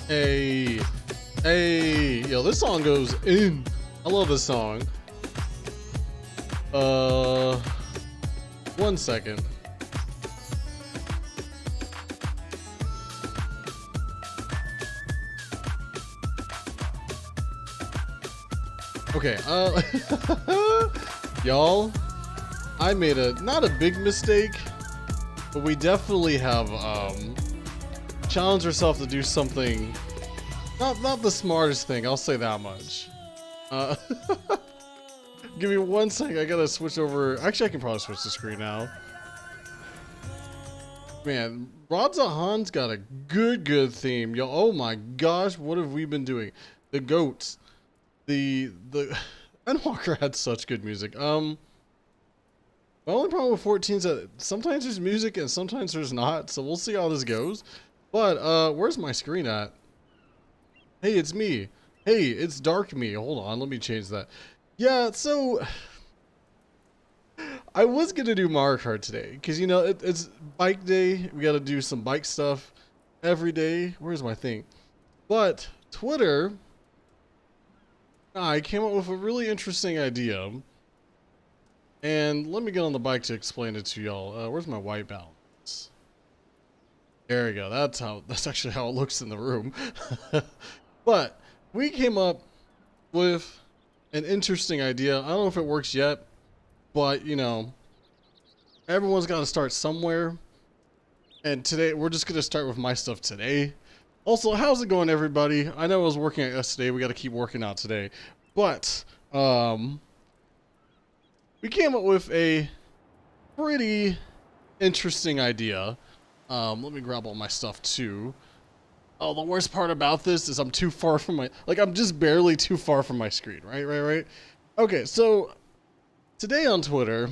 Hey, hey, yo, this song goes in. I love this song. 1 second. Okay, y'all, I made not a big mistake, but we definitely have, challenged ourselves to do something, not the smartest thing, I'll say that much. Give me 1 second, I gotta switch over. Actually, I can probably switch the screen now. Man, Eorzea Han's got a good theme. Yo, oh my gosh, what have we been doing? The goats. The Endwalker had such good music. My only problem with 14 is that sometimes there's music and sometimes there's not, so we'll see how this goes. But where's my screen at? Hey, it's me. Hey, it's dark me. Hold on, let me change that. Yeah, so I was gonna do Mario Kart today because you know it's bike day. We gotta do some bike stuff every day. Where's my thing? But Twitter, I came up with a really interesting idea, and let me get on the bike to explain it to y'all. Where's my white balance? There we go. That's actually how it looks in the room. But we came up with an interesting idea. I don't know if it works yet, but you know, everyone's got to start somewhere. And today we're just gonna start with my stuff today. Also, how's it going, everybody? I know I was working out yesterday. We got to keep working out today, but we came up with a pretty interesting idea. Let me grab all my stuff too. Oh, the worst part about this is I'm too far from I'm just barely too far from my screen, right? Okay, so today on Twitter,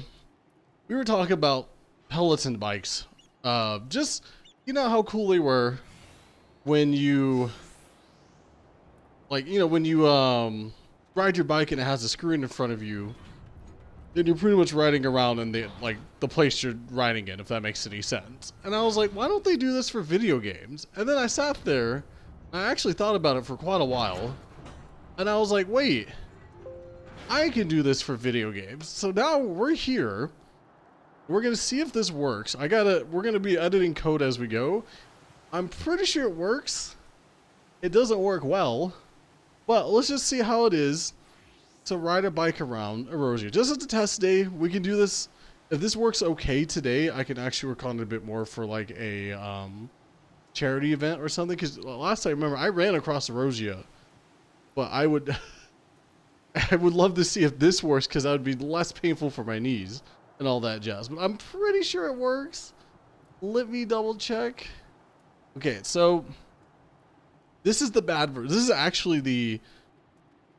we were talking about peloton bikes. Just, you know how cool they were when you, when you, ride your bike and it has a screen in front of you, then you're pretty much riding around in the place you're riding in, if that makes any sense. And I was like, why don't they do this for video games? And then I sat there, and I actually thought about it for quite a while, and I was like, wait, I can do this for video games. So now we're here. We're gonna see if this works. We're gonna be editing code as we go. I'm pretty sure it works. It doesn't work well, but let's just see how it is to ride a bike around Eorzea. Just as a test day, we can do this. If this works okay today, I can actually work on it a bit more for like a charity event or something. Because last I remember, I ran across Eorzea, but I would love to see if this works because that would be less painful for my knees and all that jazz. But I'm pretty sure it works. Let me double check. Okay, so this is the bad version. This is actually the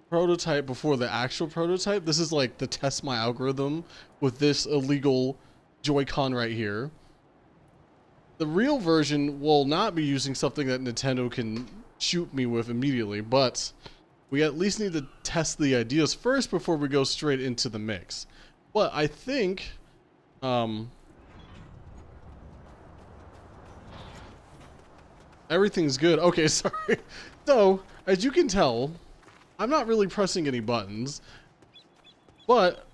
prototype before the actual prototype. This is like the test my algorithm with this illegal Joy-Con right here. The real version will not be using something that Nintendo can shoot me with immediately, but we at least need to test the ideas first before we go straight into the mix. But I think everything's good. Okay, sorry. So as you can tell, I'm not really pressing any buttons, but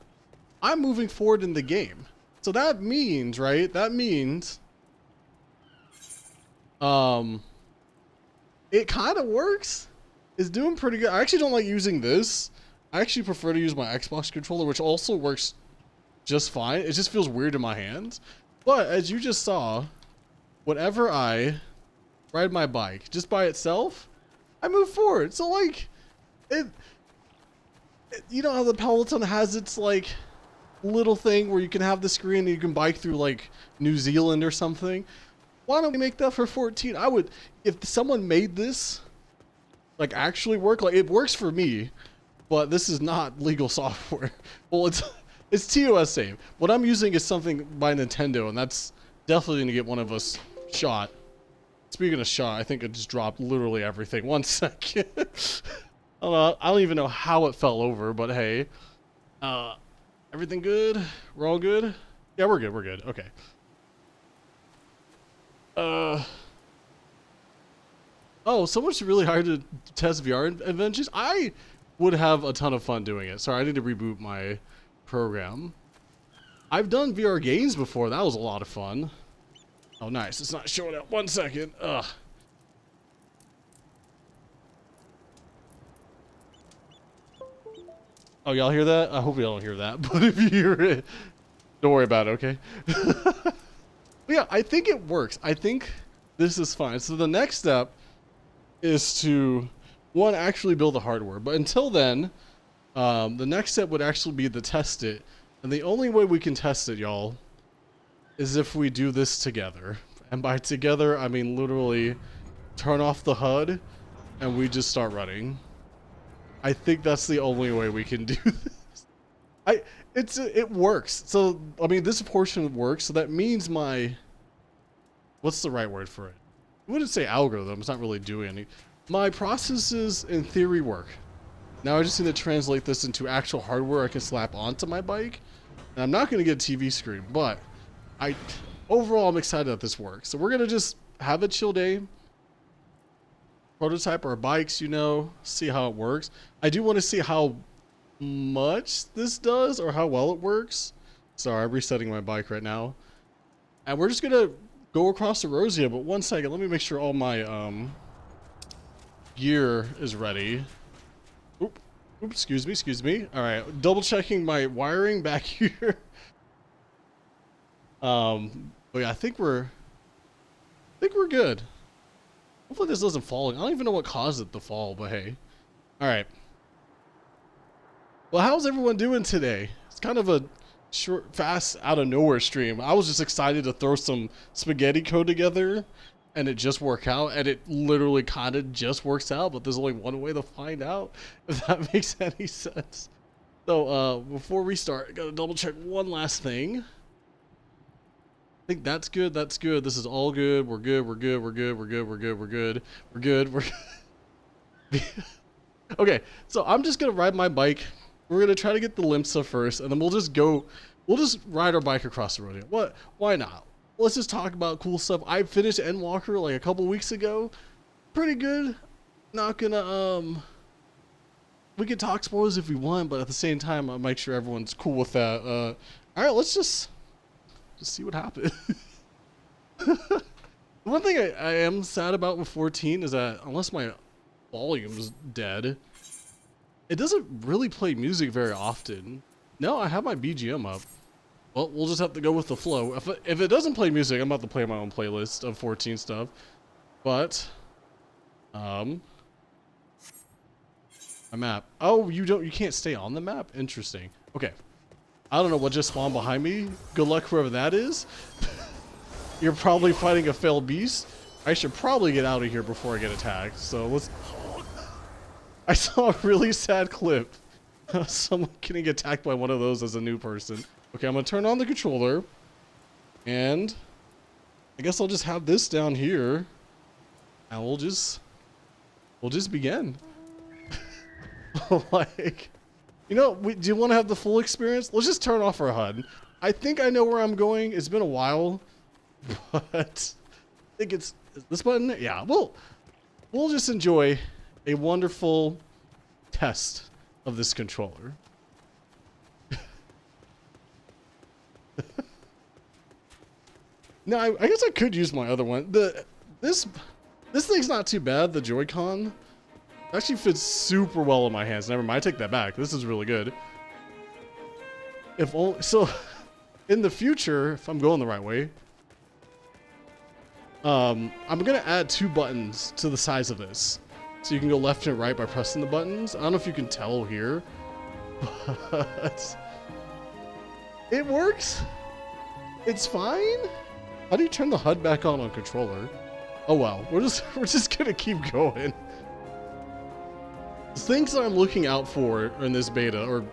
I'm moving forward in the game. So that means, right? That means it kind of works. It's doing pretty good. I actually don't like using this. I actually prefer to use my Xbox controller, which also works just fine. It just feels weird in my hands. But as you just saw, whenever I ride my bike just by itself, I move forward. So like, you know how the peloton has its like little thing where you can have the screen and you can bike through like New Zealand or something. Why don't we make that for 14? I would, if someone made this like actually work, like it works for me, but this is not legal software. Well, it's TOS save. What I'm using is something by Nintendo, and that's definitely gonna get one of us shot. Speaking of shot, I think it just dropped literally everything. 1 second. I don't even know how it fell over, but hey. Everything good? We're all good? Yeah, we're good. Okay. Oh, so much really hard to test VR inventions. I would have a ton of fun doing it. Sorry, I need to reboot my program. I've done VR games before. That was a lot of fun. Oh, nice. It's not showing up. 1 second. Ugh. Oh, y'all hear that? I hope y'all don't hear that. But if you hear it, don't worry about it, okay? But yeah, I think it works. I think this is fine. So the next step is to, one, actually build the hardware. But until then, the next step would actually be to test it. And the only way we can test it, y'all, is if we do this together. And by together, I mean literally turn off the HUD and we just start running. I think that's the only way we can do this. It works. So, I mean, this portion works. So that means what's the right word for it? I wouldn't say algorithm. It's not really doing any. My processes in theory work. Now I just need to translate this into actual hardware I can slap onto my bike. And I'm not going to get a TV screen, but overall I'm excited that this works. So we're going to just have a chill day. Prototype our bikes, you know, see how it works. I do want to see how much this does or how well it works. Sorry, I'm resetting my bike right now. And we're just going to go across the Eorzea, but 1 second, let me make sure all my gear is ready. Oop, excuse me. All right, double checking my wiring back here. But yeah, I think we're good. Hopefully this doesn't fall. I don't even know what caused it to fall, but hey. All right. Well, how's everyone doing today? It's kind of a short, fast, out of nowhere stream. I was just excited to throw some spaghetti code together and it just worked out, and it literally kind of just works out, but there's only one way to find out, if that makes any sense. So before we start, I gotta double check one last thing. I think that's good. This is all good. We're good. Okay, so I'm just gonna ride my bike. We're gonna try to get the Limsa first, and then we'll just ride our bike across the road. What? Why not? Let's just talk about cool stuff. I finished Endwalker like a couple weeks ago. Pretty good. Not gonna we can talk spoilers if we want, but at the same time I'll make sure everyone's cool with that. Alright, let's just see what happens. One thing I am sad about with 14 is that unless my volume's dead, it doesn't really play music very often. No, I have my BGM up. Well, we'll just have to go with the flow. If it doesn't play music, I'm about to play my own playlist of 14 stuff. But, a map. Oh, you can't stay on the map? Interesting. Okay. I don't know what just spawned behind me. Good luck whoever that is. You're probably fighting a failed beast. I should probably get out of here before I get attacked. So let's... I saw a really sad clip. Someone getting attacked by one of those as a new person. Okay, I'm gonna turn on the controller. And I guess I'll just have this down here. And we'll just begin. Like, you know, do you want to have the full experience? Let's just turn off our HUD. I think I know where I'm going. It's been a while, but I think is this button? Yeah, we'll just enjoy a wonderful test of this controller. No, I guess I could use my other one. This thing's not too bad. The Joy-Con actually fits super well in my hands. Never mind, I take that back. This is really good. If only, so in the future, if I'm going the right way, I'm gonna add 2 buttons to the size of this, so you can go left and right by pressing the buttons. I don't know if you can tell here, but it works. It's fine. How do you turn the HUD back on controller? Oh well, we're just gonna keep going. The things that I'm looking out for in this beta or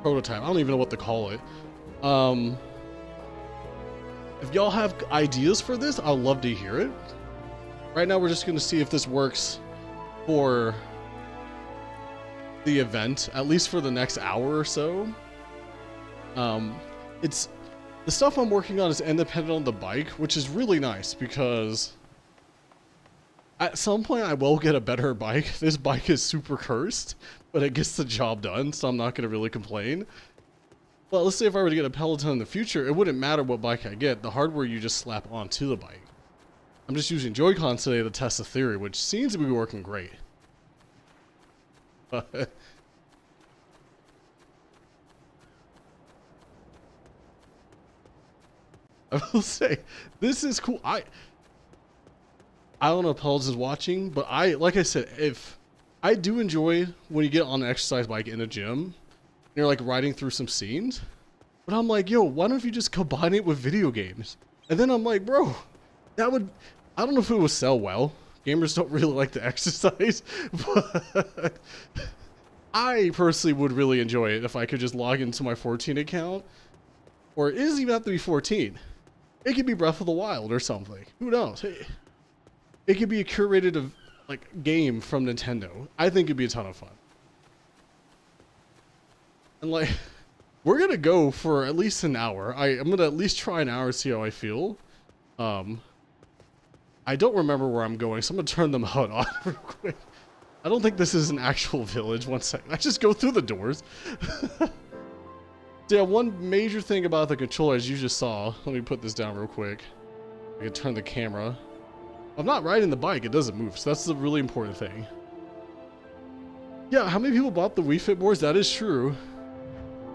prototype, I don't even know what to call it. If y'all have ideas for this, I'd love to hear it. Right now, we're just gonna see if this works for the event, at least for the next hour or so. It's the stuff I'm working on is independent on the bike, which is really nice because At some point, I will get a better bike. This bike is super cursed, but it gets the job done, so I'm not going to really complain. But let's say if I were to get a Peloton in the future, it wouldn't matter what bike I get. The hardware you just slap onto the bike. I'm just using Joy-Cons today to test the theory, which seems to be working great. I will say, this is cool. I don't know if Peloton's watching, but like I said, if I do enjoy when you get on an exercise bike in a gym, and you're like riding through some scenes, but I'm like, yo, why don't you just combine it with video games? And then I'm like, bro, that would, I don't know if it would sell well. Gamers don't really like to exercise, but I personally would really enjoy it if I could just log into my 14 account, or it doesn't even have to be 14. It could be Breath of the Wild or something. Who knows? Hey, it could be a curated game from Nintendo. I think it'd be a ton of fun. And like, we're gonna go for at least an hour. I'm gonna at least try an hour, see how I feel. I don't remember where I'm going, so I'm gonna turn the HUD on real quick. I don't think this is an actual village. One second. I just go through the doors. Yeah, one major thing about the controller, as you just saw, let me put this down real quick. I can turn the camera. I'm not riding the bike, it doesn't move, so that's the really important thing. Yeah, how many people bought the Wii Fit boards? That is true.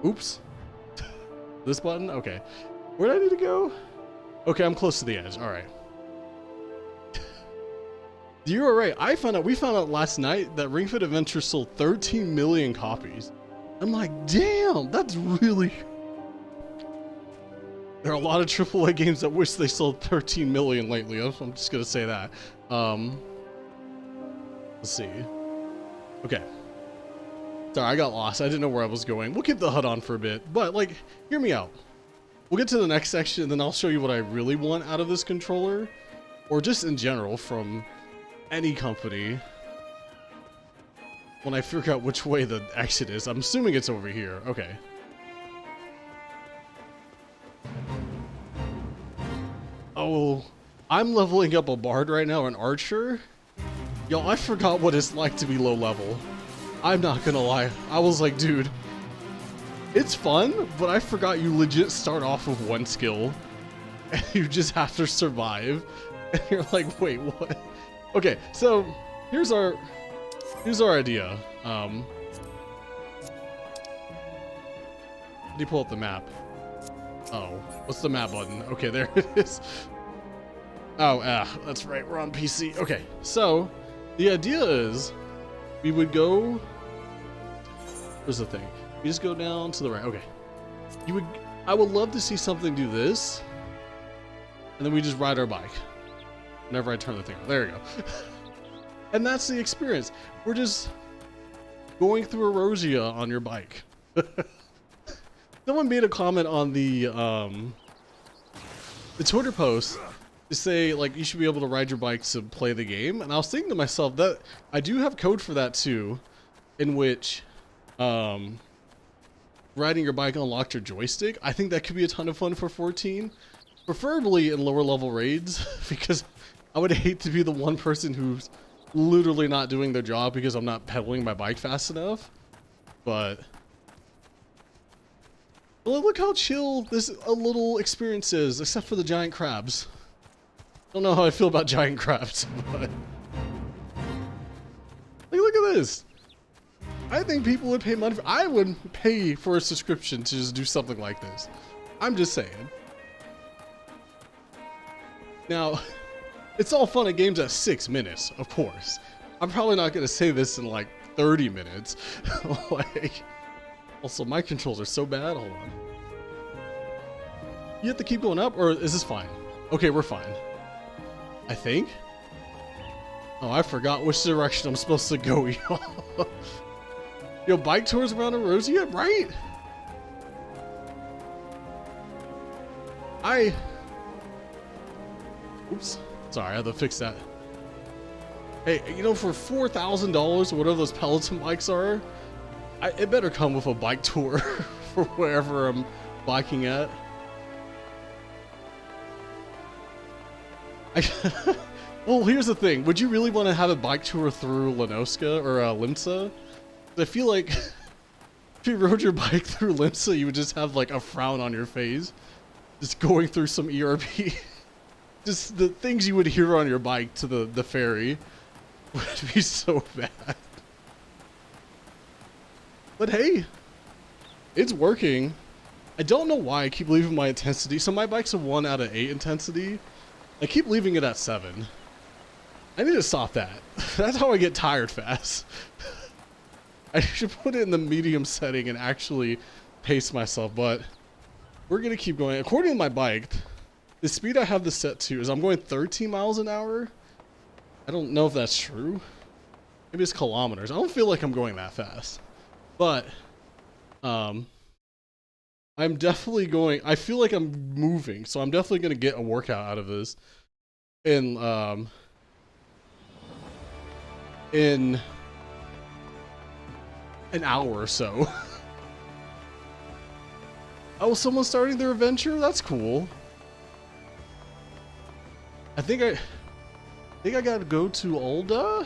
Oops. This button? Okay. Where do I need to go? Okay, I'm close to the edge. Alright. You were right. We found out last night that Ring Fit Adventure sold 13 million copies. I'm like, damn, that's really... There are a lot of AAA games that wish they sold 13 million lately. I'm just gonna say that. Let's see. Okay. Sorry, I got lost. I didn't know where I was going. We'll keep the HUD on for a bit, but like, hear me out. We'll get to the next section, and then I'll show you what I really want out of this controller, or just in general from any company. When I figure out which way the exit is, I'm assuming it's over here. Okay. Oh, I'm leveling up a bard right now, an archer. Yo, I forgot what it's like to be low level. I'm not gonna lie. I was like, dude, it's fun, but I forgot you legit start off with one skill and you just have to survive. And you're like, wait, what? Okay, so here's our idea. How do you pull up the map? Oh, what's the map button? Okay, there it is. Oh, that's right, we're on PC. Okay, so the idea is we would go, here's the thing. You just go down to the right. Okay. I would love to see something do this, and then we just ride our bike. Whenever I turn the thing on. There we go. And that's the experience. We're just going through Eorzea on your bike. Someone made a comment on the Twitter post to say, like, you should be able to ride your bike to play the game. And I was thinking to myself that I do have code for that too, in which riding your bike unlocked your joystick. I think that could be a ton of fun for 14. Preferably in lower level raids, because I would hate to be the one person who's literally not doing their job because I'm not pedaling my bike fast enough. But well, look how chill this little experience is, except for the giant crabs. I don't know how I feel about giant crabs, but like, look at this. I think people would pay money I would pay for a subscription to just do something like this. I'm just saying. Now, it's all fun at games at 6 minutes, of course. I'm probably not going to say this in like 30 minutes. Like, also, my controls are so bad. Hold on. You have to keep going up, or is this fine? Okay, we're fine. I think. Oh, I forgot which direction I'm supposed to go, y'all. Yo, bike tours around Eorzea, right? Oops. Sorry, I had to fix that. Hey, you know, for $4,000, whatever those Peloton bikes are, it better come with a bike tour for wherever I'm biking at. Well, here's the thing. Would you really want to have a bike tour through Lenoska or Limsa? I feel like if you rode your bike through Limsa, you would just have like a frown on your face. Just going through some ERP. Just the things you would hear on your bike to the ferry would be so bad. But hey, it's working. I don't know why I keep leaving my intensity. So my bike's a 1 out of 8 intensity. I keep leaving it at 7. I need to stop that. That's how I get tired fast. I should put it in the medium setting and actually pace myself, but we're gonna keep going. According to my bike, the speed I have this set to is I'm going 13 miles an hour. I don't know if that's true. Maybe it's kilometers. I don't feel like I'm going that fast, but I'm definitely going. I feel like I'm moving, so I'm definitely gonna get a workout out of this. In an hour or so. Oh, someone's starting their adventure? That's cool. I think I gotta go to Olda.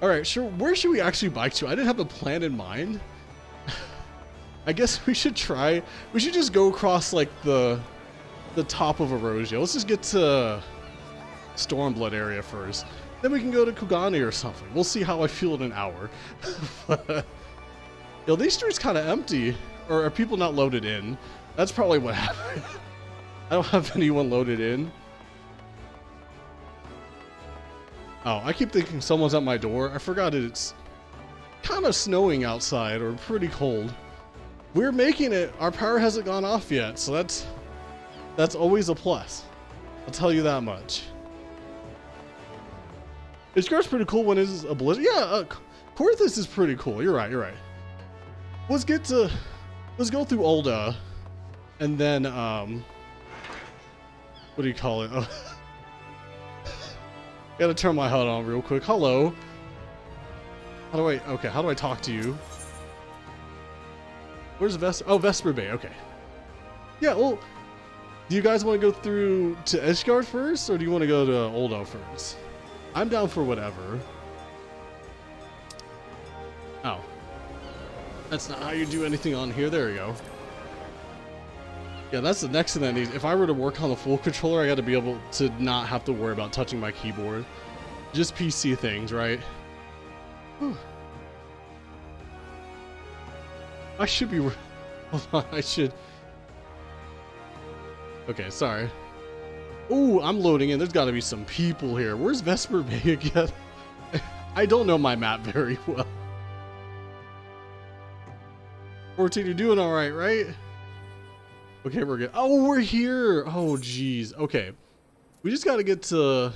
Alright, sure. Where should we actually bike to? I didn't have a plan in mind. I guess we should try. We should just go across like the top of Eorzea. Let's just get to Stormblood area first. Then we can go to Kugani or something. We'll see how I feel in an hour. Yo, these streets kind of empty. Or are people not loaded in? That's probably what happened. I don't have anyone loaded in. Oh, I keep thinking someone's at my door. I forgot it's kind of snowing outside or pretty cold. We're making it. Our power hasn't gone off yet, so that's always a plus. I'll tell you that much. Ishgar's pretty cool when it's a blizzard. Yeah, Korthus is pretty cool. You're right. Let's go through Olda, and then what do you call it? Oh. Gotta turn my HUD on real quick. Hello. How do I talk to you? Where's Vesper Bay? Okay. Yeah. Well, do you guys want to go through to Ishgard first, or do you want to go to Olda first? I'm down for whatever. Oh. That's not how you do anything on here. There we go. Yeah, that's the next thing I need. If I were to work on the full controller, I got to be able to not have to worry about touching my keyboard. Just PC things, right? Whew. I should be... Hold on, I should... Okay, sorry. Ooh, I'm loading in. There's got to be some people here. Where's Vesper Bay again? I don't know my map very well. 14, you're doing all right, right? Okay, we're good. Oh, we're here. Oh, geez. Okay. We just got to get to...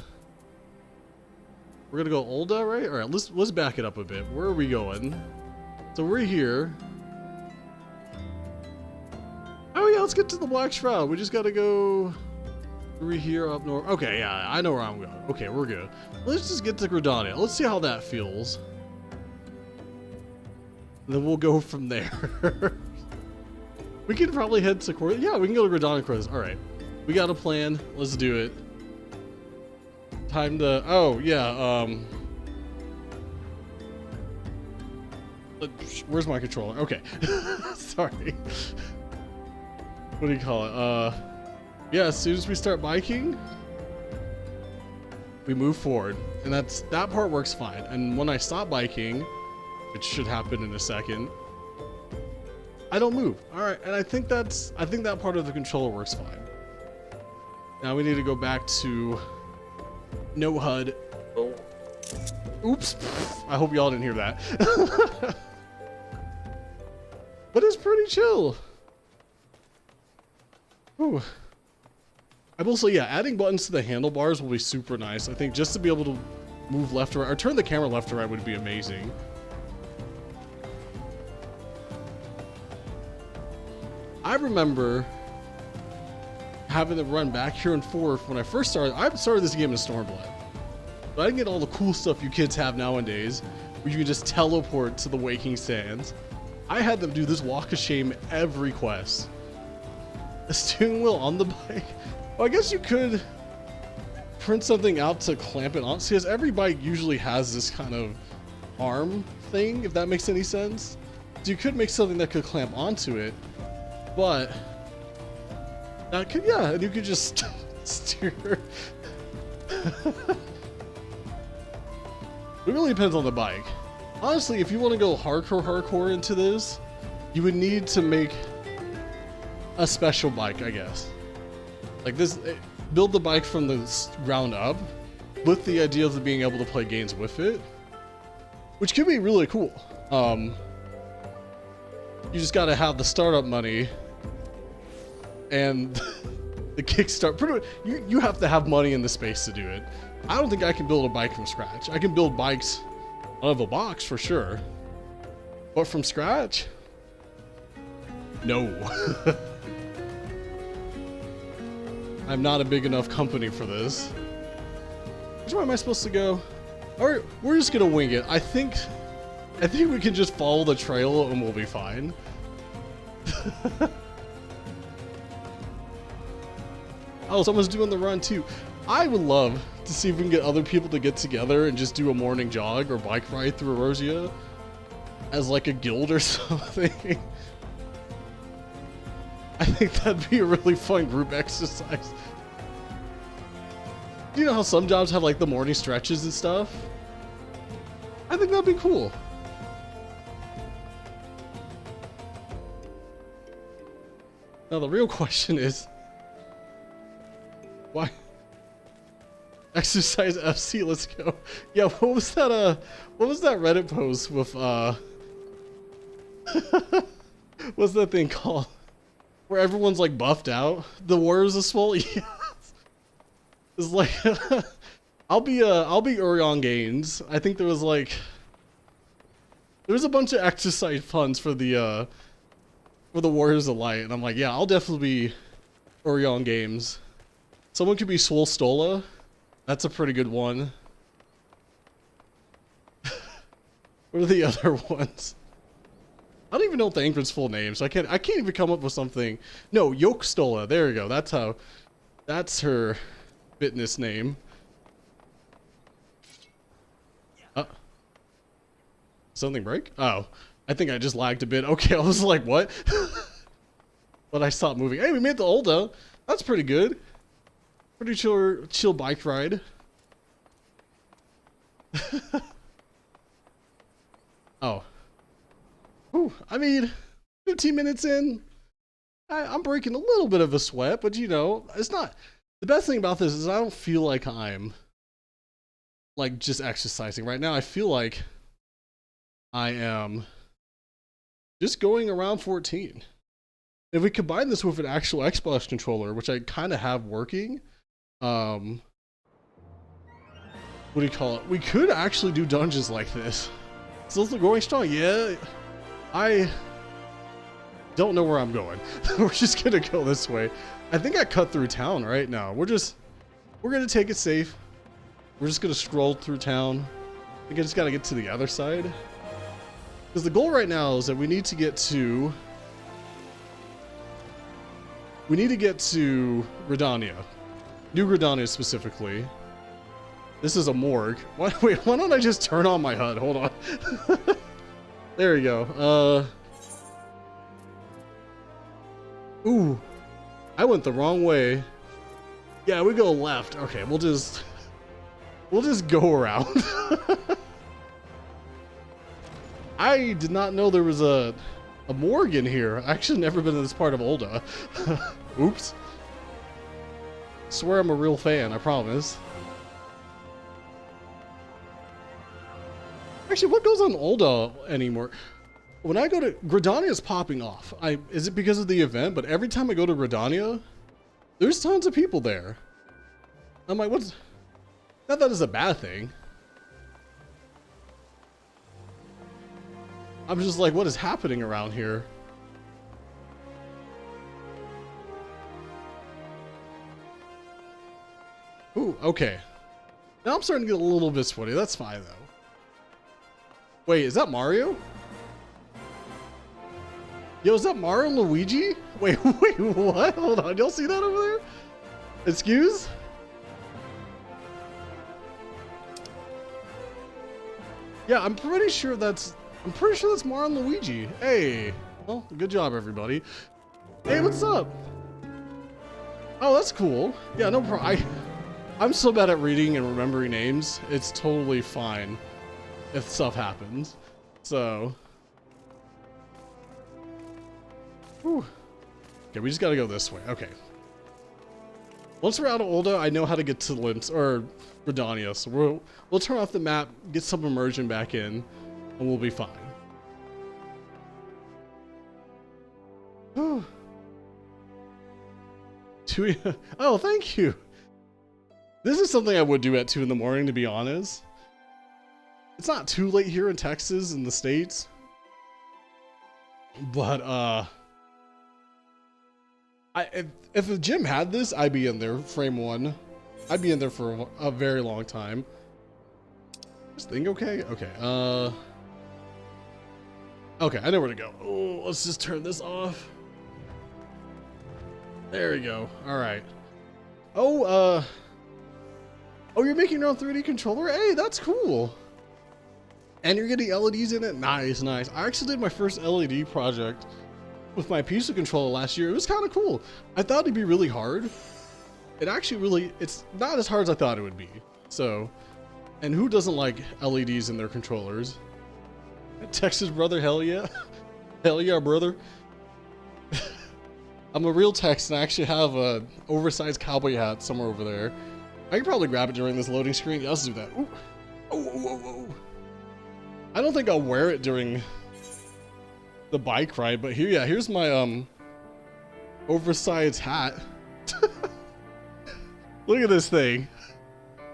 We're going to go Olda, right? All right, let's back it up a bit. Where are we going? So we're here. Oh, yeah, let's get to the Black Shroud. We just got to go... We're here up north. Okay, yeah, I know where I'm going. Okay, we're good. Let's just get to Gridania. Let's see how that feels. And then we'll go from there. We can probably head to Korthus. Yeah, we can go to Gridania Korthus. All right. We got a plan. Let's do it. Time to... Oh, yeah. Where's my controller? Okay. Sorry. What do you call it? Yeah, as soon as we start biking, we move forward. And that part works fine. And when I stop biking, which should happen in a second, I don't move. All right, and I think that part of the controller works fine. Now we need to go back to no HUD. Oh. Oops. I hope y'all didn't hear that. But it's pretty chill. Ooh. I will say, yeah, adding buttons to the handlebars will be super nice. I think just to be able to move left or right, or turn the camera left or right would be amazing. I remember having to run back here and forth when I first started. I started this game in Stormblood, but I didn't get all the cool stuff you kids have nowadays, where you can just teleport to the Waking Sands. I had to do this walk of shame every quest. The steering wheel on the bike. Well, I guess you could print something out to clamp it on. See, as every bike usually has this kind of arm thing, if that makes any sense. So you could make something that could clamp onto it, but that could, yeah, and you could just steer. It really depends on the bike. Honestly, if you want to go hardcore into this, you would need to make a special bike, I guess. Like this, build the bike from the ground up with the idea of being able to play games with it, which could be really cool. You just got to have the startup money and the kickstart. Pretty much, you have to have money in the space to do it. I don't think I can build a bike from scratch. I can build bikes out of a box for sure, but from scratch, no. I'm not a big enough company for this. Which way am I supposed to go? Alright, we're just gonna wing it. I think we can just follow the trail and we'll be fine. Oh, someone's doing the run too. I would love to see if we can get other people to get together and just do a morning jog or bike ride through Eorzea as like a guild or something. I think that'd be a really fun group exercise. Do you know how some jobs have like the morning stretches and stuff? I think that'd be cool. Now the real question is, why? Exercise FC, let's go. Yeah, what was that Reddit post with what's that thing called? Where everyone's like buffed out? The Warriors of Swole? Yes. It's like I'll be Orion Gaines. I think there was a bunch of exercise funds for the Warriors of Light, and I'm like, yeah, I'll definitely be Orion Games. Someone could be Swole Stola. That's a pretty good one. What are the other ones? I don't even know what the Anchor's full name, so I can't even come up with something. No, Yoke Stola. There you go. That's her fitness name. Something break? Oh, I think I just lagged a bit. Okay, I was like, what? But I stopped moving. Hey, we made the Ulda. That's pretty good. Pretty chill bike ride. Oh. Ooh, I mean, 15 minutes in, I'm breaking a little bit of a sweat, but you know, it's not. The best thing about this is I don't feel like I'm like just exercising right now. I feel like I am just going around 14. If we combine this with an actual Xbox controller, which I kind of have working, what do you call it? We could actually do dungeons like this. Still going strong, yeah. I don't know where I'm going. We're just gonna go this way. I think I cut through town right now. We're gonna take it safe. We're just gonna scroll through town. I think I just gotta get to the other side. Because the goal right now is that we need to get to Gridania. New Gridania specifically. This is a morgue. Wait, why don't I just turn on my HUD? Hold on. There we go. Ooh. I went the wrong way. Yeah, we go left. Okay, we'll just go around. I did not know there was a morgue in here. I actually never been in this part of Ulda. Oops. Swear I'm a real fan, I promise. Actually, what goes on Ulda anymore? When I go to Gridania is popping off. Is it because of the event? But every time I go to Gridania, there's tons of people there. I'm like, what's? Not that is a bad thing. I'm just like, what is happening around here? Ooh, okay. Now I'm starting to get a little bit sweaty. That's fine though. Wait, is that Mario? Yo, is that Mario and Luigi? Wait, what? Hold on. Y'all see that over there? Excuse? Yeah, I'm pretty sure that's Mario and Luigi. Hey, well, good job, everybody. Hey, what's up? Oh, that's cool. Yeah, no problem. I'm so bad at reading and remembering names. It's totally fine if stuff happens. So, whew. Okay, we just gotta go this way. Okay. Once we're out of Ulda, I know how to get to Lint or Redania, so we'll turn off the map, get some immersion back in, and we'll be fine. Oh, oh, thank you. This is something I would do at 2 in the morning, to be honest. It's not too late here in Texas, in the States. But, if a gym had this, I'd be in there, frame 1. I'd be in there for a very long time. Is this thing okay? Okay, okay, I know where to go. Oh, let's just turn this off. There we go. All right. Oh, oh, you're making your own 3D controller? Hey, that's cool. And you're getting LEDs in it? Nice, nice. I actually did my first LED project with my piezo controller last year. It was kind of cool. I thought it'd be really hard. It actually really, it's not as hard as I thought it would be. So, and who doesn't like LEDs in their controllers? Texas brother, hell yeah. Hell yeah, brother. I'm a real Texan. I actually have a oversized cowboy hat somewhere over there. I can probably grab it during this loading screen. Yeah, let's do that. Ooh. Oh, oh, oh, oh. I don't think I'll wear it during the bike ride, but here, yeah, here's my oversized hat. Look at this thing.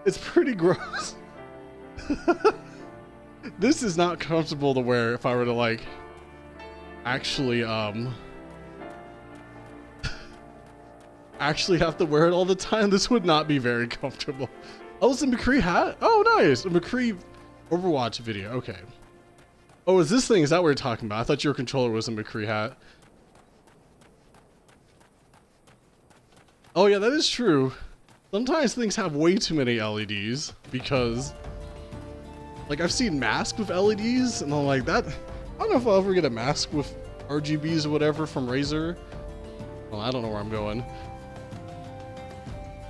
It's pretty gross. This is not comfortable to wear if I were to like actually actually have to wear it all the time. This would not be very comfortable. Oh, it's a McCree hat? Oh, nice. A McCree Overwatch video. Okay. Oh, is this thing? Is that what you're talking about? I thought your controller was a McCree hat. Oh, yeah, that is true. Sometimes things have way too many LEDs because, like, I've seen masks with LEDs, and I'm like, that. I don't know if I'll ever get a mask with RGBs or whatever from Razer. Well, I don't know where I'm going.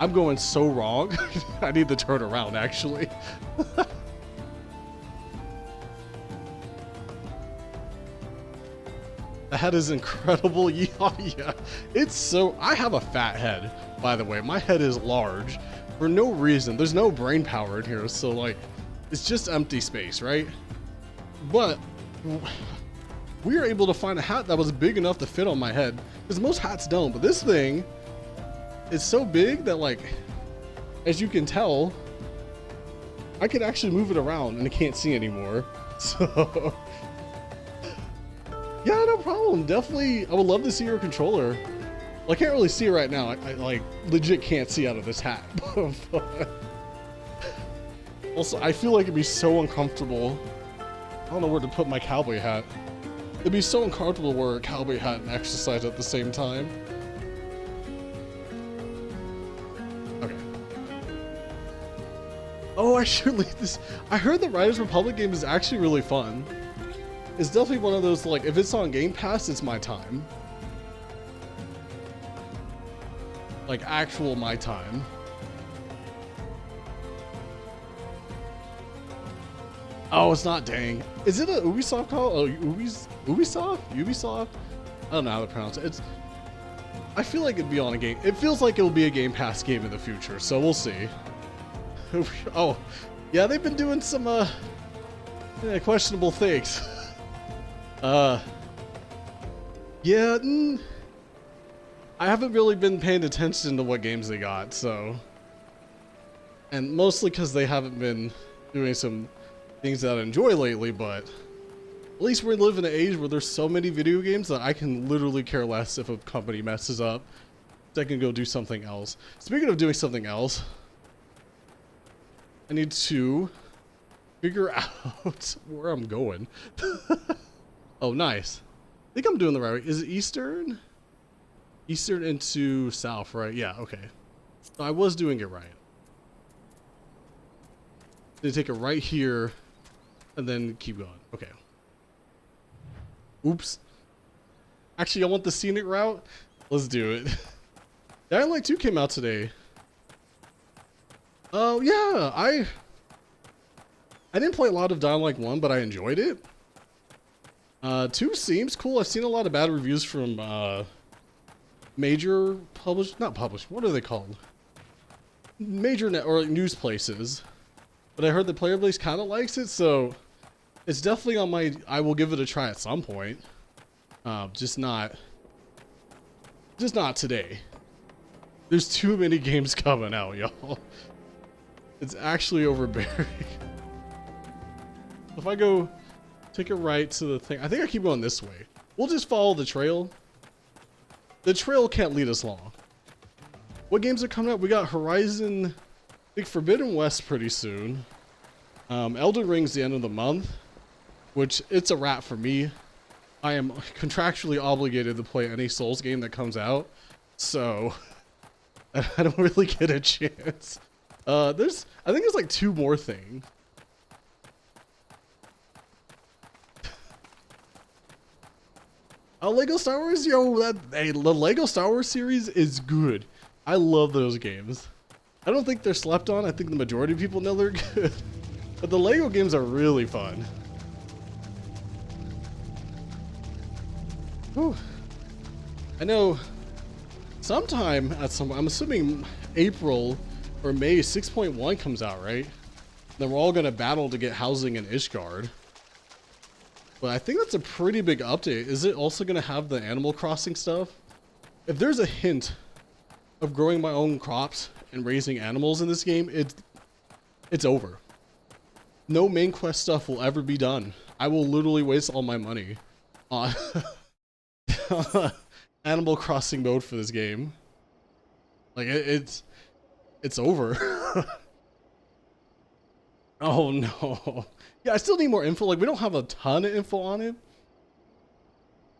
I'm going so wrong. I need to turn around, actually. The head is incredible. Yeah, it's so. I have a fat head, by the way. My head is large for no reason. There's no brain power in here, so like, it's just empty space, right? But we were able to find a hat that was big enough to fit on my head, because most hats don't. But this thing is so big that, like, as you can tell, I could actually move it around and I can't see anymore. So. Yeah, no problem. Definitely, I would love to see your controller. Well, I can't really see it right now. I like legit can't see out of this hat. Also, I feel like it'd be so uncomfortable. I don't know where to put my cowboy hat. It'd be so uncomfortable to wear a cowboy hat and exercise at the same time. Okay. Oh, I should leave this. I heard the Riders Republic game is actually really fun. It's definitely one of those, like, if it's on Game Pass, it's my time. Like, actual my time. Oh, it's not, dang. Is it a Ubisoft call? Oh, Ubisoft? Ubisoft? I don't know how to pronounce it. I feel like it'd be on a game. It feels like it'll be a Game Pass game in the future, so we'll see. Oh, yeah, they've been doing some, questionable things. Yeah, I haven't really been paying attention to what games they got, so. And mostly because they haven't been doing some things that I enjoy lately, but at least we live in an age where there's so many video games that I can literally care less if a company messes up. So I can go do something else. Speaking of doing something else, I need to figure out where I'm going. Oh, nice. I think I'm doing the right way. Is it Eastern? Eastern into South, right? Yeah, okay. So I was doing it right. They take it right here. and then keep going. Okay. Oops. Actually, I want the scenic route. Let's do it. Dying Light 2 came out today. Oh, yeah. I didn't play a lot of Dying Light 1, but I enjoyed it. 2 seems cool. I've seen a lot of bad reviews from major not published. What are they called? Major net or like news places. But I heard the player base kind of likes it, so it's definitely on my. I will give it a try at some point. Just not today. There's too many games coming out, y'all. It's actually overbearing. If I go take a right to the thing, I think I keep going this way. We'll just follow the trail. The trail can't lead us long. What games are coming out? We got Horizon, I think Forbidden West pretty soon. Elden Ring's the end of the month, which it's a wrap for me. I am contractually obligated to play any Souls game that comes out, so I don't really get a chance. I think there's like 2 more things. Lego Star Wars, yo, the Lego Star Wars series is good. I love those games. I don't think they're slept on. I think the majority of people know they're good. But the Lego games are really fun. Whew. I know sometime I'm assuming April or May 6.1 comes out, right? Then we're all gonna battle to get housing in Ishgard. But I think that's a pretty big update. Is it also gonna have the Animal Crossing stuff? If there's a hint of growing my own crops and raising animals in this game, it's over. No main quest stuff will ever be done. I will literally waste all my money on Animal Crossing mode for this game. Like it's over. Oh no. Yeah, I still need more info. Like we don't have a ton of info on it.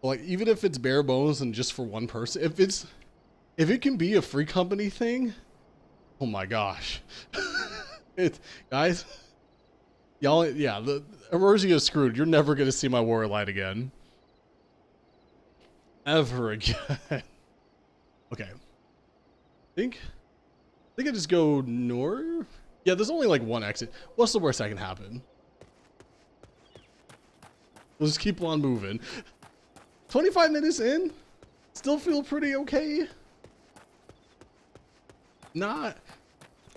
Like even if it's bare bones and just for one person, if it can be a free company thing, oh my gosh. Guys, y'all, yeah, the Eorzea is screwed. You're never gonna see my Warrior Light again. Ever again. Okay. I think I just go north. Yeah, there's only like one exit. What's the worst that can happen? We'll just keep on moving. 25 minutes in, still feel pretty okay. I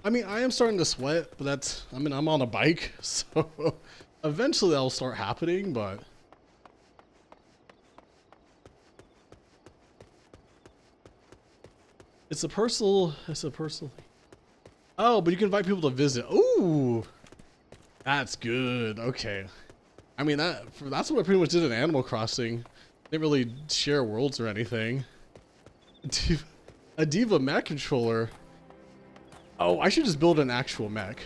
mean, I am starting to sweat, but I'm on a bike, so eventually that'll start happening, but it's a personal thing. Oh, but you can invite people to visit. Ooh, that's good. Okay. I mean, that's what I pretty much did in Animal Crossing. Didn't really share worlds or anything. A Diva mech controller. Oh, I should just build an actual mech.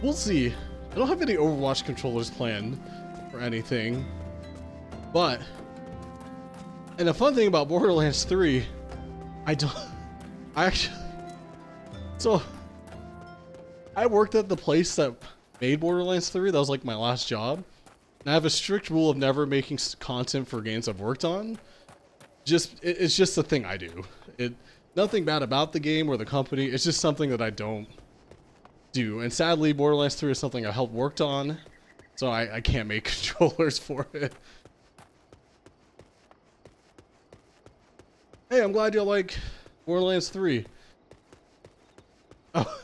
We'll see. I don't have any Overwatch controllers planned or anything. But, and the fun thing about Borderlands 3, so, I worked at the place that made Borderlands 3. That was like my last job. And I have a strict rule of never making content for games I've worked on. It's just a thing I do. Nothing bad about the game or the company. It's just something that I don't do. And sadly, Borderlands 3 is something I helped worked on. So I can't make controllers for it. Hey, I'm glad you like Borderlands 3. Oh,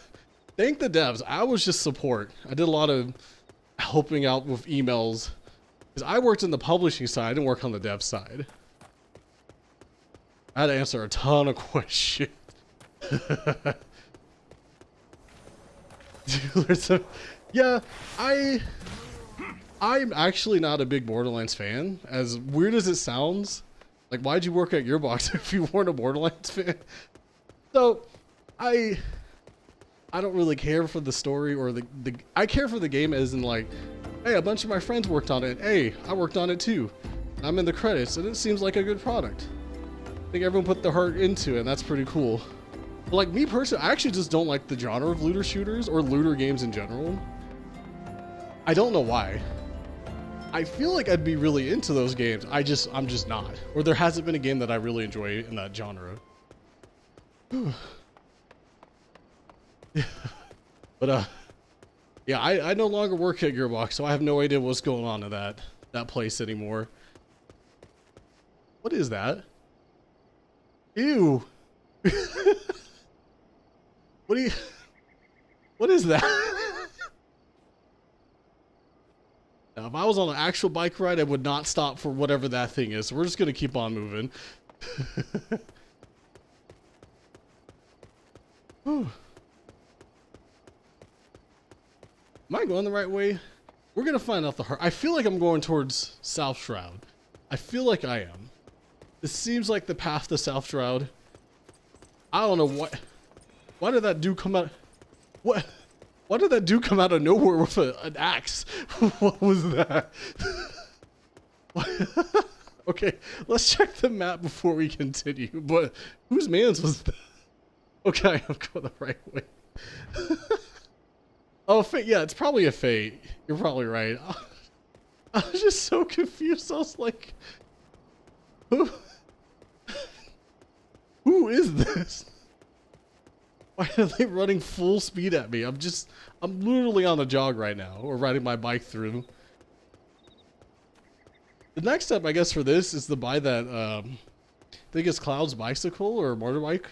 thank the devs. I was just support. I did a lot of helping out with emails. Because I worked in the publishing side. I didn't work on the dev side. I had to answer a ton of questions. Yeah, I'm actually not a big Borderlands fan. As weird as it sounds, like why'd you work at Gearbox if you weren't a Borderlands fan? So, I don't really care for the story or I care for the game as in like, hey, a bunch of my friends worked on it. Hey, I worked on it too. I'm in the credits and it seems like a good product. I think everyone put their heart into it, and that's pretty cool. But like me personally, I actually just don't like the genre of looter shooters or looter games in general. I don't know why. I feel like I'd be really into those games. I'm just not. Or there hasn't been a game that I really enjoy in that genre. Yeah. But yeah, I no longer work at Gearbox, so I have no idea what's going on in that place anymore. What is that? Ew. What is that? Now, if I was on an actual bike ride, I would not stop for whatever that thing is. So we're just gonna keep on moving. Am I going the right way? We're gonna find out the hard. I feel like I'm going towards South Shroud. I feel like I am. This seems like the path to South Shroud. I don't know what. Why did that dude come out? What? Why did that dude come out of nowhere with an axe? What was that? Okay, let's check the map before we continue. But whose man's was that? Okay, I'm going the right way. Oh, fate. Yeah, it's probably a fate. You're probably right. I was just so confused. I was like, who is this? Why are they running full speed at me? I'm literally on a jog right now, or riding my bike through. The next step, I guess, for this is to buy that, I think it's Cloud's bicycle or motorbike,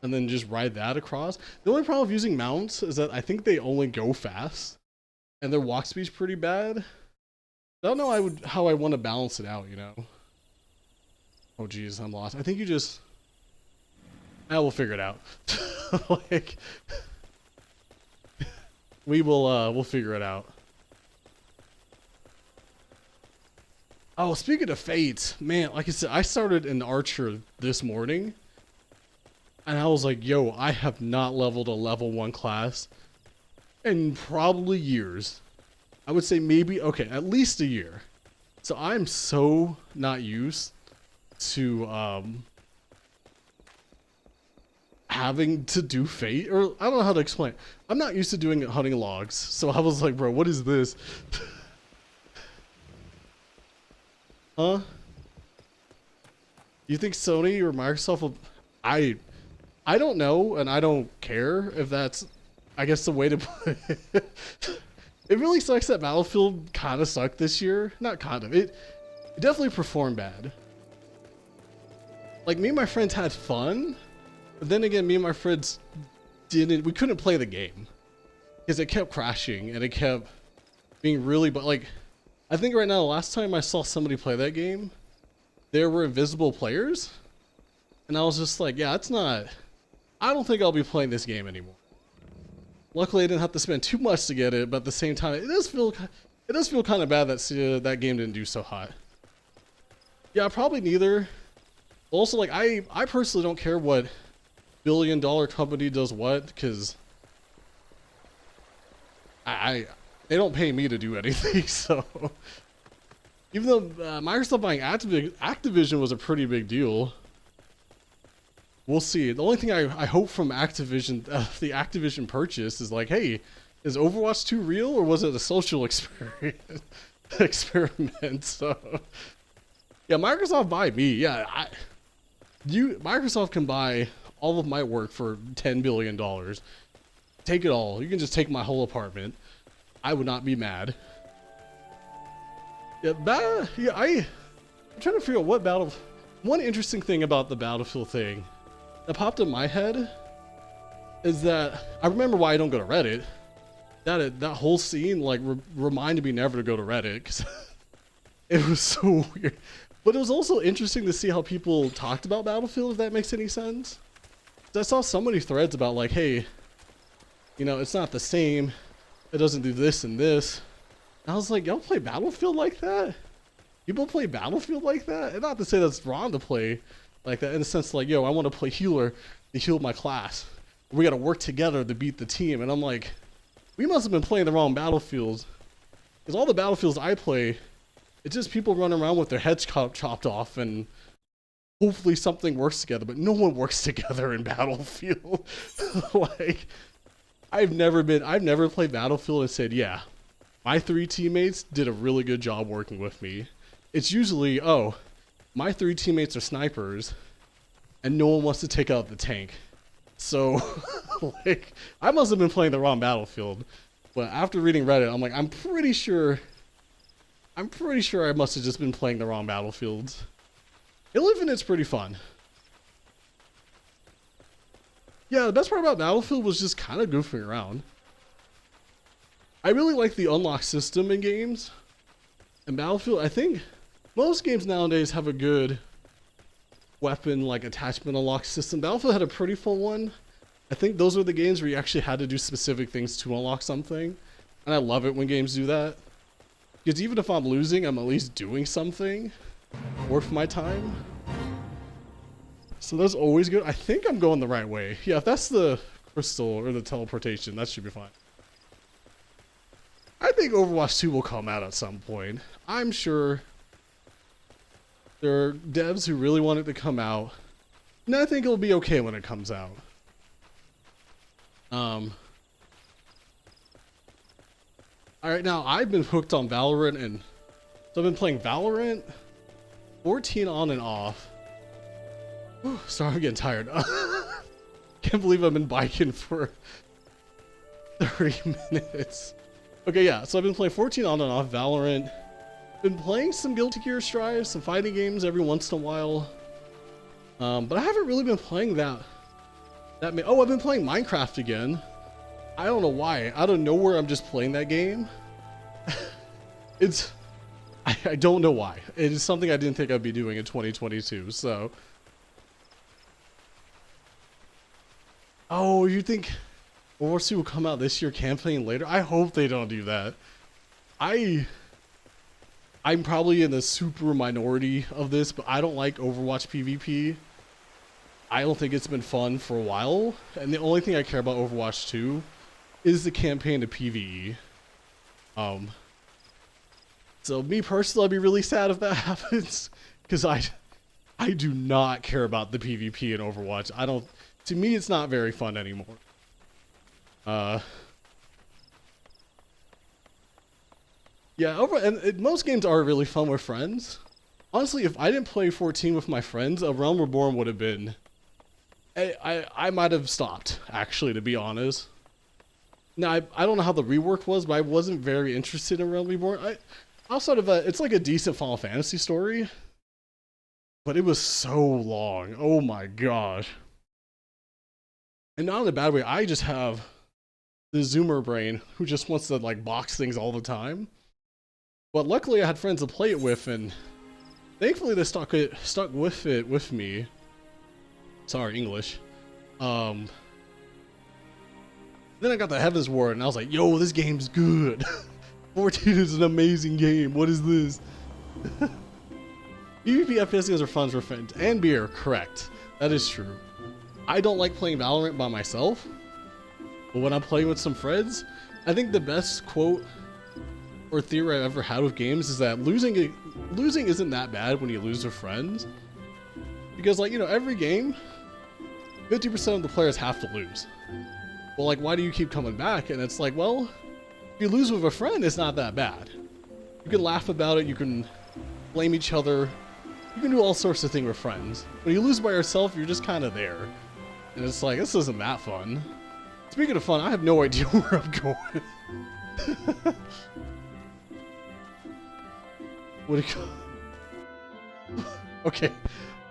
and then just ride that across. The only problem with using mounts is that I think they only go fast, and their walk speed's pretty bad. I don't know how I want to balance it out, you know? Oh, geez, I'm lost. I think you just... we'll figure it out. Like, we'll figure it out. Oh, speaking of fates, man, like I said, I started an archer this morning, and I was like, yo, I have not leveled a level 1 class in probably years. I would say maybe, okay, at least a year. So I'm so not used to, having to do fate, or I don't know how to explain it. I'm not used to doing it hunting logs, so I was like, bro, what is this? Huh? You think Sony or Microsoft will... I don't know, and I don't care if that's, I guess, the way to put it. It really sucks that Battlefield kind of sucked this year. Not kind of. It definitely performed bad. Like, me and my friends had fun, but then again, me and my friends we couldn't play the game because it kept crashing and it kept being really, but like, I think right now, the last time I saw somebody play that game, there were invisible players, and I was just like, yeah, it's not, I don't think I'll be playing this game anymore. Luckily, I didn't have to spend too much to get it, but at the same time, it does feel kind of bad that that game didn't do so hot. Yeah, probably neither. Also, like, I personally don't care what billion-dollar company does what, because they don't pay me to do anything. So even though Microsoft buying Activision was a pretty big deal, we'll see. The only thing I hope from Activision, the Activision purchase, is like, hey, is Overwatch 2 real, or was it a social experiment? So yeah, Microsoft buy me. Yeah, Microsoft can buy all of my work for $10 billion. Take it all. You can just take my whole apartment. I would not be mad. Yeah, I'm trying to figure out what one interesting thing about the Battlefield thing that popped in my head is that I remember why I don't go to Reddit. That whole scene like reminded me never to go to Reddit because it was so weird. But it was also interesting to see how people talked about Battlefield, if that makes any sense. I saw so many threads about like, hey, you know, it's not the same. It doesn't do this and this. And I was like, y'all play Battlefield like that? People play Battlefield like that? And not to say that's wrong to play like that in the sense like, yo, I want to play healer to heal my class. We got to work together to beat the team. And I'm like, we must have been playing the wrong Battlefields. Because all the Battlefields I play, it's just people running around with their heads chopped off and hopefully something works together, but no one works together in Battlefield. Like, I've never played Battlefield and said, yeah, my 3 teammates did a really good job working with me. It's usually, oh, my 3 teammates are snipers, and no one wants to take out the tank. So, like, I must have been playing the wrong Battlefield. But after reading Reddit, I'm like, I'm pretty sure I must have just been playing the wrong Battlefields. Infinite's pretty fun. Yeah, the best part about Battlefield was just kind of goofing around. I really like the unlock system in games. And Battlefield, I think most games nowadays have a good weapon like attachment unlock system. Battlefield had a pretty full one. I think those were the games where you actually had to do specific things to unlock something. And I love it when games do that. Because even if I'm losing, I'm at least doing something worth my time. So that's always good. I think I'm going the right way. Yeah, if that's the crystal or the teleportation, that should be fine. I think Overwatch 2 will come out at some point. I'm sure there are devs who really want it to come out. And I think it'll be okay when it comes out. Alright, now I've been hooked on Valorant, and so I've been playing Valorant 14 on and off. Whew, sorry, I'm getting tired. Can't believe I've been biking for 30 minutes. Okay, yeah, so I've been playing 14 on and off Valorant. Been playing some Guilty Gear Strive, some fighting games every once in a while. But I haven't really been playing that. Oh, I've been playing Minecraft again. I don't know why. Out of nowhere, I'm just playing that game. I don't know why. It is something I didn't think I'd be doing in 2022, so. Oh, you think World War II will come out this year, campaign later? I hope they don't do that. I'm probably in the super minority of this, but I don't like Overwatch PvP. I don't think it's been fun for a while, and the only thing I care about Overwatch 2 is the campaign to PvE. So me personally, I'd be really sad if that happens, because I do not care about the PvP in Overwatch. To me, it's not very fun anymore. Yeah, most games are really fun with friends. Honestly, if I didn't play 14 with my friends, A Realm Reborn would have been. I might have stopped, actually, to be honest. Now, I don't know how the rework was, but I wasn't very interested in Realm Reborn. It's like a decent Final Fantasy story, but it was so long. Oh my gosh. And not in a bad way, I just have the Zoomer brain who just wants to like box things all the time. But luckily I had friends to play it with, and thankfully they stuck with it with me. Sorry, English. Then I got the Heavens Ward, and I was like, yo, this game's good. 14 is an amazing game. What is this? PvP FPS games are fun for friends. And beer, correct. That is true. I don't like playing Valorant by myself. But when I'm playing with some friends, I think the best quote or theory I've ever had with games is that losing isn't that bad when you lose with friends. Because, like, you know, every game, 50% of the players have to lose. Well, like, why do you keep coming back? And it's like, well, if you lose with a friend, it's not that bad. You can laugh about it, you can blame each other, you can do all sorts of things with friends. When you lose by yourself, you're just kind of there. And it's like, this isn't that fun. Speaking of fun, I have no idea where I'm going. What do you call? Okay,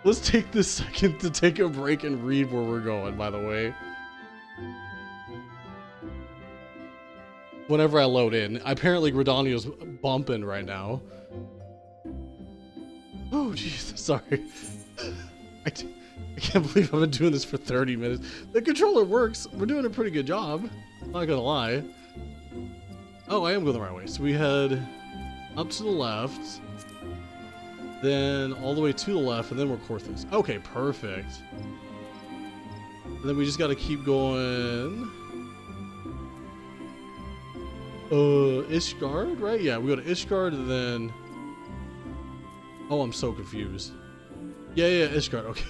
let's take this second to take a break and read where we're going, by the way. Whenever I load in. Apparently Gridania's bumping right now. Oh, jeez, sorry. I can't believe I've been doing this for 30 minutes. The controller works. We're doing a pretty good job. I'm not gonna lie. Oh, I am going the right way. So we head up to the left, then all the way to the left, and then we're Korthus. Okay, perfect. And then we just gotta keep going. Ishgard, right? Yeah, we go to Ishgard and then... Oh, I'm so confused. Yeah, Ishgard, okay.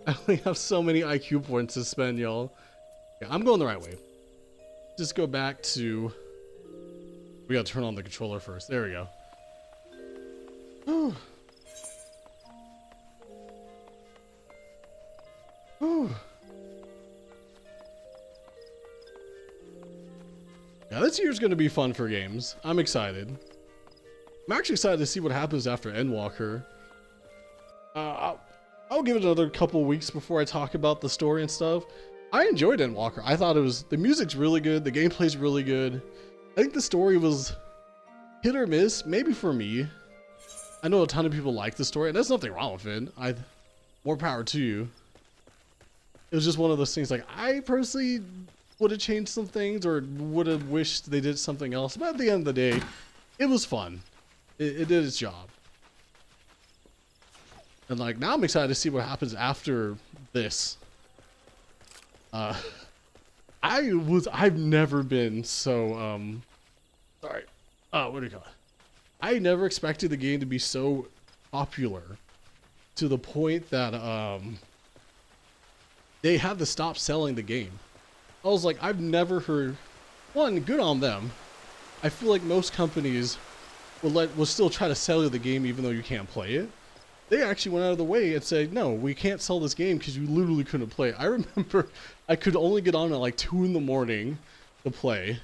I only have so many IQ points to spend, y'all. Yeah, I'm going the right way. just go back to... We gotta turn on the controller first. There we go. Whew. Whew. Yeah, this year's gonna be fun for games. I'm excited. I'm actually excited to see what happens after Endwalker. I'll give it another couple weeks before I talk about the story and stuff. I enjoyed Endwalker. I thought the music's really good, the gameplay's really good. I think the story was hit or miss, maybe for me. I know a ton of people like the story, and there's nothing wrong with it. More power to you. It was just one of those things, like, I personally would have changed some things or would have wished they did something else, but at the end of the day, it was fun. It did its job. And like, now I'm excited to see what happens after this. I've never been so, sorry. What do you call it? I never expected the game to be so popular to the point that, they had to stop selling the game. I was like, I've never heard, one, good on them. I feel like most companies will still try to sell you the game even though you can't play it. They actually went out of the way and said, no, we can't sell this game because you literally couldn't play it. I remember I could only get on at like 2 in the morning to play.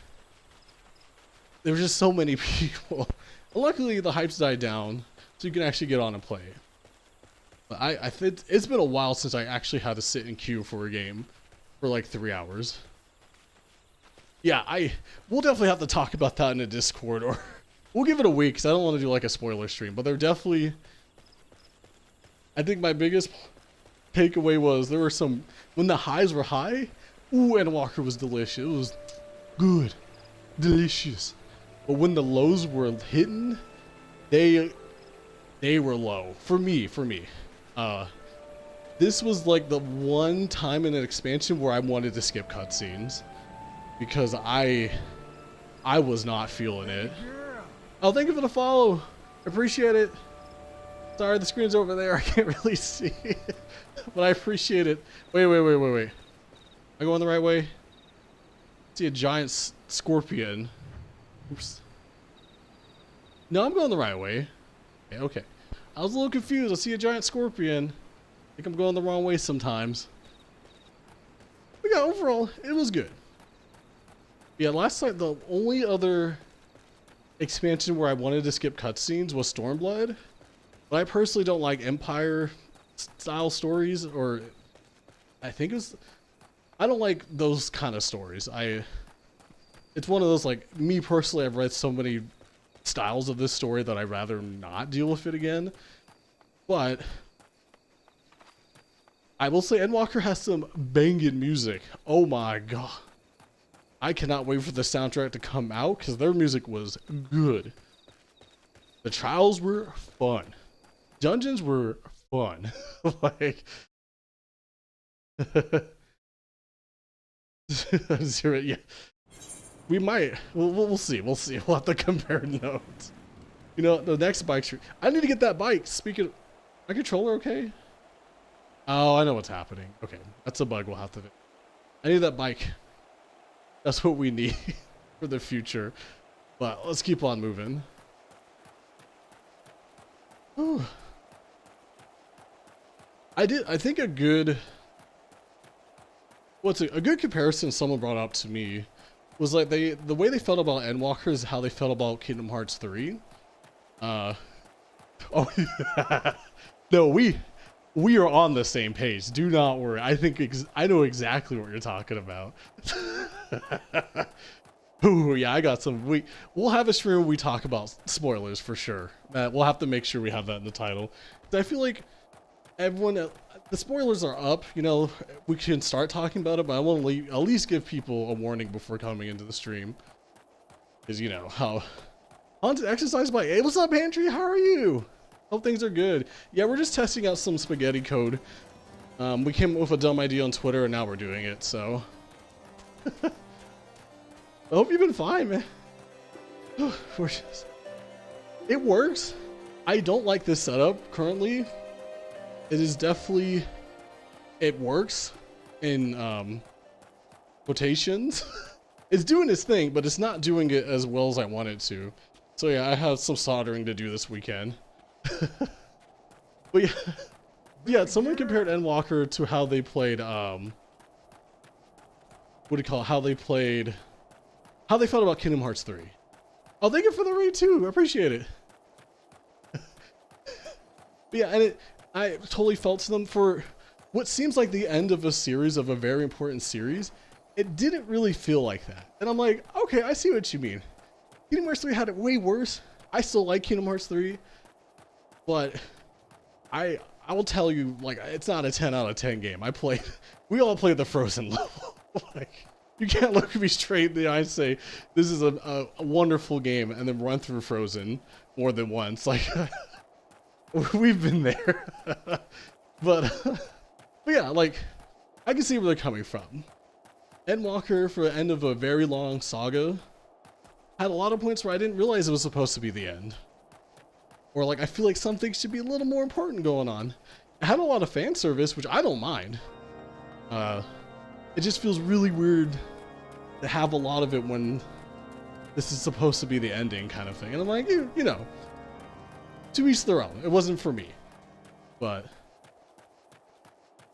There were just so many people. Luckily, the hype's died down, so you can actually get on and play. But I think it's been a while since I actually had to sit in queue for a game for like 3 hours. Yeah, we'll definitely have to talk about that in a Discord, or we'll give it a week because I don't want to do like a spoiler stream. But they're definitely... I think my biggest takeaway was there were some, when the highs were high, ooh, Endwalker was delicious. It was good, delicious. But when the lows were hitting, they were low for me. This was like the one time in an expansion where I wanted to skip cutscenes because I was not feeling it. Oh, thank you for the follow. Appreciate it. Sorry, the screen's over there. I can't really see it, but I appreciate it. Wait. Am I going the right way? I see a giant scorpion. Oops. No, I'm going the right way. Okay. I was a little confused. I see a giant scorpion. I think I'm going the wrong way sometimes. But yeah, overall, it was good. Yeah, last time, the only other expansion where I wanted to skip cutscenes was Stormblood. But I personally don't like Empire style stories, or I think I don't like those kind of stories. It's one of those, like, me personally, I've read so many styles of this story that I'd rather not deal with it again. But I will say Endwalker has some banging music. Oh my god. I cannot wait for the soundtrack to come out because their music was good. The trials were fun. Dungeons were fun. Like, yeah. We might. We'll see. We'll see. We'll have to compare notes. You know, the next bike street. I need to get that bike. Speaking of, my controller okay? Oh, I know what's happening. Okay, that's a bug we'll have to do. I need that bike. That's what we need for the future. But let's keep on moving. Whew. I think a good comparison someone brought up to me was like the way they felt about Endwalker is how they felt about Kingdom Hearts 3. Oh no, we are on the same page. Do not worry. I know exactly what you're talking about. Ooh, yeah, I got some. We'll have a stream where we talk about spoilers for sure. We'll have to make sure we have that in the title. I feel like everyone, the spoilers are up. You know, we can start talking about it, but I want to at least give people a warning before coming into the stream. Because you know how haunted exercise by. Hey, what's up, Pantry? How are you? Hope things are good. Yeah, we're just testing out some spaghetti code. We came up with a dumb idea on Twitter, and now we're doing it. So. I hope you've been fine, man. It works. I don't like this setup currently. It is definitely, it works in quotations. it's doing its thing, but it's not doing it as well as I want it to. So yeah, I have some soldering to do this weekend. But yeah, yeah, someone compared Endwalker to how they played, what do you call it? How they felt about Kingdom Hearts 3. Oh, thank you for the raid too. I appreciate it. But yeah, and I totally felt to them for what seems like the end of a series, of a very important series. It didn't really feel like that. And I'm like, okay, I see what you mean. Kingdom Hearts 3 had it way worse. I still like Kingdom Hearts 3, but I will tell you, like, it's not a 10 out of 10 game. We all played the Frozen level. Like, you can't look me straight in the eye and say, this is a wonderful game, and then run through Frozen more than once. Like, we've been there. But yeah, like, I can see where they're coming from. Endwalker, for the end of a very long saga, had a lot of points where I didn't realize it was supposed to be the end. Or like, I feel like some things should be a little more important going on. It had a lot of fan service, which I don't mind. It just feels really weird to have a lot of it when this is supposed to be the ending kind of thing. And I'm like, you know, to each their own. It wasn't for me. But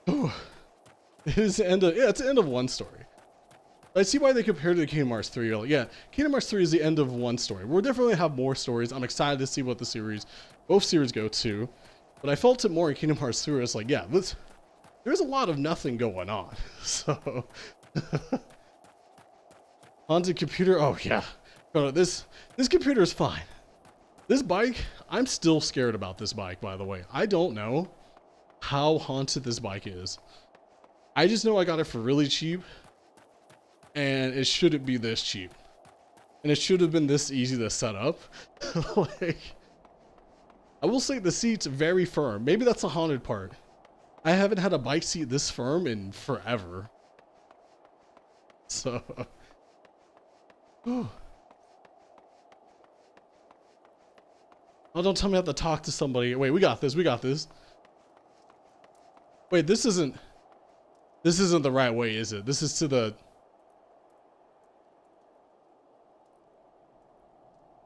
it is the end of, yeah, it's the end of one story. I see why they compared it to Kingdom Hearts 3. Like, yeah, Kingdom Hearts 3 is the end of one story. We'll definitely have more stories. I'm excited to see what both series go to. But I felt it more in Kingdom Hearts 3. It's like, yeah, there's a lot of nothing going on. So, haunted computer. Oh yeah, this computer is fine. This bike, I'm still scared about this bike. By the way, I don't know how haunted this bike is. I just know I got it for really cheap. And it shouldn't be this cheap. And it should have been this easy to set up. Like, I will say the seat's very firm. Maybe that's the haunted part. I haven't had a bike seat this firm in forever. So. Oh, don't tell me I have to talk to somebody. Wait, we got this. We got this. Wait, this isn't the right way, is it? This is to the...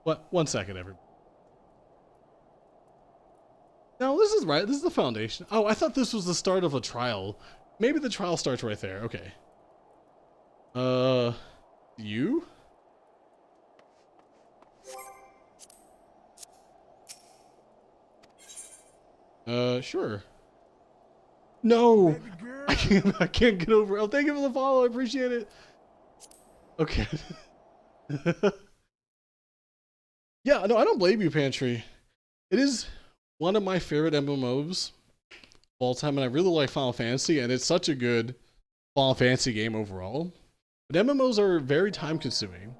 What? 1 second, everybody. No, this is right. This is the foundation. Oh, I thought this was the start of a trial. Maybe the trial starts right there. Okay. You? Sure. No! I can't get over it. Oh, thank you for the follow. I appreciate it. Okay. Yeah, no, I don't blame you, Pantry. It is one of my favorite MMOs of all time, and I really like Final Fantasy, and it's such a good Final Fantasy game overall. But MMOs are very time-consuming.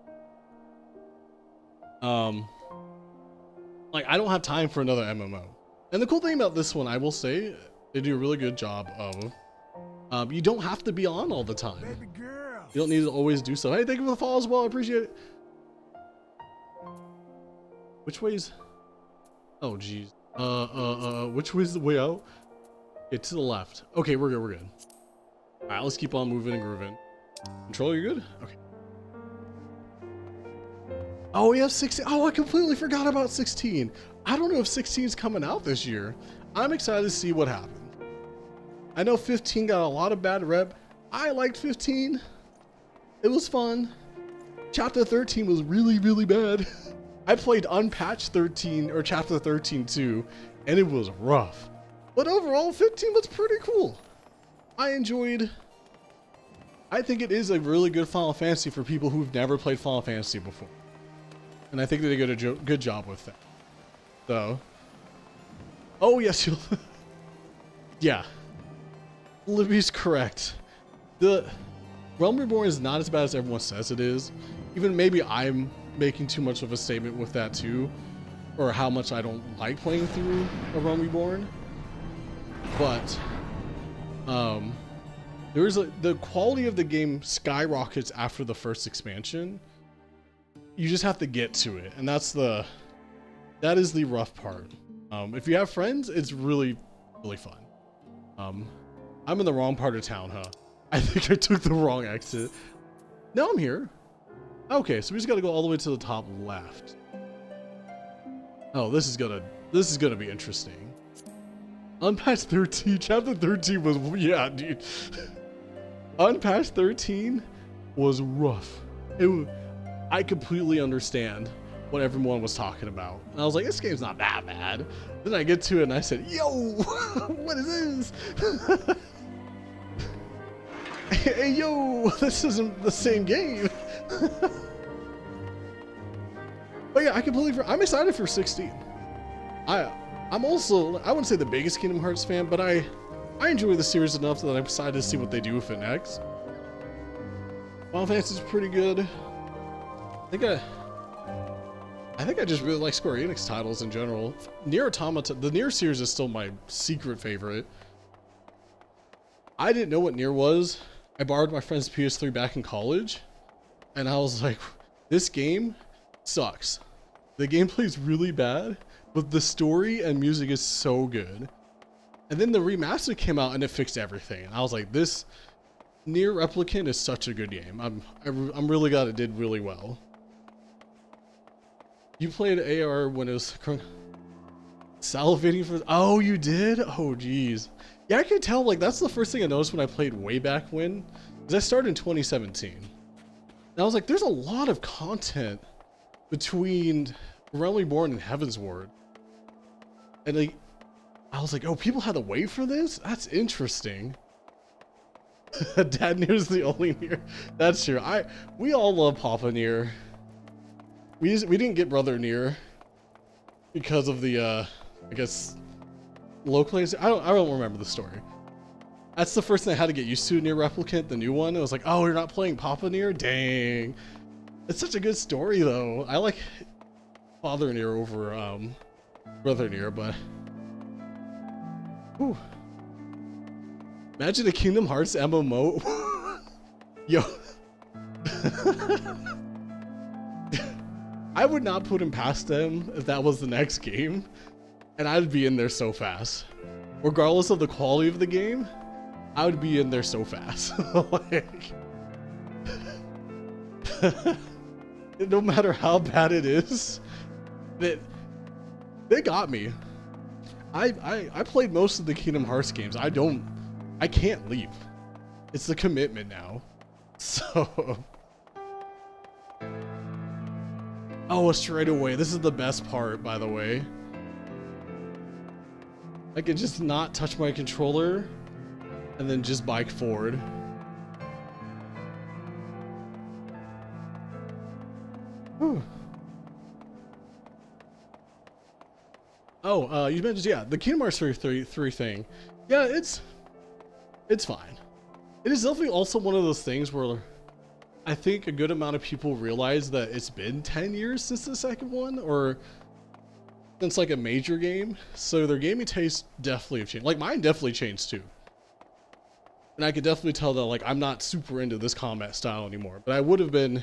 Like, I don't have time for another MMO. And the cool thing about this one, I will say, they do a really good job of, you don't have to be on all the time. Baby girl. You don't need to always do so. Hey, thank you for the follow as well. I appreciate it. Which way's... Oh, geez. Which way's the way out? Okay, to the left. Okay, we're good, we're good. Alright, let's keep on moving and grooving. Control, you're good? Okay. Oh, we have 16. Oh, I completely forgot about 16. I don't know if 16 is coming out this year. I'm excited to see what happens. I know 15 got a lot of bad rep. I liked 15. It was fun. Chapter 13 was really, really bad. I played unpatched 13 or chapter 13 too, and it was rough. But overall, 15 was pretty cool. I think it is a really good Final Fantasy for people who've never played Final Fantasy before. And I think they did a good job with that. So, oh yes, you'll yeah. Libby's correct. The Realm Reborn is not as bad as everyone says it is. Even maybe I'm making too much of a statement with that too, or how much I don't like playing through a Realm Reborn. But the quality of the game skyrockets after the first expansion. You just have to get to it, and that is the rough part. If you have friends, it's really, really fun. I'm in the wrong part of town, huh? I think I took the wrong exit. No, I'm here. Okay, so we just gotta go all the way to the top left. Oh, this is gonna be interesting. Unpatched 13, chapter 13 was, yeah, dude. Unpatched 13 was rough. I completely understand what everyone was talking about. And I was like, this game's not that bad. Then I get to it and I said, yo, what is this? Hey, yo, this isn't the same game. But yeah, I'm excited for 16. I'm also, I wouldn't say the biggest Kingdom Hearts fan, but I enjoy the series enough that I'm excited to see what they do with it next. Final Fantasy's pretty good. I think I just really like Square Enix titles in general. Nier Automata, the Nier series is still my secret favorite. I didn't know what Nier was. I borrowed my friend's PS3 back in college, and I was like, this game sucks. The gameplay's really bad, but the story and music is so good. And then the remaster came out and it fixed everything. And I was like, this Nier Replicant is such a good game. I'm really glad it did really well. You played AR when it was salivating for. Oh, you did? Oh, geez. Yeah, I could tell. Like, that's the first thing I noticed when I played way back when. Because I started in 2017. And I was like, there's a lot of content between Realm Reborn and Heaven's Ward. And like, I was like, oh, people had to wait for this? That's interesting. Dad Nier's the only Nier. That's true. We all love Papa Nier. We didn't get Brother Nier because of the I guess localization. I don't remember the story. That's the first thing I had to get used to. Nier Replicant, the new one. It was like, oh, you're not playing Papa Nier? Dang. It's such a good story though. I like Father Nier over Brother Nier, but whew. Imagine a Kingdom Hearts MMO. Yo. I would not put him past them if that was the next game, and I'd be in there so fast. Regardless of the quality of the game, I would be in there so fast. Like, no matter how bad it is, they got me. I played most of the Kingdom Hearts games. I can't leave. It's the commitment now. So. Oh, straight away. This is the best part, by the way. I could just not touch my controller and then just bike forward. Whew. Oh, you mentioned, yeah, the Kingdom Hearts 3 thing. Yeah, it's fine. It is definitely also one of those things where I think a good amount of people realize that it's been 10 years since the second one, or since like a major game. So their gaming tastes definitely have changed. Like mine definitely changed too. And I could definitely tell that like I'm not super into this combat style anymore, but I would have been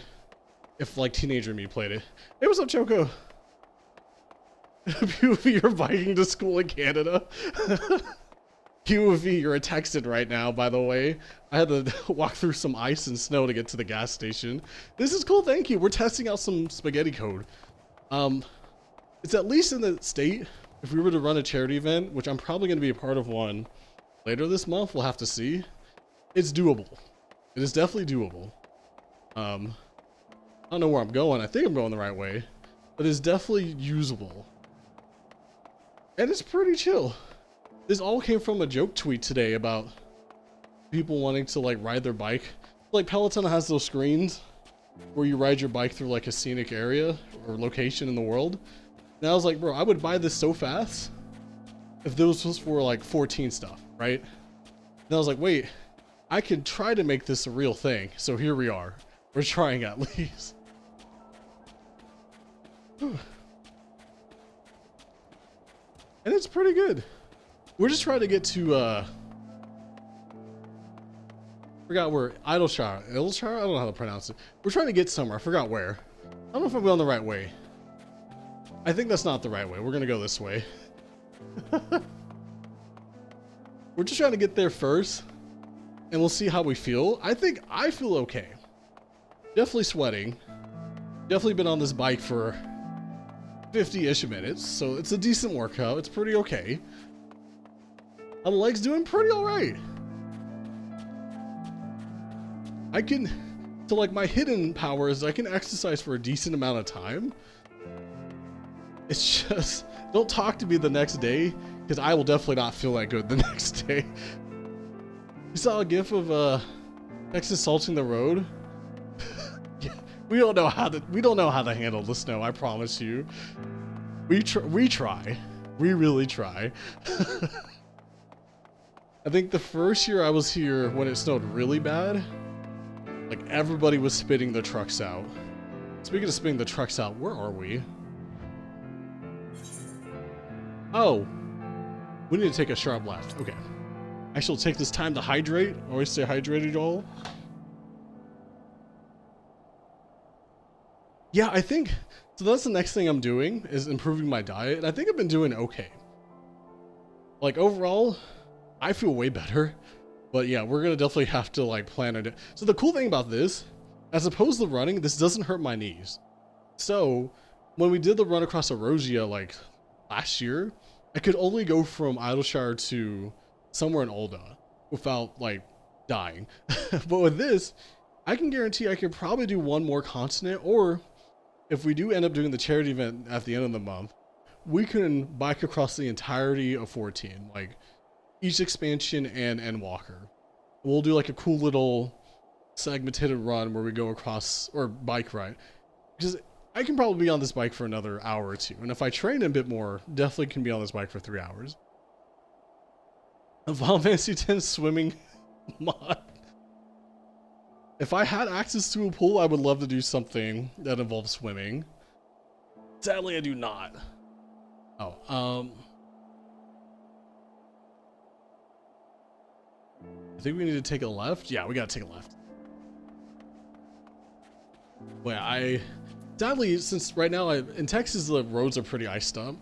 if like teenager me played it. Hey, what's up, Choco? POV, you're biking to school in Canada. POV, you're a Texan right now, by the way. I had to walk through some ice and snow to get to the gas station. This is cool, thank you. We're testing out some spaghetti code. It's at least in the state. If we were to run a charity event, which I'm probably going to be a part of one later this month, we'll have to see. It's doable. It is definitely doable. I don't know where I'm going. I think I'm going the right way, but it's definitely usable. And it's pretty chill. This all came from a joke tweet today about people wanting to like ride their bike. Like Peloton has those screens where you ride your bike through like a scenic area or location in the world. And I was like, bro, I would buy this so fast if this was for like 14 stuff, right? And I was like, wait, I could try to make this a real thing. So here we are. We're trying at least. And it's pretty good. We're just trying to get to, forgot where, Idleshire, I don't know how to pronounce it. We're trying to get somewhere, I forgot where. I don't know if I'm going the right way. I think that's not the right way. We're gonna go this way. We're just trying to get there first, and we'll see how we feel. I think I feel okay. Definitely sweating. Definitely been on this bike for 50-ish minutes, so it's a decent workout. It's pretty okay. How the legs doing? Pretty alright. I can, so like my hidden power is I can exercise for a decent amount of time. It's just, don't talk to me the next day, because I will definitely not feel that good the next day. You saw a gif of Texas salting the road? Yeah, we don't know how to handle the snow, I promise you. We try. We really try. I think the first year I was here when it snowed really bad, like everybody was spitting the trucks out. Speaking of spitting the trucks out, where are we? Oh, we need to take a sharp left. Okay. I shall take this time to hydrate. Always stay hydrated, y'all. Yeah, I think, so that's the next thing I'm doing is improving my diet. And I think I've been doing okay. Like overall, I feel way better. But yeah, we're going to definitely have to like plan it. So the cool thing about this, as opposed to running, this doesn't hurt my knees. So when we did the run across Eorzea like last year, I could only go from Idleshire to somewhere in Olda without like dying. But with this, I can guarantee I could probably do one more continent, or if we do end up doing the charity event at the end of the month, we can bike across the entirety of 14, like each expansion and Walker. We'll do like a cool little segmented run where we go across, or bike ride, because I can probably be on this bike for another hour or two, and if I train a bit more, definitely can be on this bike for 3 hours. A Final Fantasy X swimming mod. If I had access to a pool, I would love to do something that involves swimming. Sadly, I do not. Oh, I think we need to take a left. Yeah, we gotta take a left. Well, sadly, since right now in Texas the roads are pretty iced up,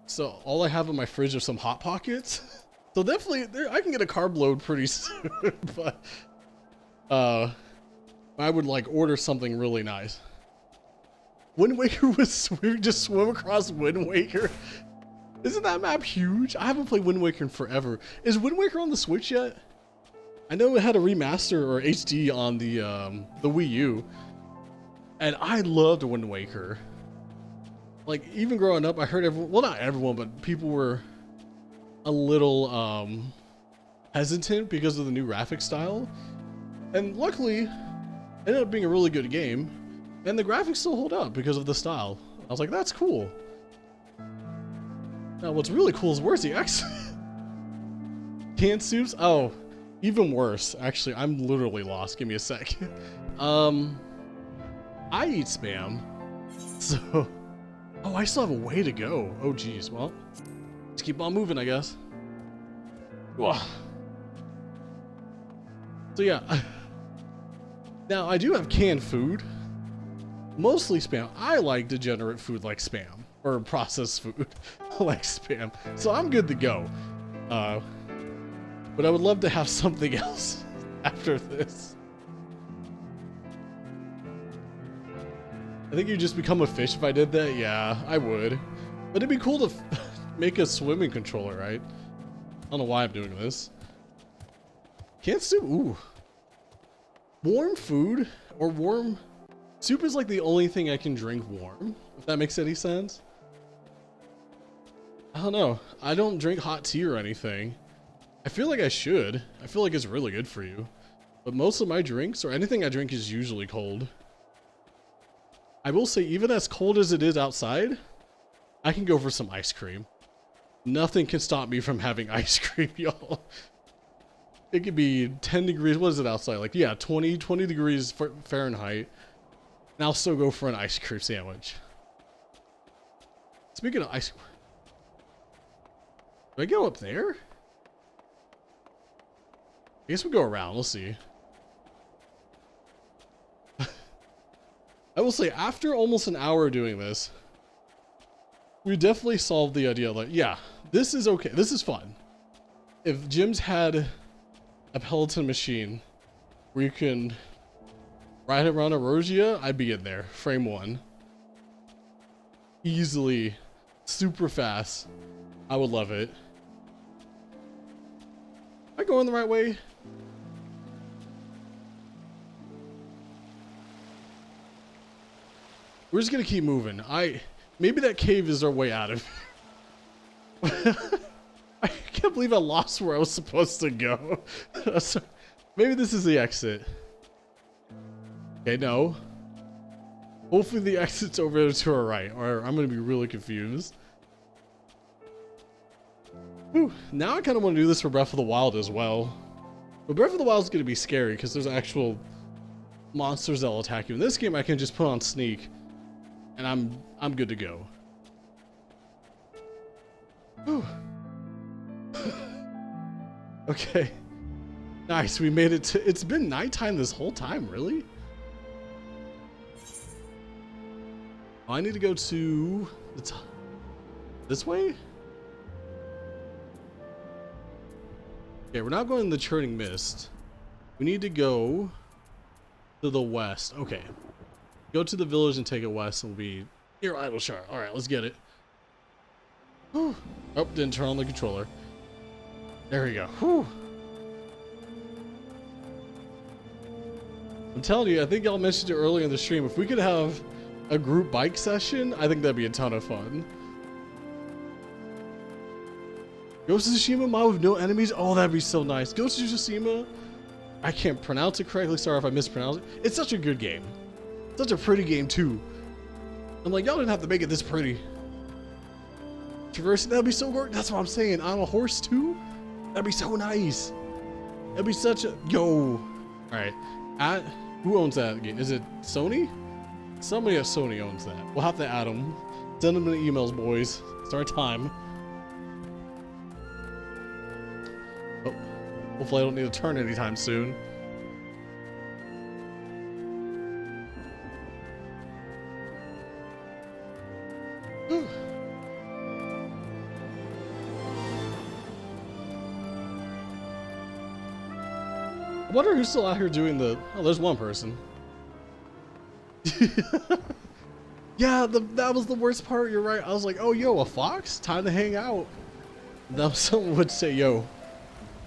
so all I have in my fridge are some Hot Pockets. So definitely, I can get a carb load pretty soon. But I would like order something really nice. Wind Waker was just swim across Wind Waker. Isn't that map huge? I haven't played Wind Waker in forever. Is Wind Waker on the Switch yet? I know it had a remaster or HD on the Wii U, and I loved Wind Waker. Like even growing up, I heard everyone, well not everyone, but people were a little hesitant because of the new graphic style, and luckily it ended up being a really good game, and the graphics still hold up because of the style. I was like, that's cool. Now what's really cool is, where's the X? Canned soups? Oh, even worse. Actually, I'm literally lost. Give me a sec. I eat Spam, so oh, I still have a way to go. Oh geez, well, let's keep on moving, I guess. Whoa. So yeah, now I do have canned food, mostly Spam. I like degenerate food like Spam, or processed food like Spam, so I'm good to go. But I would love to have something else after this. I think you'd just become a fish if I did that. Yeah, I would. But it'd be cool to make a swimming controller, right? I don't know why I'm doing this. Canned soup, ooh. Warm food, or warm soup is like the only thing I can drink warm, if that makes any sense. I don't know. I don't drink hot tea or anything. I feel like I should. I feel like it's really good for you. But most of my drinks, or anything I drink, is usually cold. I will say, even as cold as it is outside, I can go for some ice cream. Nothing can stop me from having ice cream, y'all. It could be 10 degrees. What is it outside? Like, yeah, 20 degrees Fahrenheit. And I'll still go for an ice cream sandwich. Speaking of ice cream, do I go up there? I guess we go around. We'll see. I will say, after almost an hour doing this, we definitely solved the idea. Like, yeah, this is okay. This is fun. If gyms had a Peloton machine where you can Right around Eorzea, I'd be in there. Frame 1. Easily. Super fast. I would love it. Am I going the right way? We're just gonna keep moving. Maybe that cave is our way out of here. I can't believe I lost where I was supposed to go. So, maybe this is the exit. Okay, no. Hopefully the exit's over there to our right, or I'm gonna be really confused. Whew. Now I kind of want to do this for Breath of the Wild as well. But Breath of the Wild is gonna be scary because there's actual monsters that'll attack you. In this game, I can just put on sneak, and I'm good to go. Whew. Okay. Nice, we made it to... It's been nighttime this whole time, really? Oh, I need to go to... This way? Okay, we're not going in the Churning Mist. We need to go to the west. Okay. Go to the village and take it west and we'll be near Idleshire. Alright, let's get it. Whew. Oh, didn't turn on the controller. There we go. Whew. I'm telling you, I think y'all mentioned it earlier in the stream. If we could have a group bike session, I think that'd be a ton of fun. Ghost of Tsushima mod with no enemies? Oh, that'd be so nice. Ghost of Tsushima? I can't pronounce it correctly. Sorry if I mispronounce it. It's such a good game. Such a pretty game, too. I'm like, y'all didn't have to make it this pretty. Traversing, that'd be so gorgeous. That's what I'm saying. On a horse, too? That'd be so nice. That'd be such a... Yo. Alright. Who owns that game? Is it Sony? Somebody at Sony owns that. We'll have to add them. Send them the emails, boys. It's our time. Oh, hopefully I don't need to turn anytime soon. I wonder who's still out here doing the... Oh, there's one person. Yeah, that was the worst part. You're right. I was like, oh, yo, a fox? Time to hang out. Now someone would say, yo,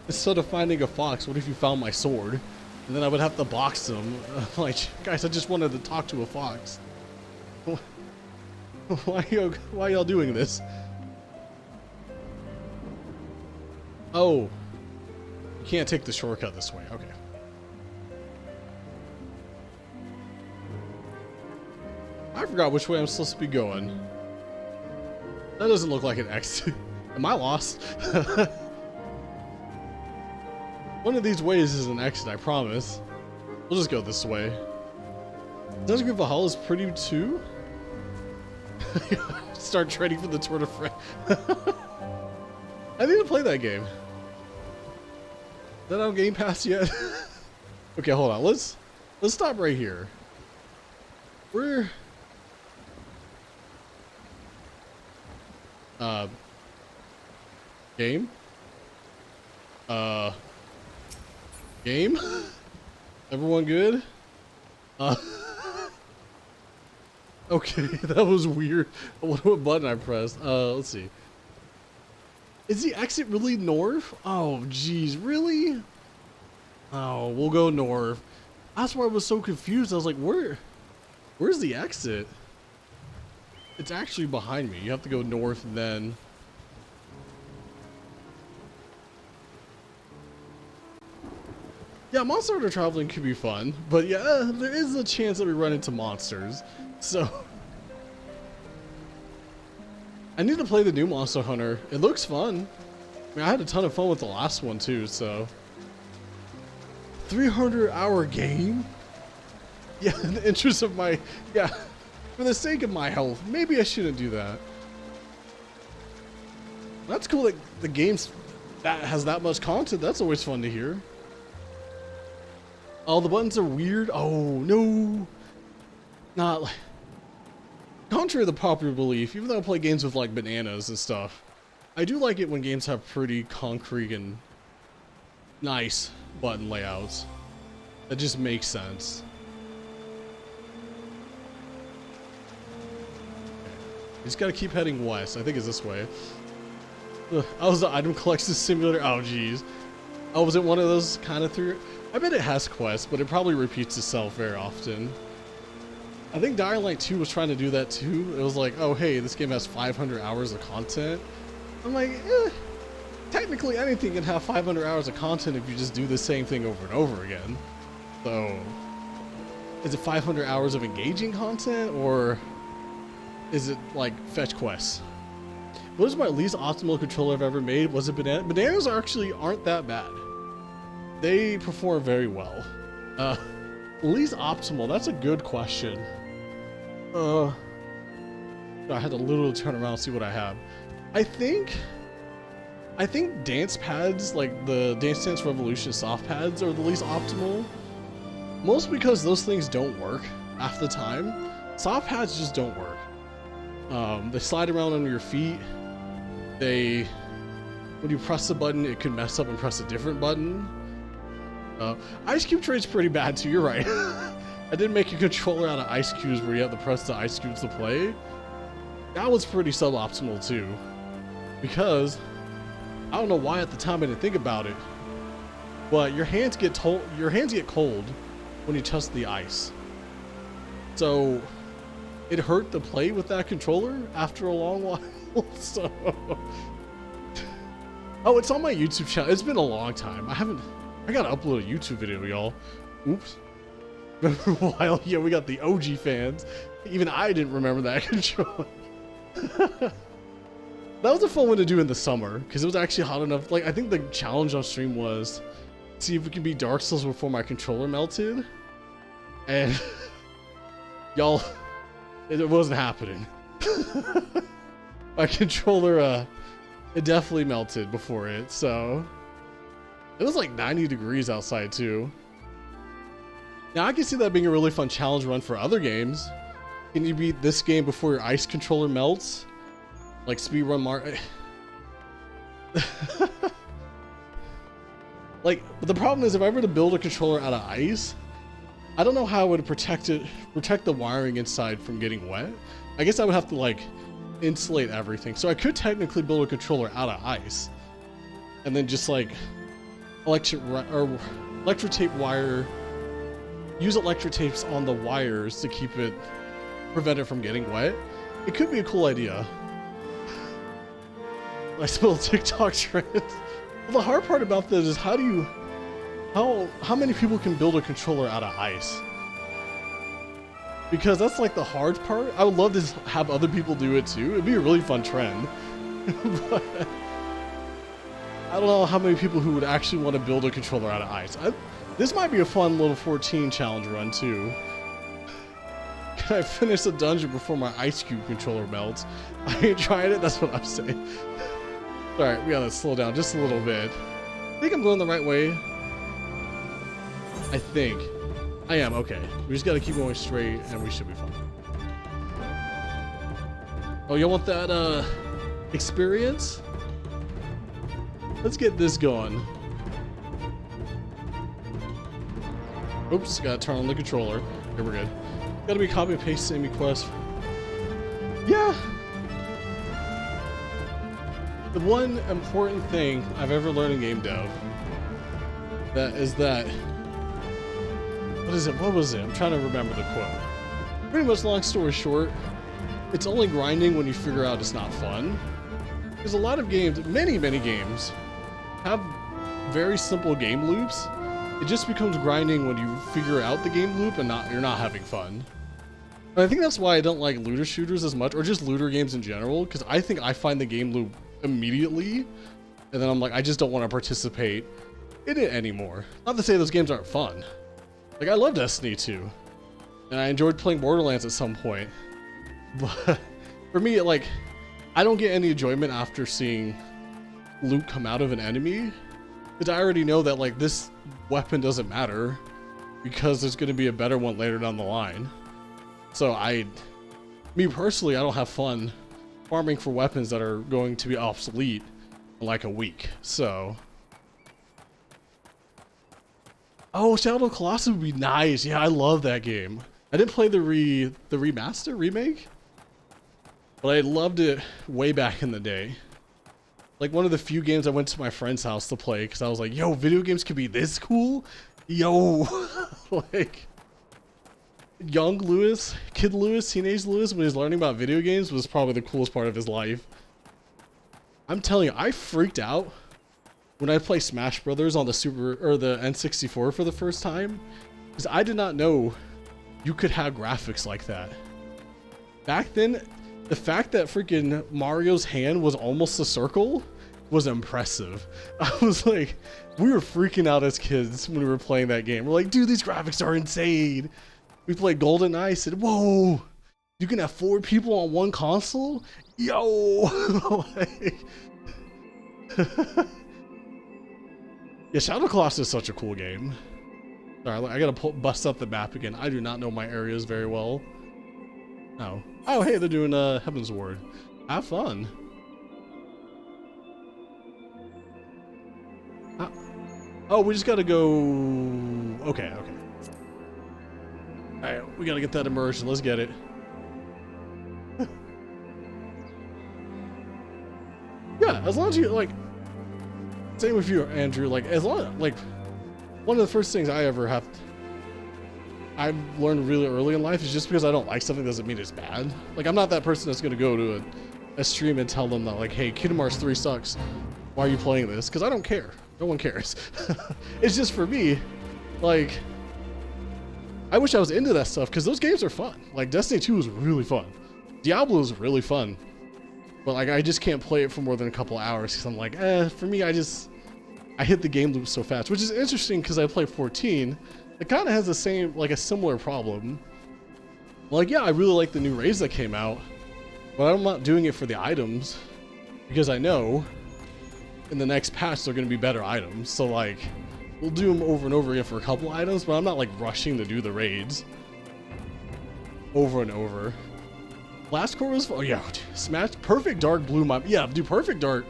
instead of finding a fox, what if you found my sword? And then I would have to box them. Like, guys, I just wanted to talk to a fox. Why y'all doing this? Oh. You can't take the shortcut this way. Okay. I forgot which way I'm supposed to be going. That doesn't look like an exit. Am I lost? One of these ways is an exit, I promise. We'll just go this way. Dungeon Group Valhalla is pretty too. Start training for the Tour de France. I need to play that game. Is that on Game Pass yet? Okay, hold on. Let's stop right here. We're game? Game? Everyone good? Okay, that was weird. What button I pressed? Let's see. Is the exit really north? Oh, geez, really? Oh, we'll go north. That's why I was so confused. I was like, where's the exit? It's actually behind me. You have to go north and then... Yeah, Monster Hunter traveling could be fun, but yeah, there is a chance that we run into monsters. So... I need to play the new Monster Hunter. It looks fun. I mean, I had a ton of fun with the last one too, so... 300-hour game? Yeah, in the interest of my... Yeah, for the sake of my health, maybe I shouldn't do that. That's cool that the game's that has that much content. That's always fun to hear. Oh, the buttons are weird. Oh, no. Not like... Contrary to the popular belief, even though I play games with like bananas and stuff, I do like it when games have pretty concrete and nice button layouts. That just makes sense. You just gotta keep heading west. I think it's this way. Ugh, I was the item collection simulator. Oh, geez. Oh, was it one of those kind of through? I bet it has quests, but it probably repeats itself very often. I think Dying Light 2 was trying to do that too. It was like, oh, hey, this game has 500 hours of content. I'm like, technically anything can have 500 hours of content if you just do the same thing over and over again. So, is it 500 hours of engaging content, or is it like fetch quests? What is my least optimal controller I've ever made? Was it banana? Bananas actually aren't that bad. They perform very well. Least optimal, that's a good question. I had to literally turn around and see what I have. I think dance pads, like the Dance Dance Revolution soft pads, are the least optimal. Mostly because those things don't work half the time. Soft pads just don't work. They slide around under your feet. When you press the button, it could mess up and press a different button. Ice cube trade's pretty bad too, you're right. I did make a controller out of ice cubes where you have to press the ice cubes to play. That was pretty suboptimal too. Because, I don't know why at the time I didn't think about it, but your hands get cold when you touch the ice. So, it hurt to play with that controller after a long while. So, oh, it's on my YouTube channel. It's been a long time. I gotta upload a YouTube video, y'all. Oops. Remember a while? Yeah, we got the OG fans. Even I didn't remember that controller. That was a fun one to do in the summer because it was actually hot enough. Like, I think the challenge on stream was see if we can beat Dark Souls before my controller melted. And y'all, it wasn't happening. My controller, it definitely melted before it, so it was like 90 degrees outside too. Now I can see that being a really fun challenge run for other games. Can you beat this game before your ice controller melts? Like speedrun Mario. Like, but the problem is if I were to build a controller out of ice, I don't know how I would protect the wiring inside from getting wet. I guess I would have to like insulate everything. So I could technically build a controller out of ice and then just like electric tape wire, use electric tapes on the wires to prevent it from getting wet. It could be a cool idea. I spilled TikTok trend. Well, the hard part about this is how many people can build a controller out of ice? Because that's like the hard part. I would love to have other people do it too. It'd be a really fun trend. But I don't know how many people who would actually want to build a controller out of ice. This might be a fun little 14 challenge run too. Can I finish the dungeon before my ice cube controller melts? I ain't tried it, that's what I'm saying. Alright, we gotta slow down just a little bit. I think I'm going the right way. I think. I am, okay. We just gotta keep going straight and we should be fine. Oh, you want that, experience? Let's get this going. Oops, gotta turn on the controller. Here, we're good. Gotta be copy and paste same quest. Yeah! The one important thing I've ever learned in game dev what was it? I'm trying to remember the quote. Pretty much, long story short, it's only grinding when you figure out it's not fun. There's a lot of games, many games, have very simple game loops. It just becomes grinding when you figure out the game loop and you're not having fun. And I think that's why I don't like looter shooters as much, or just looter games in general, because I think I find the game loop immediately, and then I'm like, I just don't want to participate in it anymore. Not to say those games aren't fun. Like, I love Destiny 2, and I enjoyed playing Borderlands at some point, but for me, like, I don't get any enjoyment after seeing loot come out of an enemy, because I already know that, like, this weapon doesn't matter, because there's going to be a better one later down the line. So me personally, I don't have fun farming for weapons that are going to be obsolete in like a week. So, oh, Shadow of the Colossus would be nice. Yeah, I love that game. I didn't play the remake. but I loved it way back in the day. Like one of the few games I went to my friend's house to play because I was like, yo, video games can be this cool? Yo, like young Lewis, kid Lewis, teenage Lewis, when he's learning about video games was probably the coolest part of his life. I'm telling you, I freaked out when I played Smash Brothers on the the N64 for the first time, because I did not know you could have graphics like that. Back then, the fact that freaking Mario's hand was almost a circle was impressive. I was like, we were freaking out as kids when we were playing that game. We're like, dude, these graphics are insane. We played GoldenEye, said, whoa, you can have 4 people on one console? Yo! Like, yeah, Shadow Colossus is such a cool game. Sorry, I gotta bust up the map again. I do not know my areas very well. Oh. Oh, hey, they're doing Heaven's Ward. Have fun. Oh, we just gotta go... Okay. Alright, we gotta get that immersion. Let's get it. Yeah, as long as you, like... Same with you, Andrew. Like, as long... Like, one of the first things I've learned really early in life is just because I don't like something doesn't mean it's bad. Like, I'm not that person that's gonna go to a stream and tell them that, like, hey, Kingdom Hearts 3 sucks. Why are you playing this? Because I don't care. No one cares. It's just for me, like, I wish I was into that stuff because those games are fun. Like, Destiny 2 is really fun. Diablo is really fun. But, like, I just can't play it for more than a couple hours because I'm like, for me, I hit the game loop so fast, which is interesting because I play 14. It kind of has the same, like, a similar problem. Like, yeah, I really like the new raids that came out, but I'm not doing it for the items because I know in the next patch they're going to be better items. So, like, we'll do them over and over again for a couple items, but I'm not, like, rushing to do the raids over and over. Last core was, oh yeah, dude, Smash, Perfect Dark blew my, yeah, dude, Perfect Dark.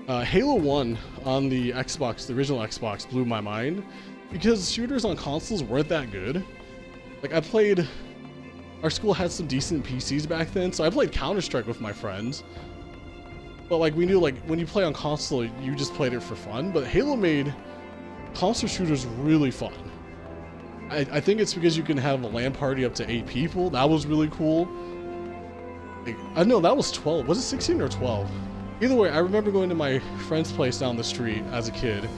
Halo 1 on the Xbox, the original Xbox, blew my mind because shooters on consoles weren't that good. Like, our school had some decent PCs back then, so I played Counter-Strike with my friends. But, like, we knew, like, when you play on console, you just played it for fun. But Halo made console shooters really fun. I think it's because you can have a LAN party up to 8 people. That was really cool. Like, I know that was 12. Was it 16 or 12? Either way, I remember going to my friend's place down the street as a kid,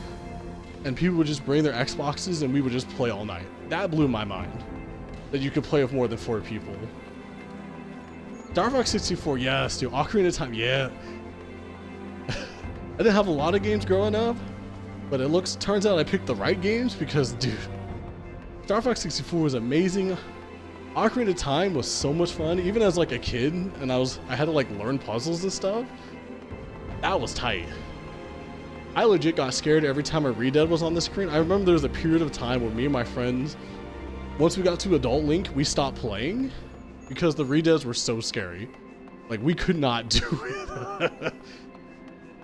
and people would just bring their Xboxes and we would just play all night. That blew my mind, that you could play with more than 4 people. Star Fox 64, yes, dude. Ocarina of Time, yeah. I didn't have a lot of games growing up, but turns out I picked the right games because, dude, Star Fox 64 was amazing. Ocarina of Time was so much fun, even as like a kid, and I had to like learn puzzles and stuff. That was tight. I legit got scared every time a Red Dead was on the screen. I remember there was a period of time where me and my friends, once we got to Adult Link, we stopped playing because the Red Deads were so scary. Like, we could not do it.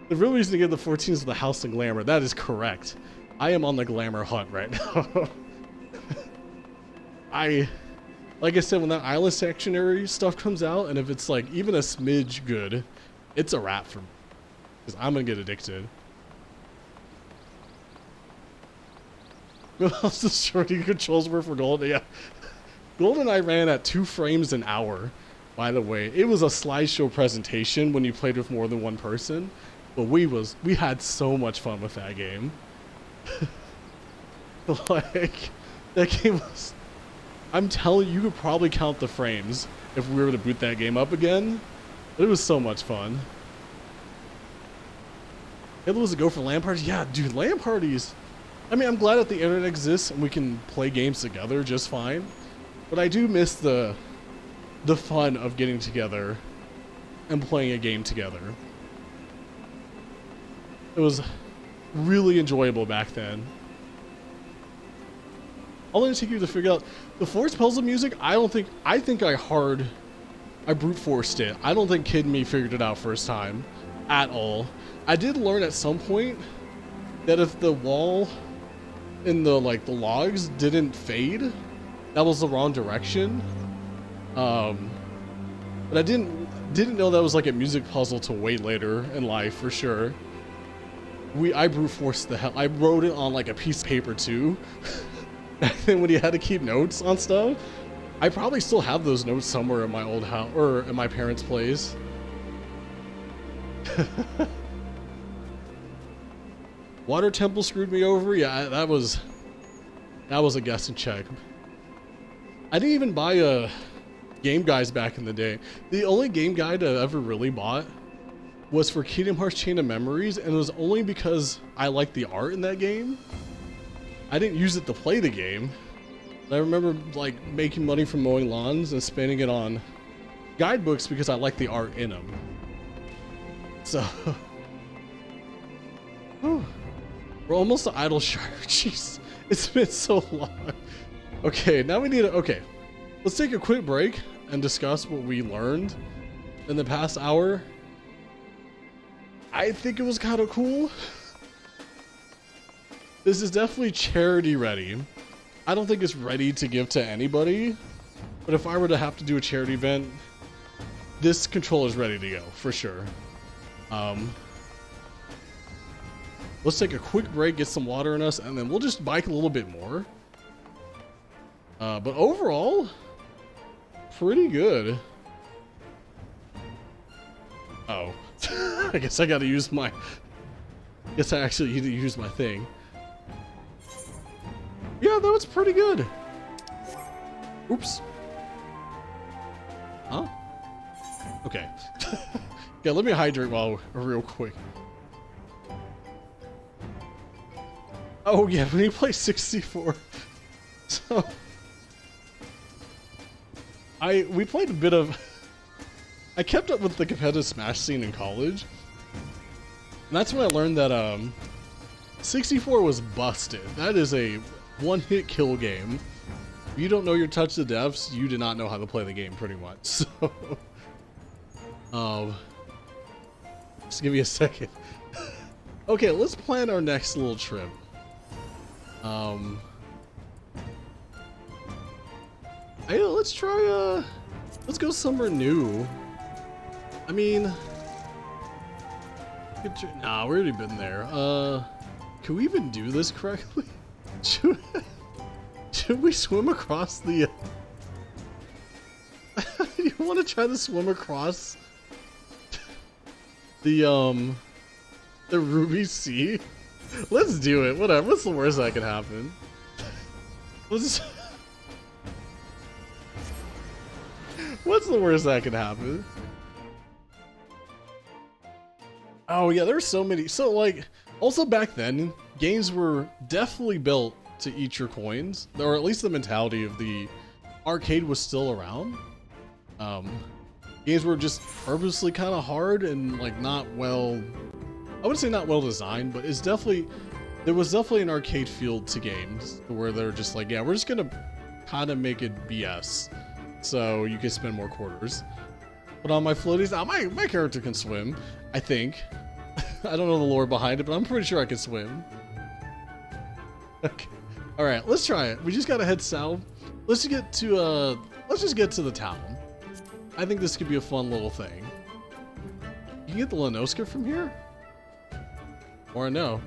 The real reason to get the 14 is the House of Glamour. That is correct. I am on the glamour hunt right now. Like I said, when that island sectionary stuff comes out, and if it's like even a smidge good, it's a wrap for me. Because I'm gonna get addicted. What else is shorty controls were for Golden? Yeah. GoldenEye ran at 2 frames an hour, by the way. It was a slideshow presentation when you played with more than one person. But we had so much fun with that game. Like, that game was, I'm telling you, you could probably count the frames if we were to boot that game up again. But it was so much fun. It was a go for LAN parties. Yeah, dude, LAN parties. I mean, I'm glad that the internet exists and we can play games together just fine. But I do miss the fun of getting together and playing a game together. It was really enjoyable back then. All it took you to figure out the Force Puzzle music, I think I brute forced it. I don't think Kid Me figured it out first time at all. I did learn at some point that if the wall in the logs didn't fade, that was the wrong direction. But I didn't know that was like a music puzzle to wait later in life for sure. I brute forced the hell. I wrote it on like a piece of paper too. Back then when you had to keep notes on stuff. I probably still have those notes somewhere in my old house or in my parents' place. Water Temple screwed me over. Yeah, that was a guess and check. I didn't even buy game guides back in the day. The only game guide I ever really bought was for Kingdom Hearts Chain of Memories, and it was only because I liked the art in that game. I didn't use it to play the game. I remember like making money from mowing lawns and spending it on guidebooks because I liked the art in them. So, we're almost to Idle Shire. Jeez, it's been so long. Okay, now we need to, okay. Let's take a quick break and discuss what we learned in the past hour. I think it was kind of cool. This is definitely charity ready. I don't think it's ready to give to anybody, but if I were to have to do a charity event, this controller is ready to go for sure. Let's take a quick break, get some water in us, and then we'll just bike a little bit more. But overall, pretty good. Oh, I guess I gotta use my, guess I actually need to use my thing. Yeah, that was pretty good. Oops. Huh? Okay. Yeah, let me hydrate real quick. Oh yeah, when you play 64. So we played a bit of I kept up with the competitive Smash scene in college. And that's when I learned that 64 was busted. That is a one-hit kill game. If you don't know your touch the devs, you do not know how to play the game pretty much. So just give me a second. Okay, let's plan our next little trip. Hey, let's try let's go somewhere new. I mean, nah, we've already been there. Can we even do this correctly? Should we swim across the you want to try to swim across the Ruby Sea? Let's do it. Whatever. What's the worst that could happen? What's the worst that could happen? Oh yeah, there's so many. So like, also back then, games were definitely built to eat your coins, or at least the mentality of the arcade was still around. Games were just purposely kind of hard and like not well, I wouldn't say not well designed, but it's definitely, there was definitely an arcade feel to games where they're just like, yeah, we're just gonna kind of make it BS so you can spend more quarters. But on my floaties, my character can swim, I think. I don't know the lore behind it, but I'm pretty sure I can swim. Okay. All right, let's try it. We just gotta head south. Let's just get to the town. I think this could be a fun little thing. You can get the Lenoska from here? Or no?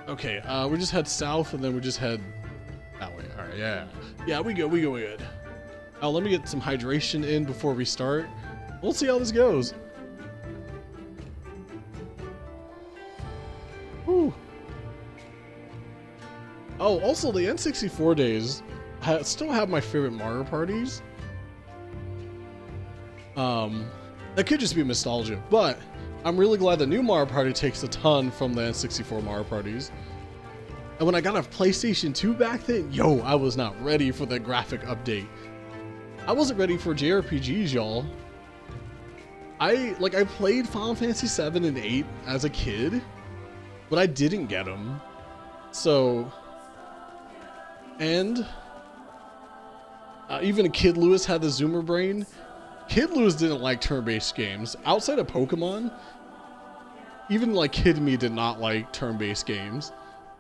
Okay, we just head south and then we just head that way. All right, yeah. Yeah, we go good. Oh, let me get some hydration in before we start. We'll see how this goes. Whew. Oh, also the N64 days still have my favorite Mario parties. That could just be nostalgia, but I'm really glad the new Mario Party takes a ton from the N64 Mario parties. And when I got a PlayStation 2 back then, yo, I was not ready for the graphic update. I wasn't ready for JRPGs, y'all. I played Final Fantasy 7 and 8 as a kid, but I didn't get them. So, and even Kid Lewis had the Zoomer brain. Kid Lewis didn't like turn-based games. Outside of Pokemon, even like Kid Me did not like turn-based games.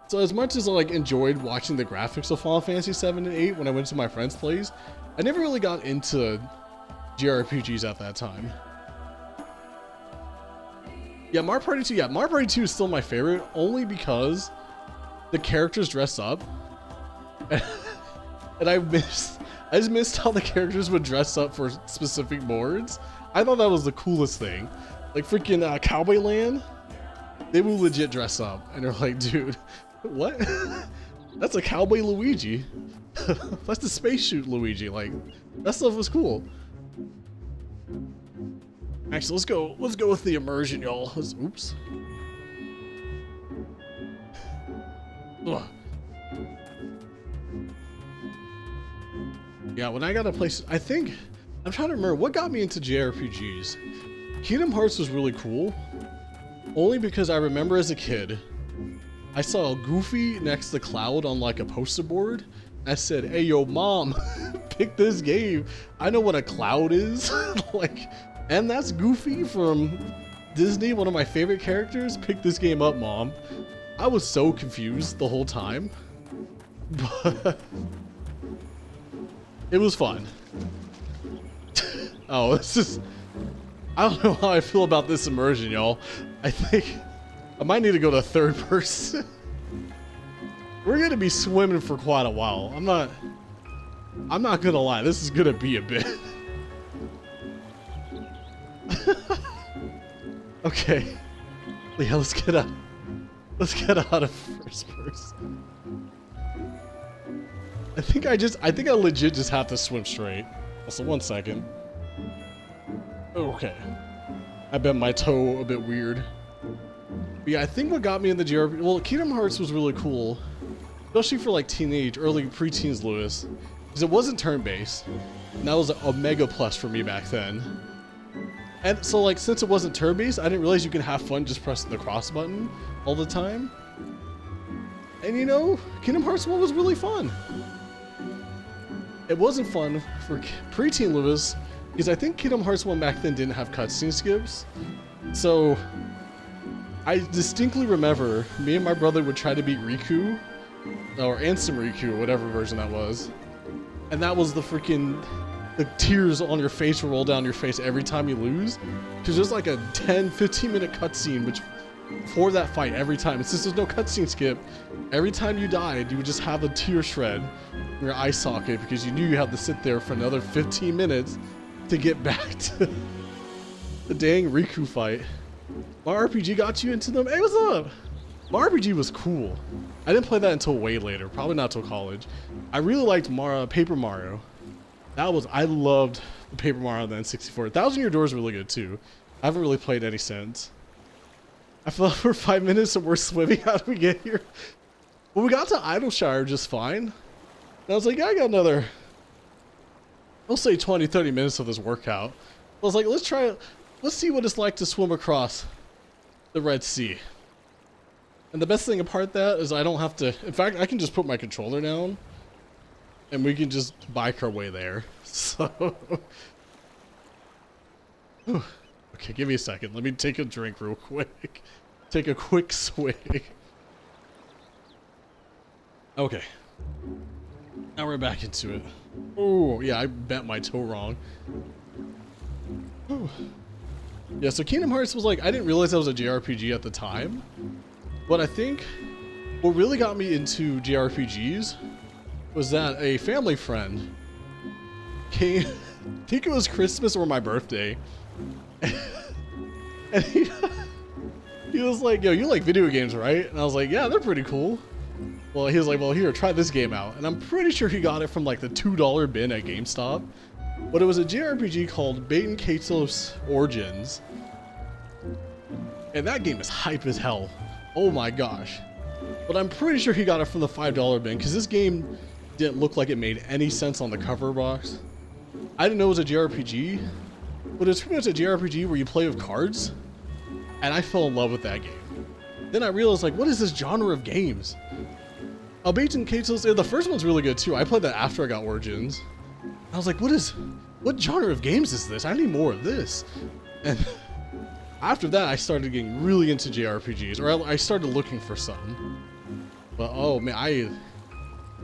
So as much as I like enjoyed watching the graphics of Final Fantasy 7 and 8 when I went to my friend's place, I never really got into JRPGs at that time. Yeah, Mario Party 2. Yeah, Mario Party 2 is still my favorite, only because the characters dress up, and I just missed how the characters would dress up for specific boards. I thought that was the coolest thing. Like freaking Cowboy Land, they will legit dress up, and they're like, dude, what? That's a Cowboy Luigi. That's the space shoot Luigi. Like, that stuff was cool. Actually, let's go with the immersion, y'all. Oops. Ugh. Yeah, when I got a place, I think, I'm trying to remember what got me into JRPGs. Kingdom Hearts was really cool, only because I remember as a kid, I saw Goofy next to Cloud on like a poster board. I said, hey, yo, mom, pick this game. I know what a cloud is. Like, and that's Goofy from Disney, one of my favorite characters. Pick this game up, mom. I was so confused the whole time, but it was fun. Oh, this is, I don't know how I feel about this immersion, y'all. I think I might need to go to third person. We're gonna be swimming for quite a while. I'm not gonna lie, this is gonna be a bit. Okay. Yeah, let's get out of first person. I think I legit just have to swim straight. Also, 1 second. Okay. I bent my toe a bit weird. But yeah, I think what got me in the JRPG, well, Kingdom Hearts was really cool, especially for like early preteens Lewis, because it wasn't turn-based, and that was a mega plus for me back then. And so like, since it wasn't turn-based, I didn't realize you can have fun just pressing the cross button all the time. And you know, Kingdom Hearts 1 was really fun. It wasn't fun for preteen Lewis, because I think Kingdom Hearts 1 back then didn't have cutscene skips. So I distinctly remember me and my brother would try to beat Riku, or Ansem Riku, whatever version that was. And that was the tears on your face will roll down your face every time you lose. Because there's like a 10-15 minute cutscene which for that fight every time. And since there's no cutscene skip, every time you died, you would just have a tear shred in your eye socket because you knew you had to sit there for another 15 minutes to get back to the dang Riku fight. My RPG got you into them? Hey, what's up? My RPG was cool. I didn't play that until way later, probably not till college. I really liked Paper Mario. I loved the Paper Mario on the N64. 1,000 Year Door is really good too. I haven't really played any since. I fell out for 5 minutes and we're swimming. How did we get here? Well, we got to Idleshire just fine. And I was like, yeah, I got another, I'll say 20-30 minutes of this workout. I was like, let's try it. Let's see what it's like to swim across the Red Sea. And the best thing apart that is I don't have to, in fact, I can just put my controller down and we can just bike our way there. So, okay, give me a second. Let me take a drink real quick. Take a quick swig. Okay. Now we're back into it. Oh, yeah, I bent my toe wrong. Ooh. Yeah, so Kingdom Hearts was like, I didn't realize that was a JRPG at the time. But I think what really got me into JRPGs was that a family friend came, I think it was Christmas or my birthday, and he was like, yo, you like video games, right? And I was like, yeah, they're pretty cool. Well, he was like, well, here, try this game out. And I'm pretty sure he got it from like the $2 bin at GameStop. But it was a JRPG called Baten Kaitos Origins. And that game is hype as hell. Oh my gosh. But I'm pretty sure he got it from the $5 bin because this game didn't look like it made any sense on the cover box. I didn't know it was a JRPG, but it's pretty much a JRPG where you play with cards. And I fell in love with that game. Then I realized, like, what is this genre of games? Baten Kaitos, the first one's really good too. I played that after I got Origins. I was like, what genre of games is this? I need more of this. And after that, I started getting really into JRPGs, or I started looking for some. But oh man, I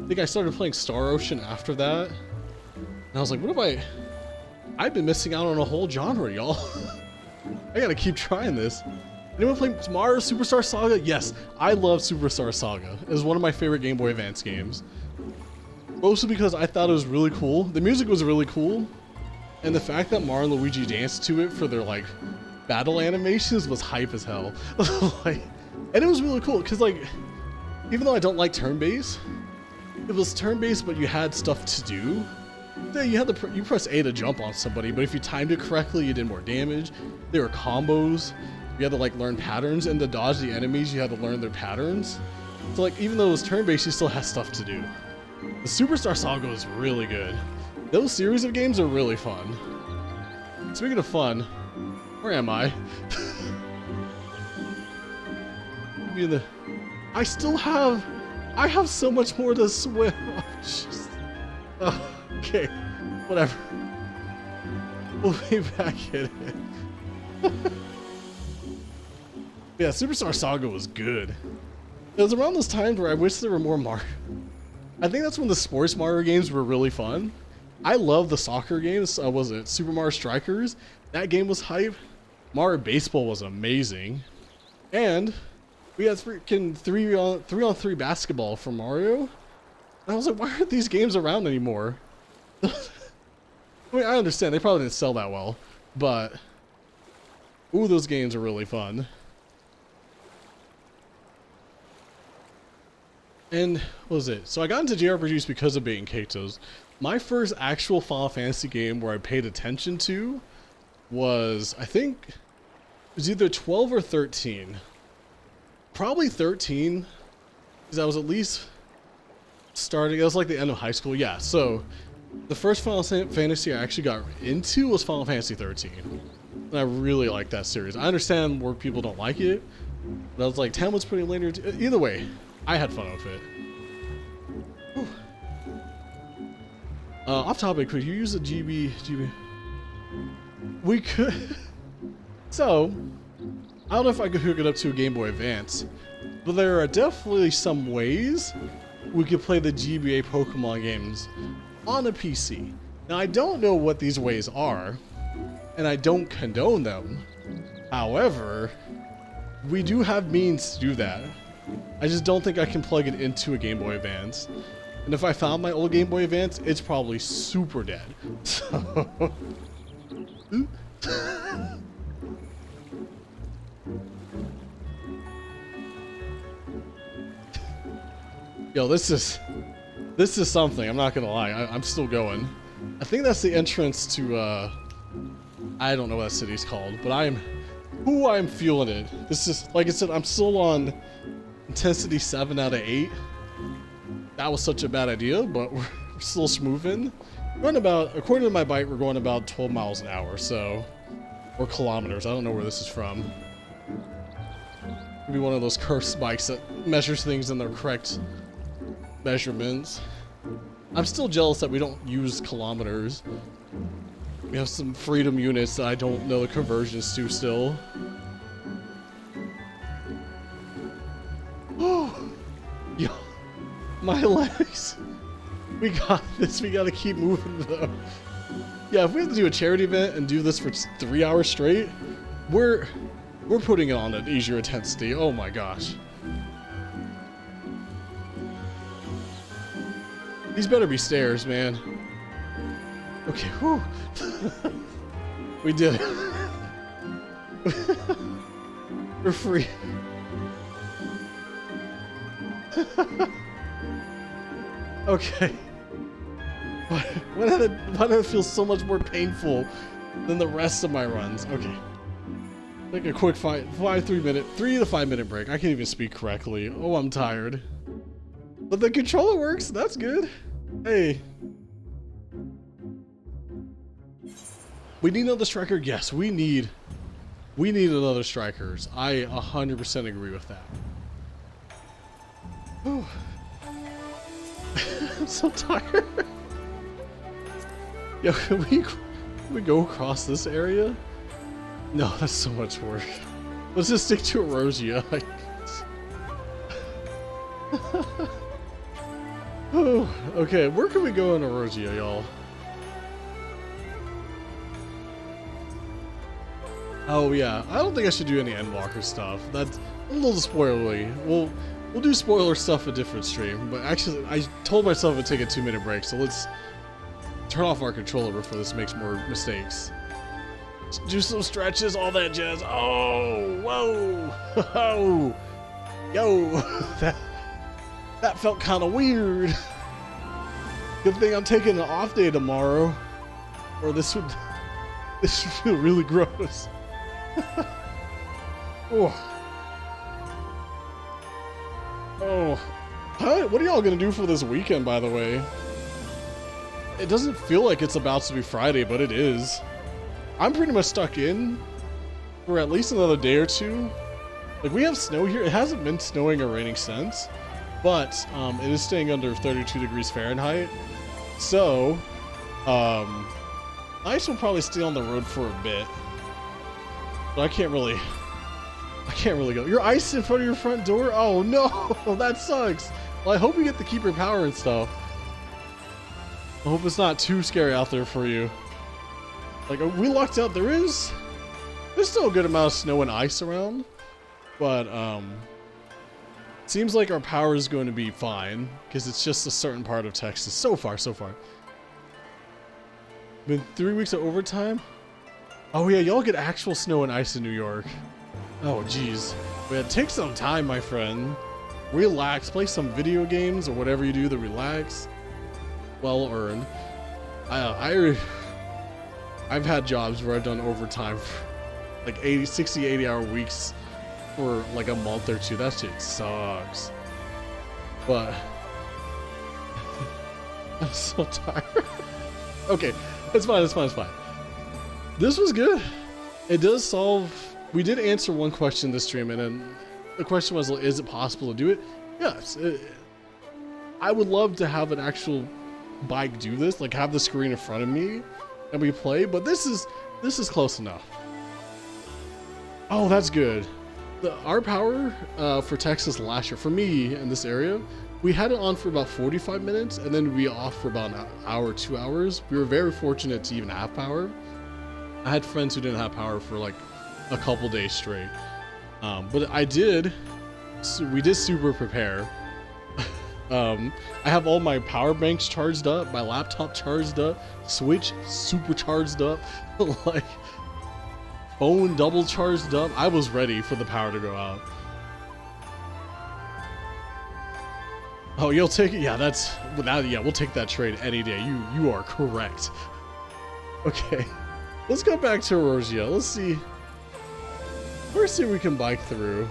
think I started playing Star Ocean after that. And I was like, what I've been missing out on a whole genre, y'all. I gotta keep trying this. Anyone play Mario Superstar Saga? Yes, I love Superstar Saga. It was one of my favorite Game Boy Advance games. Mostly because I thought it was really cool. The music was really cool. And the fact that Mario and Luigi danced to it for their like battle animations was hype as hell. Like, and it was really cool because like, even though I don't like turn-based, it was turn-based, but you had stuff to do. Yeah, you press A to jump on somebody, but if you timed it correctly, you did more damage. There were combos. You had to like learn patterns, and to dodge the enemies, you had to learn their patterns. So like, even though it was turn-based, you still had stuff to do. The Superstar Saga was really good. Those series of games are really fun. Speaking of fun, where am I? I have so much more to swim. Oh, okay, whatever. We'll be back in it. Yeah, Superstar Saga was good. It was around those times where I wish there were more Mario. I think that's when the sports Mario games were really fun. I love the soccer games. Was it Super Mario Strikers? That game was hype. Mario Baseball was amazing. And we had freaking 3-on-3 basketball for Mario. And I was like, why aren't these games around anymore? I mean, I understand. They probably didn't sell that well. But, ooh, those games are really fun. And what was it? So I got into JRPGs because of Bait and Kato's. My first actual Final Fantasy game where I paid attention to was, I think, it was either 12 or 13. Probably 13, because I was at least starting, it was like the end of high school. Yeah, so the first Final Fantasy I actually got into was Final Fantasy 13. And I really like that series. I understand where people don't like it, but I was like, 10 was pretty linear. Either way, I had fun with it. Whew. Off topic, could you use a GB? We could. So, I don't know if I could hook it up to a Game Boy Advance, but there are definitely some ways we could play the GBA Pokemon games on a PC. Now, I don't know what these ways are, and I don't condone them. However, we do have means to do that. I just don't think I can plug it into a Game Boy Advance. And if I found my old Game Boy Advance, it's probably super dead. So... Yo, this is something, I'm not gonna lie. I'm still going. I think that's the entrance to, I don't know what that city's called, but I'm feeling it. This is, like I said, I'm still on intensity 7 out of 8. That was such a bad idea, but we're still moving. We're about, according to my bike, we're going about 12 miles an hour, so, or kilometers. I don't know where this is from. Maybe one of those cursed bikes that measures things in their correct measurements. I'm still jealous that we don't use kilometers. We have some freedom units that I don't know the conversions to still. Oh, yo, my legs. We got this. We gotta keep moving though. Yeah, if we have to do a charity event and do this for 3 hours straight, we're putting it on an easier intensity. Oh my gosh. These better be stairs, man. Okay, whew. We did it. We're free. Okay. Why did it feel so much more painful than the rest of my runs? Okay. Like a quick 3 to 5 minute break. I can't even speak correctly. Oh, I'm tired. But the controller works. That's good. Hey. We need another striker? Yes, we need another strikers. I 100% agree with that. Whew. I'm so tired. Yo, can we go across this area? No, that's so much work. Let's just stick to Eorzea. Oh, okay, where can we go in Eorzea, y'all? Oh yeah, I don't think I should do any Endwalker stuff. That's a little spoilery. We'll do spoiler stuff a different stream. But actually, I told myself to take a 2-minute break, so let's turn off our controller before this makes more mistakes. Do some stretches, all that jazz. Oh, whoa, oh, yo, that felt kind of weird. Good thing I'm taking an off day tomorrow, or this would feel really gross. Oh, hi, what are y'all gonna do for this weekend, by the way? It doesn't feel like it's about to be Friday, but it is. I'm pretty much stuck in for at least another day or two. Like, we have snow here. It hasn't been snowing or raining since, but it is staying under 32 degrees Fahrenheit. So, ice will probably stay on the road for a bit. But I can't really go. You're ice in front of your front door? Oh no, that sucks. Well, I hope you get to keep your power and stuff. I hope it's not too scary out there for you. Like, we lucked out. There's still a good amount of snow and ice around, but seems like our power is going to be fine because it's just a certain part of Texas so far. Been 3 weeks of overtime. Oh yeah, y'all get actual snow and ice in New York. Oh geez, yeah, take some time, my friend. Relax, play some video games or whatever you do to relax. Well earned. I've had jobs where I've done overtime for like 60, 80-hour weeks for like a month or two. That shit sucks. But I'm so tired. Okay, it's fine. This was good. It does solve. We did answer one question this stream, and then the question was, is it possible to do it? Yes. I would love to have an actual bike do this, like have the screen in front of me and we play, but this is close enough. Oh, that's good. Our power for Texas last year, for me in this area, we had it on for about 45 minutes and then we off for about an hour, 2 hours. We were very fortunate to even have power. I had friends who didn't have power for like a couple days straight. But we did super prepare. I have all my power banks charged up, my laptop charged up, Switch super charged up, like phone double charged up. I was ready for the power to go out. Oh, you'll take it? Yeah, we'll take that trade any day. You are correct. Okay, let's go back to Eorzea. Let's see if we can bike through.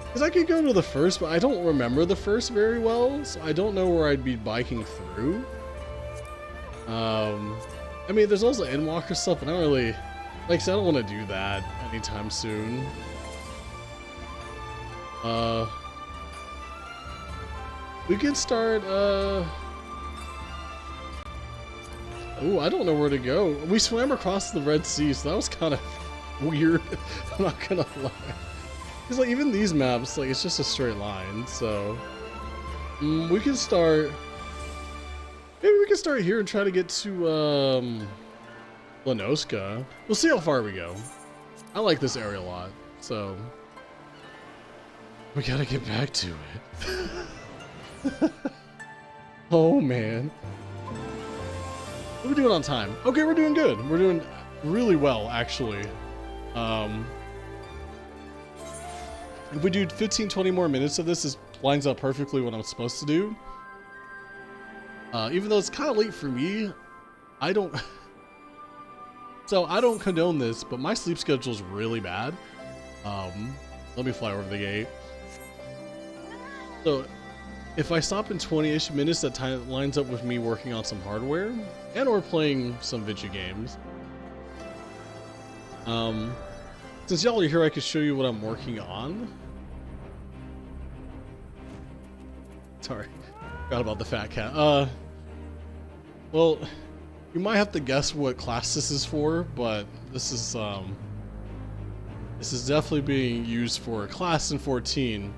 Because I could go to the first, but I don't remember the first very well, so I don't know where I'd be biking through. I mean, there's also Endwalker stuff, and I don't really, like I said, I don't want to do that anytime soon. We could start, ooh, I don't know where to go. We swam across the Red Sea, so that was kind of weird. I'm not gonna lie. Because like even these maps, like it's just a straight line. So we can start. Maybe we can start here and try to get to Lenoska. We'll see how far we go. I like this area a lot, so we gotta get back to it. Oh man, what are we doing on time? Okay, we're doing good. We're doing really well, actually. If we do 15-20 more minutes of this lines up perfectly what I'm supposed to do. Even though it's kind of late for me, I don't condone this, but my sleep schedule is really bad. Let me fly over the gate. So if I stop in 20-ish minutes, that time lines up with me working on some hardware and or playing some video games. Since y'all are here, I could show you what I'm working on. Sorry, forgot about the fat cat. Well, you might have to guess what class this is for, but this is definitely being used for a class in 14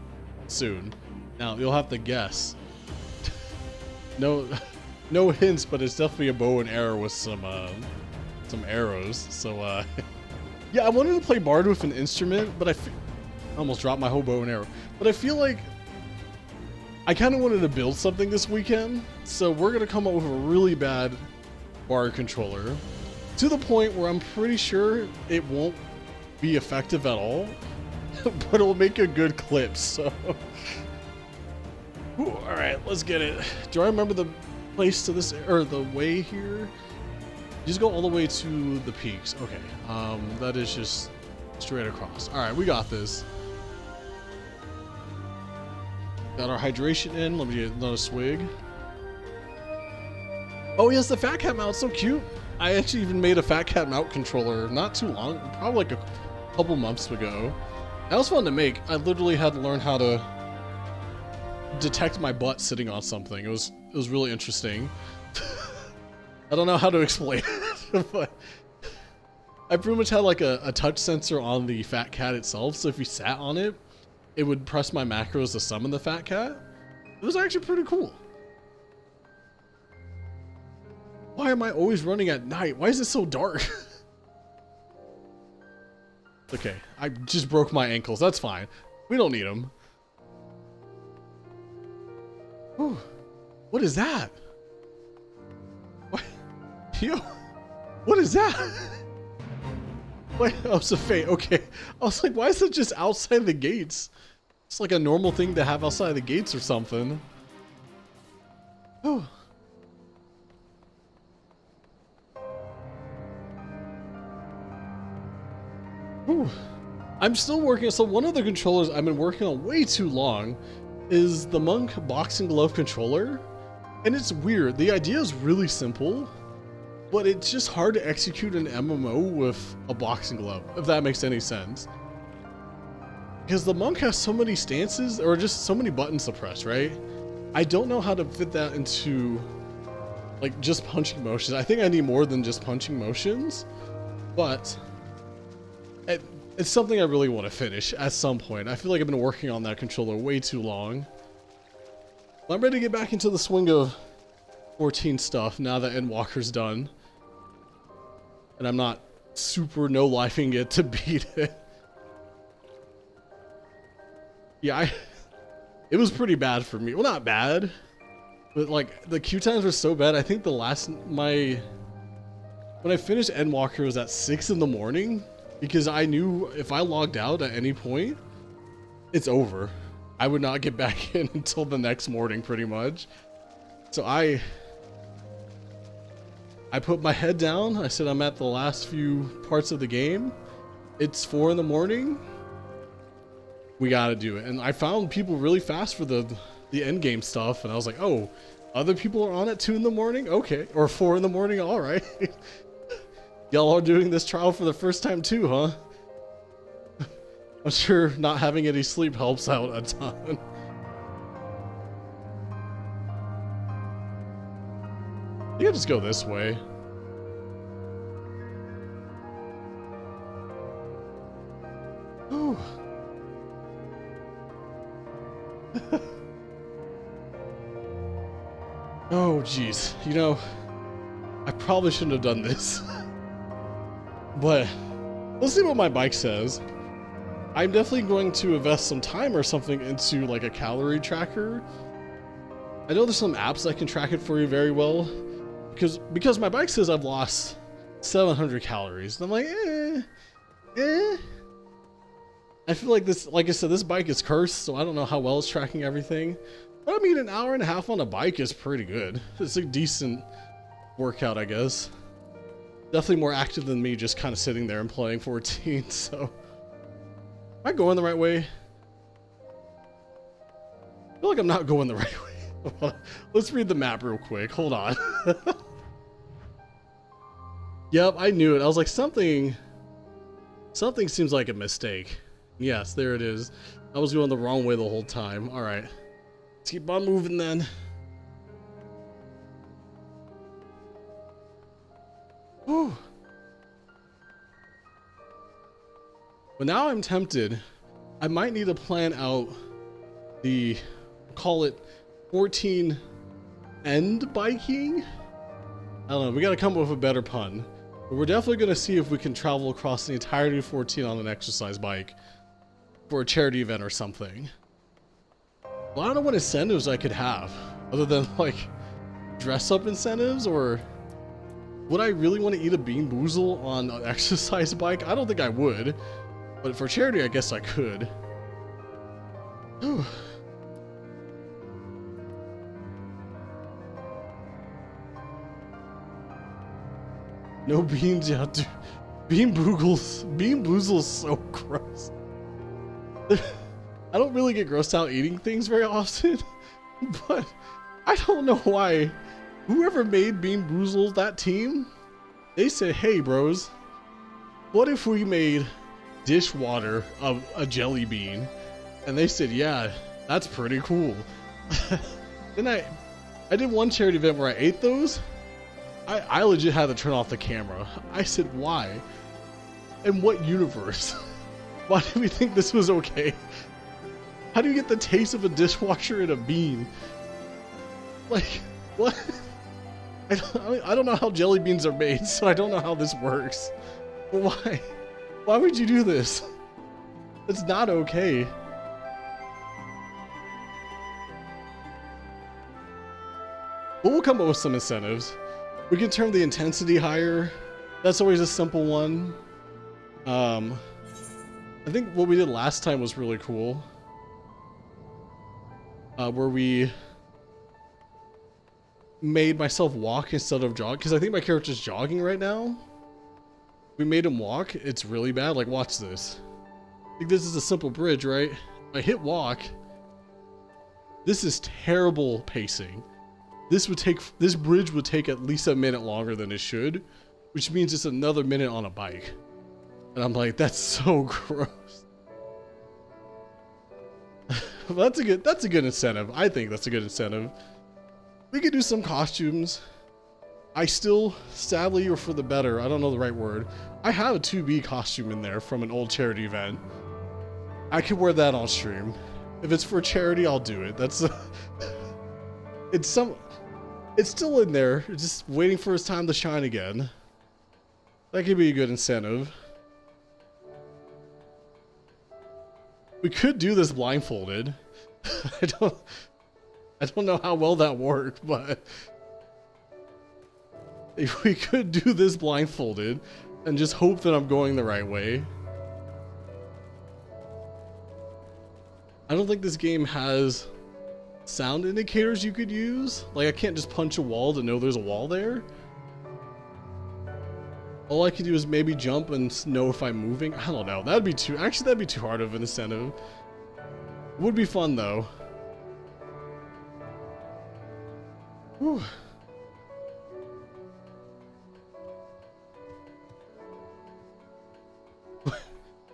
soon. Now you'll have to guess. No hints, but it's definitely a bow and arrow with some arrows. So Yeah, I wanted to play Bard with an instrument, but I almost dropped my whole bow and arrow. But I feel like I kind of wanted to build something this weekend, so we're going to come up with a really bad Bard controller to the point where I'm pretty sure it won't be effective at all, but it'll make a good clip, so... Ooh, all right, let's get it. Do I remember the place to this, or the way here? Just go all the way to the peaks. Okay, that is just straight across. All right, we got this. Got our hydration in. Let me get another swig. Oh yes, the Fat Cat mount, so cute. I actually even made a Fat Cat mount controller not too long, probably like a couple months ago. That was fun to make. I literally had to learn how to detect my butt sitting on something. It was really interesting. I don't know how to explain it, but I pretty much had like a touch sensor on the Fat Cat itself, so if you sat on it, it would press my macros to summon the Fat Cat. It was actually pretty cool. Why am I always running at night? Why is it so dark? Okay, I just broke my ankles. That's fine. We don't need them. Whew. What is that? What? Yo, what is that? Wait, oh, it's a fate. Okay. I was like, why is it just outside the gates? It's like a normal thing to have outside the gates or something. Oh. Ooh. I'm still working. So one of the controllers I've been working on way too long is the Monk boxing glove controller. And it's weird. The idea is really simple, but it's just hard to execute an MMO with a boxing glove, if that makes any sense. Because the Monk has so many stances, or just so many buttons to press, right? I don't know how to fit that into like just punching motions. I think I need more than just punching motions, but it's something I really want to finish at some point. I feel like I've been working on that controller way too long. I'm ready to get back into the swing of 14 stuff now that Endwalker's done. And I'm not super no-lifing it to beat it. Yeah, it was pretty bad for me. Well, not bad, but like the queue times were so bad. I think the last, when I finished Endwalker, it was at 6 in the morning. Because I knew if I logged out at any point, it's over. I would not get back in until the next morning, pretty much. So I put my head down. I said I'm at the last few parts of the game. It's 4 in the morning. We gotta do it. And I found people really fast for the end game stuff. And I was like, oh, other people are on at 2 in the morning? Okay. Or 4 in the morning? All right. Y'all are doing this trial for the first time too, huh? I'm sure not having any sleep helps out a ton. You can just go this way. Ooh. Oh, geez. You know, I probably shouldn't have done this. But let's see what my bike says. I'm definitely going to invest some time or something into like a calorie tracker. I know there's some apps that can track it for you very well, because my bike says I've lost 700 calories. And I'm like, I feel like this, like I said, this bike is cursed, so I don't know how well it's tracking everything. But I mean, an hour and a half on a bike is pretty good. It's a decent workout, I guess. Definitely more active than me just kind of sitting there and playing 14, so... Am I going the right way? I feel like I'm not going the right way. Let's read the map real quick. Hold on. Yep, I knew it. I was like, something seems like a mistake. Yes, there it is. I was going the wrong way the whole time. All right. Let's keep on moving then. Whew. But now I'm tempted. I might need to plan out the, call it 14 end biking. I don't know. We got to come up with a better pun. But we're definitely going to see if we can travel across the entirety of 14 on an exercise bike for a charity event or something. Well, I don't know what incentives I could have other than like dress up incentives, or would I really want to eat a Bean Boozle on an exercise bike? I don't think I would, but for charity, I guess I could. No beans, yeah, dude. Bean Boozle's so gross. I don't really get grossed out eating things very often, but I don't know why. Whoever made Bean Boozle, that team, they said, hey bros, what if we made dishwater of a jelly bean? And they said, yeah, that's pretty cool. Then I did one charity event where I ate those. I legit had to turn off the camera. I said, why? In what universe? Why did we think this was okay? How do you get the taste of a dishwasher in a bean? Like, what? I don't know how jelly beans are made, so I don't know how this works. But why? Why would you do this? It's not okay. But we'll come up with some incentives. We can turn the intensity higher. That's always a simple one. I think what we did last time was really cool. Where we made myself walk instead of jog, because I think my character's jogging right now. We made him walk. It's really bad. Like, watch this. I think this is a simple bridge, right? I hit walk. This is terrible pacing. This bridge would take at least a minute longer than it should, which means it's another minute on a bike. And I'm like, that's so gross. That's a good incentive. I think that's a good incentive. We could do some costumes. I still, sadly or for the better, I don't know the right word, I have a 2B costume in there from an old charity event. I could wear that on stream. If it's for charity, I'll do it. That's it's still in there, it's just waiting for its time to shine again. That could be a good incentive. We could do this blindfolded. I don't know how well that worked, but if we could do this blindfolded and just hope that I'm going the right way. I don't think this game has sound indicators you could use. Like, I can't just punch a wall to know there's a wall there. All I could do is maybe jump and know if I'm moving. I don't know. That'd be too hard of an incentive. Would be fun though. Whew.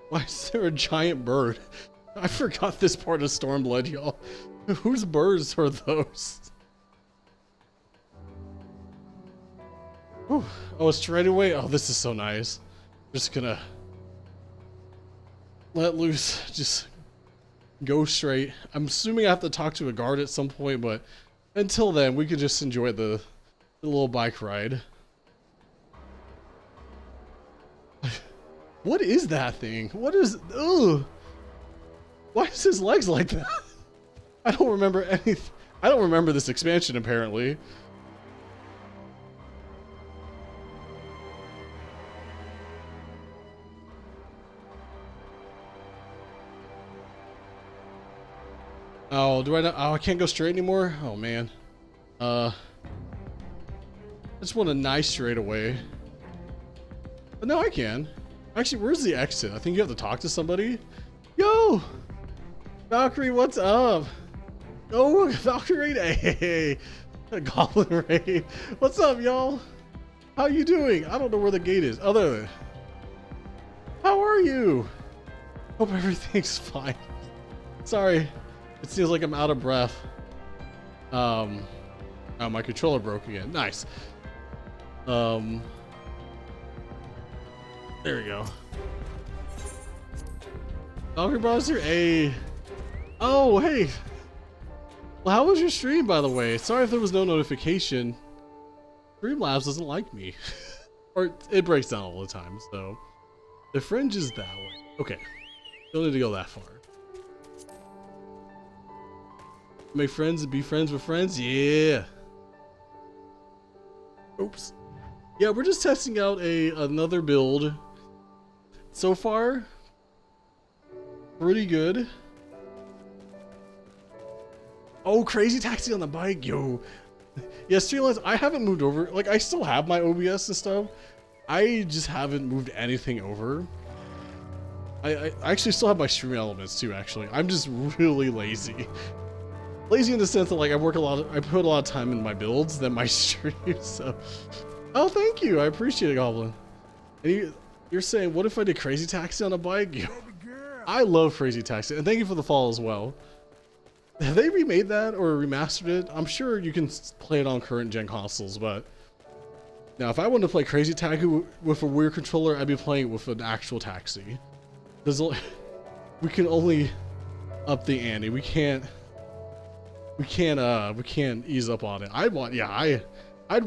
Why is there a giant bird? I forgot this part of Stormblood, y'all. Whose birds are those? Whew. Oh, it's straight away. Oh, this is so nice. Just gonna let loose. Just go straight. I'm assuming I have to talk to a guard at some point, but until then, we could just enjoy the little bike ride. What is that thing? What is... Ugh. Why is his legs like that? I don't remember anything. I don't remember this expansion, apparently. Oh, do I not? Oh, I can't go straight anymore? Oh, man. I just want a nice straightaway. But no, I can. Actually, where's the exit? I think you have to talk to somebody. Yo! Valkyrie, what's up? Oh, Valkyrie, hey! Goblin Raid. What's up, y'all? How you doing? I don't know where the gate is. Other than... How are you? Hope everything's fine. Sorry. It seems like I'm out of breath. Oh, my controller broke again. Nice. There we go. Valkyrie Browser, hey. Oh, hey. Well, how was your stream, by the way? Sorry if there was no notification. Streamlabs doesn't like me. Or it breaks down all the time, so. The fringe is that way. Okay. Don't need to go that far. Make friends and be friends with friends? Yeah. Oops. Yeah, we're just testing out another build. So far, pretty good. Oh, crazy taxi on the bike, yo. Yeah, Streamlines, I haven't moved over. Like, I still have my OBS and stuff. I just haven't moved anything over. I actually still have my stream elements too, actually. I'm just really lazy. Lazy in the sense that, like, I put a lot of time in my builds than my streams, so. Oh, thank you. I appreciate it, Goblin. And you're saying, what if I did Crazy Taxi on a bike? Yo, I love Crazy Taxi, and thank you for the follow as well. Have they remade that or remastered it? I'm sure you can play it on current gen consoles, but now if I wanted to play Crazy Taxi with a weird controller, I'd be playing it with an actual taxi. We can only up the ante. We can't ease up on it. I'd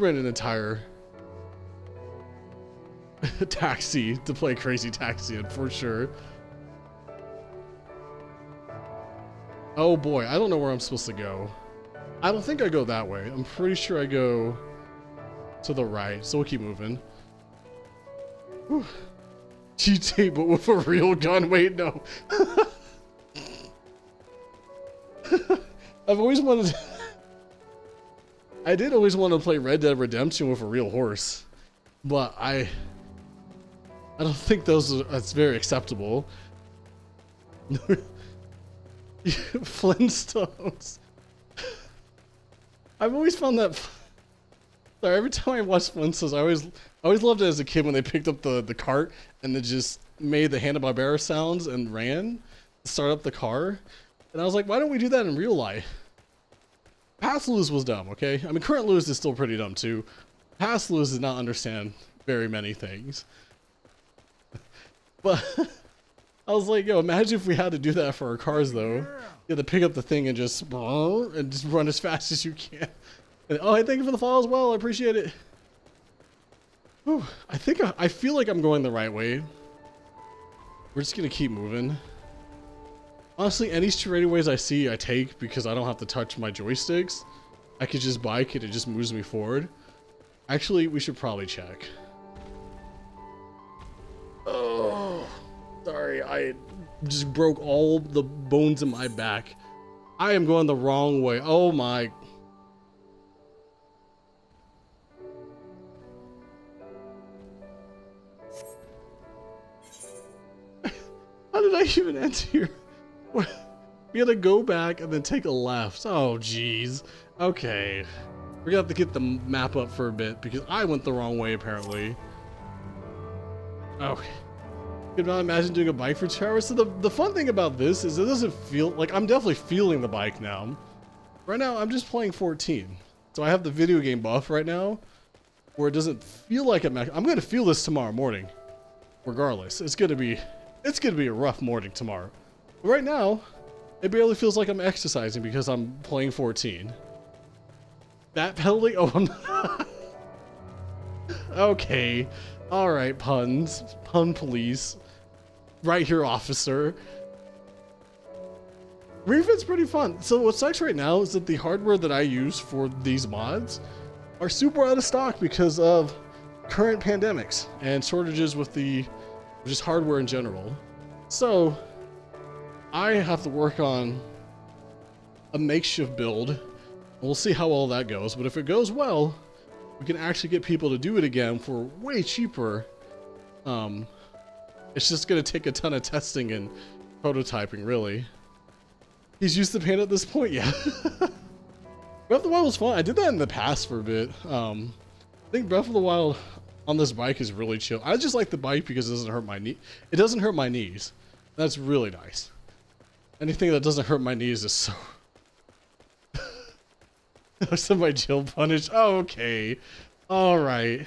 rent an entire taxi to play Crazy Taxi in for sure. Oh boy, I don't know where I'm supposed to go. I don't think I go that way. I'm pretty sure I go to the right, so we'll keep moving. Whew. GTA, but with a real gun. Wait, no. I've always wanted. I did always want to play Red Dead Redemption with a real horse, but I don't think that's very acceptable. Flintstones. I've always found that. Sorry, every time I watch Flintstones, I always loved it as a kid when they picked up the cart and they just made the Hanna-Barbera sounds and ran to start up the car. And I was like, why don't we do that in real life? Past Lewis was dumb, okay? I mean, current Lewis is still pretty dumb too. Past Lewis does not understand very many things. But I was like, yo, imagine if we had to do that for our cars though. You had to pick up the thing and just run as fast as you can. And, oh, hey, thank you for the follow as well. I appreciate it. Whew, I feel like I'm going the right way. We're just gonna keep moving. Honestly, any straightaways I see, I take because I don't have to touch my joysticks. I could just bike it, it just moves me forward. Actually, we should probably check. Oh, sorry, I just broke all the bones in my back. I am going the wrong way. Oh my. How did I even enter here? We had to go back and then take a left. Oh, jeez. Okay. We're gonna have to get the map up for a bit because I went the wrong way, apparently. Okay. Could not imagine doing a bike for 2 hours. So the fun thing about this is it doesn't feel like I'm definitely feeling the bike now. Right now, I'm just playing 14. So I have the video game buff right now where it doesn't feel like I'm going to feel this tomorrow morning. Regardless, it's going to be a rough morning tomorrow. But right now, it barely feels like I'm exercising because I'm playing 14. That penalty? Oh, I'm not. Okay. All right, puns. Pun police. Right here, officer. Refit's pretty fun. So what sucks right now is that the hardware that I use for these mods are super out of stock because of current pandemics and shortages with just hardware in general. So I have to work on a makeshift build. We'll see how well that goes, but if it goes well, we can actually get people to do it again for way cheaper. It's just gonna take a ton of testing and prototyping, really. He's used to paint at this point, yeah. Breath of the Wild was fun. I did that in the past for a bit. I think Breath of the Wild on this bike is really chill. I just like the bike because it doesn't hurt my knee. It doesn't hurt my knees. That's really nice. Anything that doesn't hurt my knees is so. Somebody jail punished. Oh, okay. All right.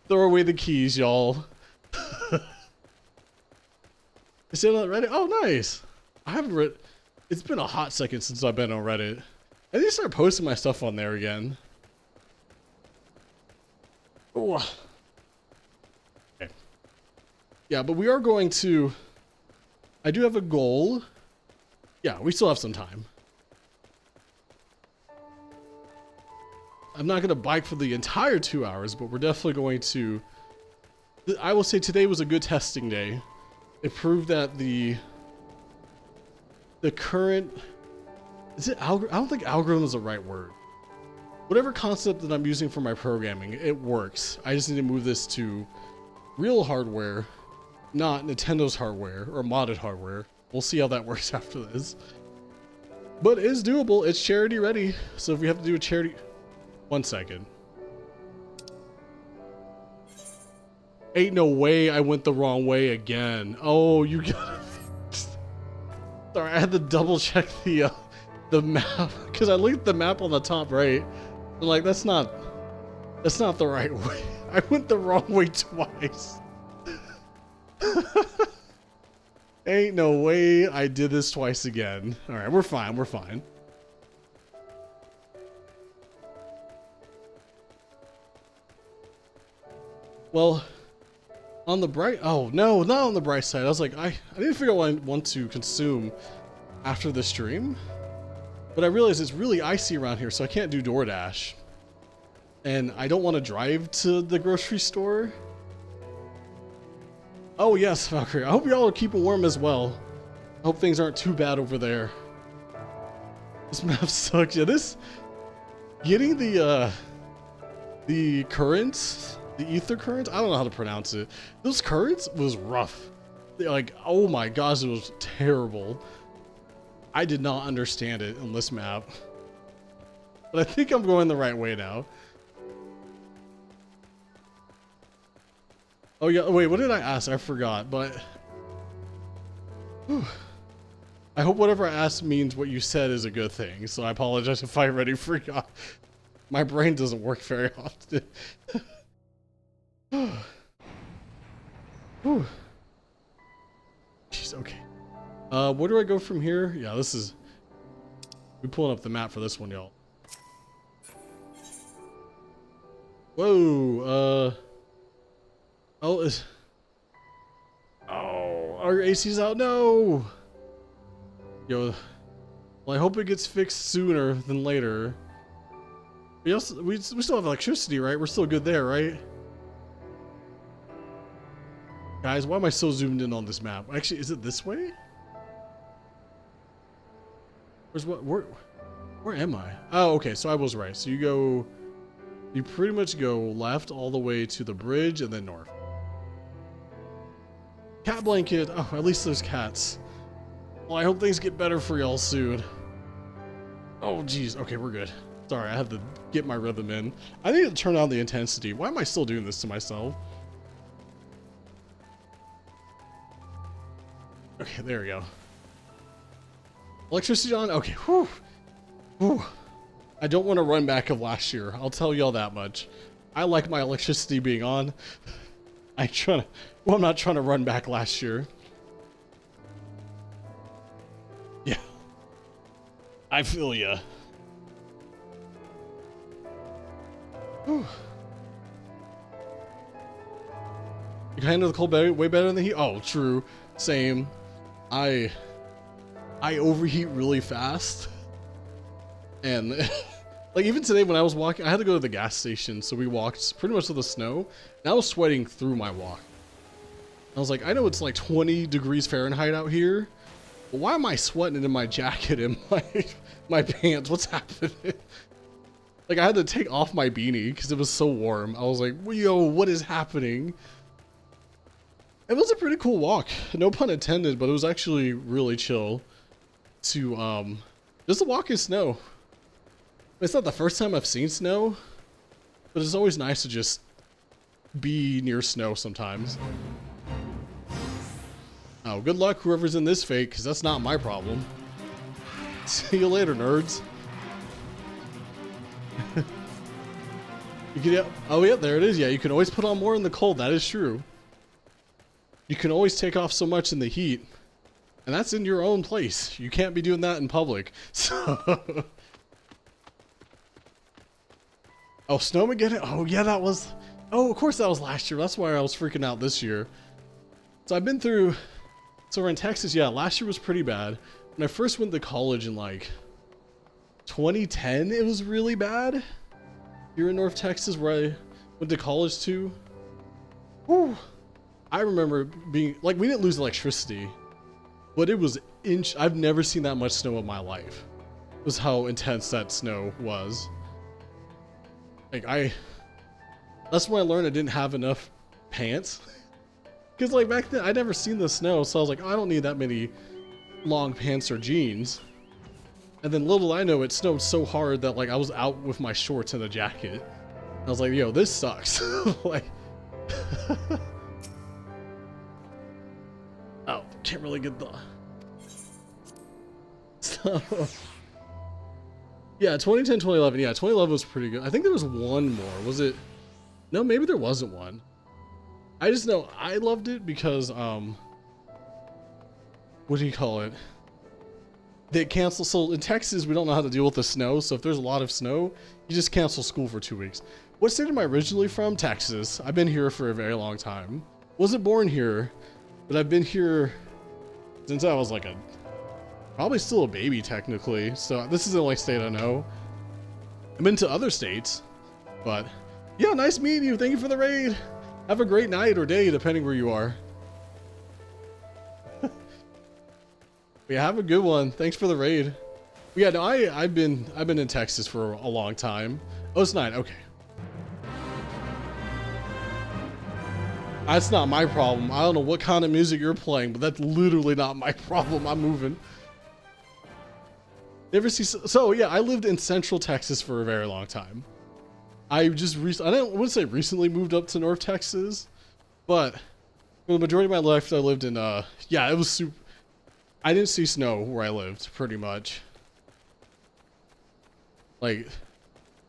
Throw away the keys, y'all. Is it on Reddit? Oh, nice. I haven't read. It's been a hot second since I've been on Reddit. I need to start posting my stuff on there again. Oh. Yeah, but we are going to... I do have a goal. Yeah, we still have some time. I'm not going to bike for the entire 2 hours, but we're definitely going to... I will say today was a good testing day. It proved that the current... Is it I don't think algorithm is the right word. Whatever concept that I'm using for my programming, it works. I just need to move this to real hardware, not Nintendo's hardware or modded hardware. We'll see how that works after this. But it is doable. It's charity ready. So if we have to do a charity... 1 second. Ain't no way I went the wrong way again. Oh, you gotta... Sorry, I had to double check the map because I linked the map on the top right. I'm like, that's not the right way. I went the wrong way twice. Ain't no way I did this twice again. All right, we're fine. We're fine. Well, on the bright... Oh, no, not on the bright side. I was like, I need to figure out what I want to consume after the stream. But I realized it's really icy around here, so I can't do DoorDash. And I don't want to drive to the grocery store. Oh, yes, Valkyrie. I hope y'all are keeping warm as well. I hope things aren't too bad over there. This map sucks. Yeah, this... Getting the currents... The ether currents? I don't know how to pronounce it. Those currents was rough. Like, oh my gosh, it was terrible. I did not understand it on this map. But I think I'm going the right way now. Oh yeah, wait, what did I ask? I forgot, but... Whew. I hope whatever I asked means what you said is a good thing, so I apologize if I already forgot. My brain doesn't work very often. Whew. Jeez, okay. Where do I go from here? Yeah, this is... We're pulling up the map for this one, y'all. Whoa, Oh, is... Oh, our AC's out? No! Yo, well, I hope it gets fixed sooner than later. We still have electricity, right? We're still good there, right? Guys, why am I so zoomed in on this map? Actually, is it this way? Where am I? Oh, okay, so I was right. So you pretty much go left all the way to the bridge and then north. Cat blanket. Oh, at least there's cats. Well, I hope things get better for y'all soon. Oh, geez. Okay, we're good. Sorry, I had to get my rhythm in. I need to turn down the intensity. Why am I still doing this to myself? Okay, there we go. Electricity on? Okay, whew. Whew. I don't want to run back of last year. I'll tell y'all that much. I like my electricity being on. I'm not trying to run back last year. Yeah. I feel ya. Whew. You can handle the cold way better than the heat? Oh, true. Same. I overheat really fast. And like even today when I was walking, I had to go to the gas station, so we walked pretty much to the snow, and I was sweating through my walk. I was like, I know it's like 20 degrees Fahrenheit out here, but why am I sweating in my jacket and my pants? What's happening? Like I had to take off my beanie because it was so warm. I was like, yo, what is happening? It was a pretty cool walk, no pun intended, but it was actually really chill to just to walk in snow. It's not the first time I've seen snow, but it's always nice to just be near snow sometimes. Oh, good luck whoever's in this fate, because that's not my problem. See you later, nerds. Oh yeah, there it is. Yeah, you can always put on more in the cold. That is true. You can always take off so much in the heat, and that's in your own place. You can't be doing that in public. So, oh, Snowmageddon. Oh yeah, that was. Oh, of course that was last year. That's why I was freaking out this year. So I've been through, so we're in Texas. Yeah, last year was pretty bad. When I first went to college in like 2010, it was really bad. Here in North Texas, where I went to college too. Whew. I remember being like, we didn't lose electricity, but it was I've never seen that much snow in my life. It was how intense that snow was. Like that's when I learned I didn't have enough pants. Cause like back then I'd never seen the snow, so I was like, oh, I don't need that many long pants or jeans. And then little I know, it snowed so hard that like I was out with my shorts and a jacket. I was like, yo, this sucks. Like, oh, can't really get the. So, yeah, 2010, 2011. Yeah, 2011 was pretty good. I think there was one more. Was it? No, maybe there wasn't one. I just know I loved it because, what do you call it? They cancel. So in Texas, we don't know how to deal with the snow. So if there's a lot of snow, you just cancel school for 2 weeks. What state am I originally from? Texas. I've been here for a very long time. Wasn't born here, but I've been here since I was like probably still a baby technically. So this is the only state I know. I've been to other states, but yeah, nice meeting you. Thank you for the raid. Have a great night or day, depending where you are. Yeah, have a good one. Thanks for the raid. Yeah, no, I've been in Texas for a long time. Oh, it's 9. Okay. That's not my problem. I don't know what kind of music you're playing, but that's literally not my problem. I'm moving. Never see. So yeah, I lived in Central Texas for a very long time. I just I wouldn't say recently moved up to North Texas, but for the majority of my life I lived in yeah, it was super. I didn't see snow where I lived, pretty much. Like,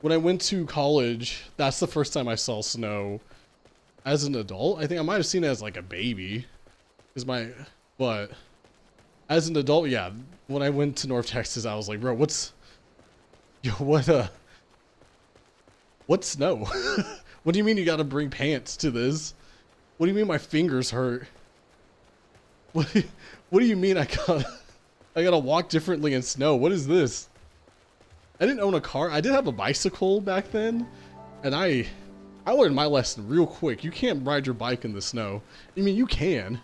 when I went to college, that's the first time I saw snow as an adult. I think I might have seen it as like a baby, but as an adult, yeah. When I went to North Texas, I was like, bro, what's snow? What do you mean you gotta bring pants to this? What do you mean my fingers hurt? What do you mean I gotta walk differently in snow? What is this? I didn't own a car. I did have a bicycle back then, and I learned my lesson real quick. You can't ride your bike in the snow. I mean, you can.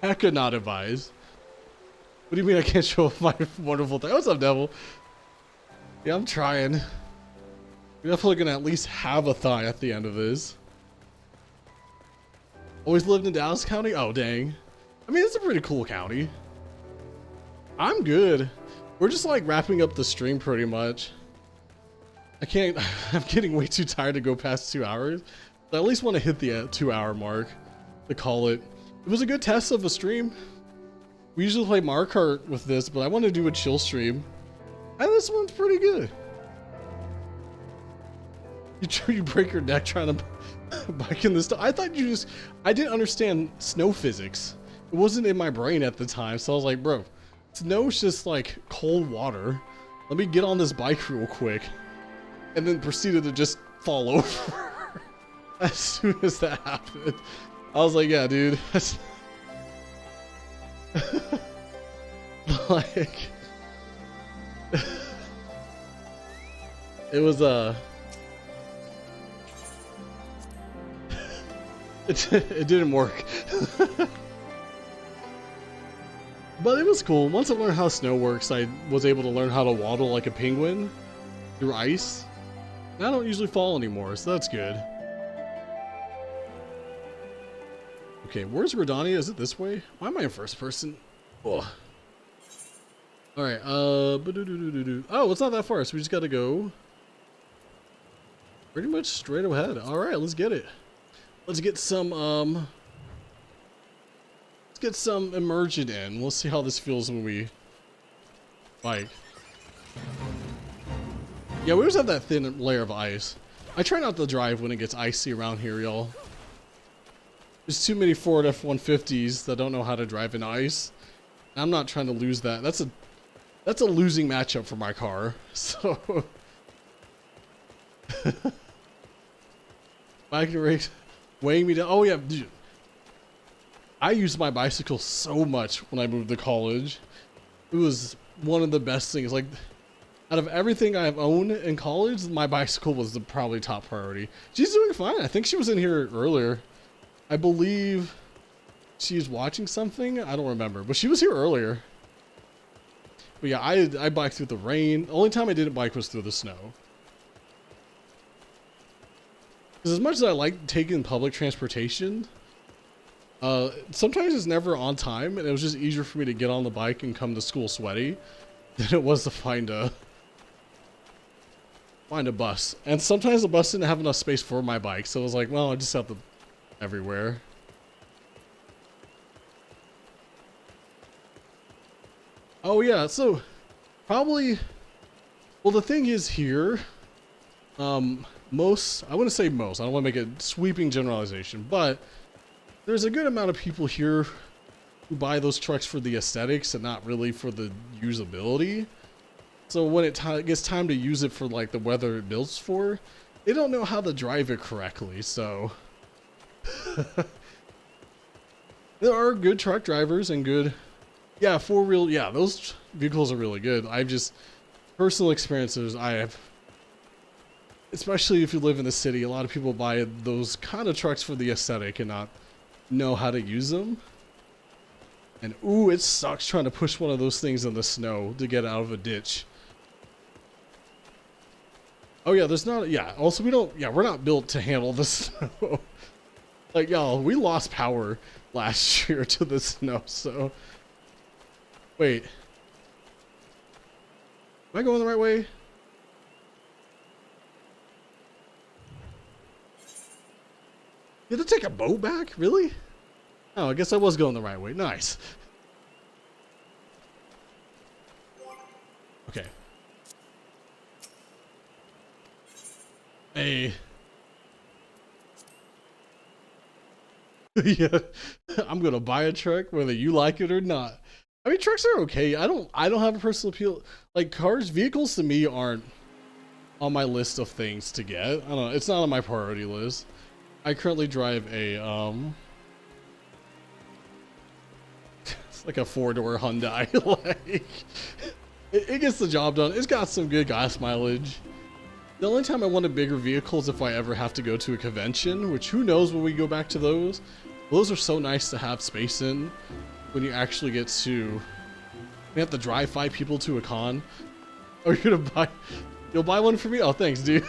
I could not advise. What do you mean I can't show off my wonderful thing? What's up, Devil? Yeah, I'm trying. You're definitely gonna at least have a thigh at the end of this. Always lived in Dallas County? Oh, dang. I mean, it's a pretty cool county. I'm good. We're just like wrapping up the stream pretty much. I'm getting way too tired to go past 2 hours. But I at least want to hit the 2-hour mark to call it. It was a good test of a stream. We usually play Mario Kart with this, but I want to do a chill stream. And this one's pretty good. You break your neck trying to bike in this stuff. I thought I didn't understand snow physics. It wasn't in my brain at the time, so I was like, bro, snow's just like cold water. Let me get on this bike real quick. And then proceeded to just fall over as soon as that happened. I was like, yeah, dude. Like, it was it didn't work. But it was cool. Once I learned how snow works, I was able to learn how to waddle like a penguin through ice. And I don't usually fall anymore, so that's good. Okay, where's Rodania? Is it this way? Why am I in first person? Ugh. Alright, oh, it's not that far, so we just gotta go pretty much straight ahead. Alright, let's get it. Let's get some immersion in. We'll see how this feels when we bike. Yeah, we always have that thin layer of ice. I try not to drive when it gets icy around here, y'all. There's too many Ford F-150s that don't know how to drive in ice. I'm not trying to lose that. That's a losing matchup for my car. So bike race weighing me down. Oh yeah, dude. I used my bicycle so much when I moved to college. It was one of the best things. Like, out of everything I've owned in college, my bicycle was the probably top priority. She's doing fine. I think she was in here earlier. I believe she's watching something. I don't remember, but she was here earlier. But yeah, I biked through the rain. The only time I didn't bike was through the snow. Because as much as I like taking public transportation, sometimes it's never on time, and it was just easier for me to get on the bike and come to school sweaty than it was to find a bus. And sometimes the bus didn't have enough space for my bike, so I was like, well, I just have to everywhere. Oh yeah, so probably, well, the thing is here, most, I wouldn't say most, I don't want to make a sweeping generalization, but there's a good amount of people here who buy those trucks for the aesthetics and not really for the usability. So when it gets time to use it for like the weather it builds for, they don't know how to drive it correctly, so there are good truck drivers and good, yeah, four-wheel, yeah, those vehicles are really good. I've just, personal experiences I have, especially if you live in the city, a lot of people buy those kind of trucks for the aesthetic and not know how to use them. And ooh, it sucks trying to push one of those things in the snow to get out of a ditch. Oh yeah, there's not, yeah, also we don't, yeah, we're not built to handle the snow. Like, y'all, we lost power last year to the snow, so. Wait. Am I going the right way? You had to take a boat back? Really? Oh, I guess I was going the right way. Nice. Okay. Hey. Yeah. I'm gonna buy a truck whether you like it or not. I mean, trucks are okay. I don't have a personal appeal. Like, cars, vehicles to me aren't on my list of things to get. I don't know. It's not on my priority list. I currently drive a, it's like a 4-door Hyundai. Like, it gets the job done. It's got some good gas mileage. The only time I want a bigger vehicle is if I ever have to go to a convention, which who knows when we go back to those. Well, those are so nice to have space in. When you actually get to, you have to drive 5 people to a con. Oh, you're gonna buy, you'll buy one for me? Oh, thanks, dude.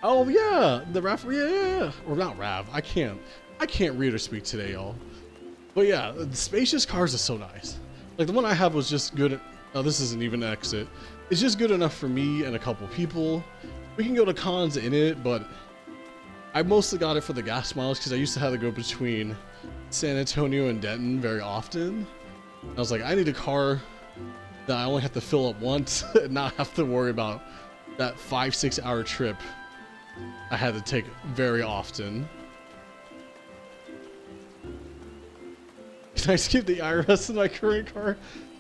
Oh yeah, the RAV, yeah. Or not RAV, I can't read or speak today, y'all. But yeah, the spacious cars are so nice. Like the one I have was just good, oh, this isn't even an exit. It's just good enough for me and a couple people. We can go to cons in it, but I mostly got it for the gas mileage because I used to have to go between San Antonio and Denton very often. I was like, I need a car that I only have to fill up once and not have to worry about that 5-6 hour trip I had to take very often. Can I skip the IRS in my current car?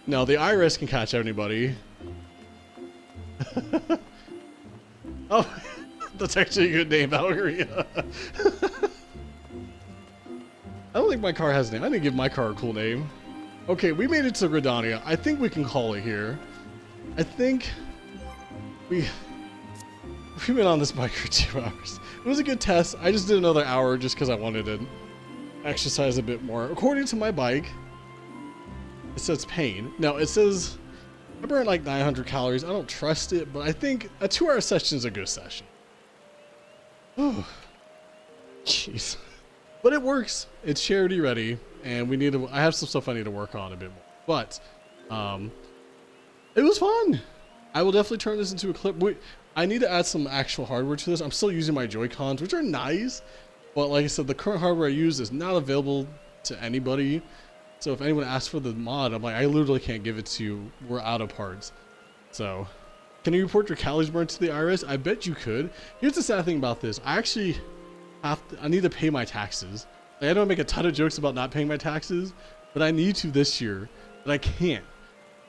No, the IRS can catch anybody. Oh. That's actually a good name, Eorzea. I don't think my car has a name. I didn't give my car a cool name. Okay, we made it to Gridania. I think we can call it here. I think we've been on this bike for 2 hours. It was a good test. I just did another hour just because I wanted to exercise a bit more. According to my bike, it says pain. No, it says I burn like 900 calories. I don't trust it, but I think a 2-hour session is a good session. Oh, jeez. But it works. It's charity ready, and we need to. I have some stuff I need to work on a bit more. But, it was fun. I will definitely turn this into a clip. I need to add some actual hardware to this. I'm still using my Joy-Cons, which are nice, but like I said, the current hardware I use is not available to anybody. So if anyone asks for the mod, I'm like, I literally can't give it to you. We're out of parts. So. Can you report your calories burned to the IRS? I bet you could. Here's the sad thing about this. I actually I need to pay my taxes. Like, I don't make a ton of jokes about not paying my taxes, but I need to this year, but I can't.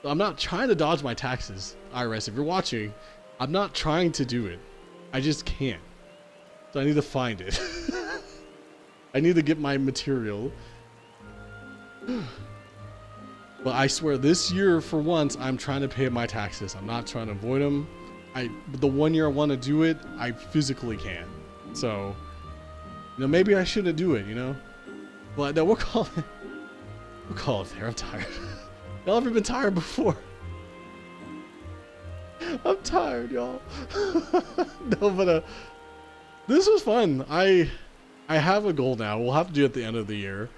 I'm not trying to dodge my taxes, IRS. If you're watching, I'm not trying to do it. I just can't. So I need to find it. I need to get my material. But I swear this year, for once, I'm trying to pay my taxes. I'm not trying to avoid them. But the 1 year I want to do it, I physically can. So, you know, maybe I shouldn't do it, you know? But no, we'll call it there. I'm tired. Y'all ever been tired before? I'm tired, y'all. No, but this was fun. I have a goal now. We'll have to do it at the end of the year.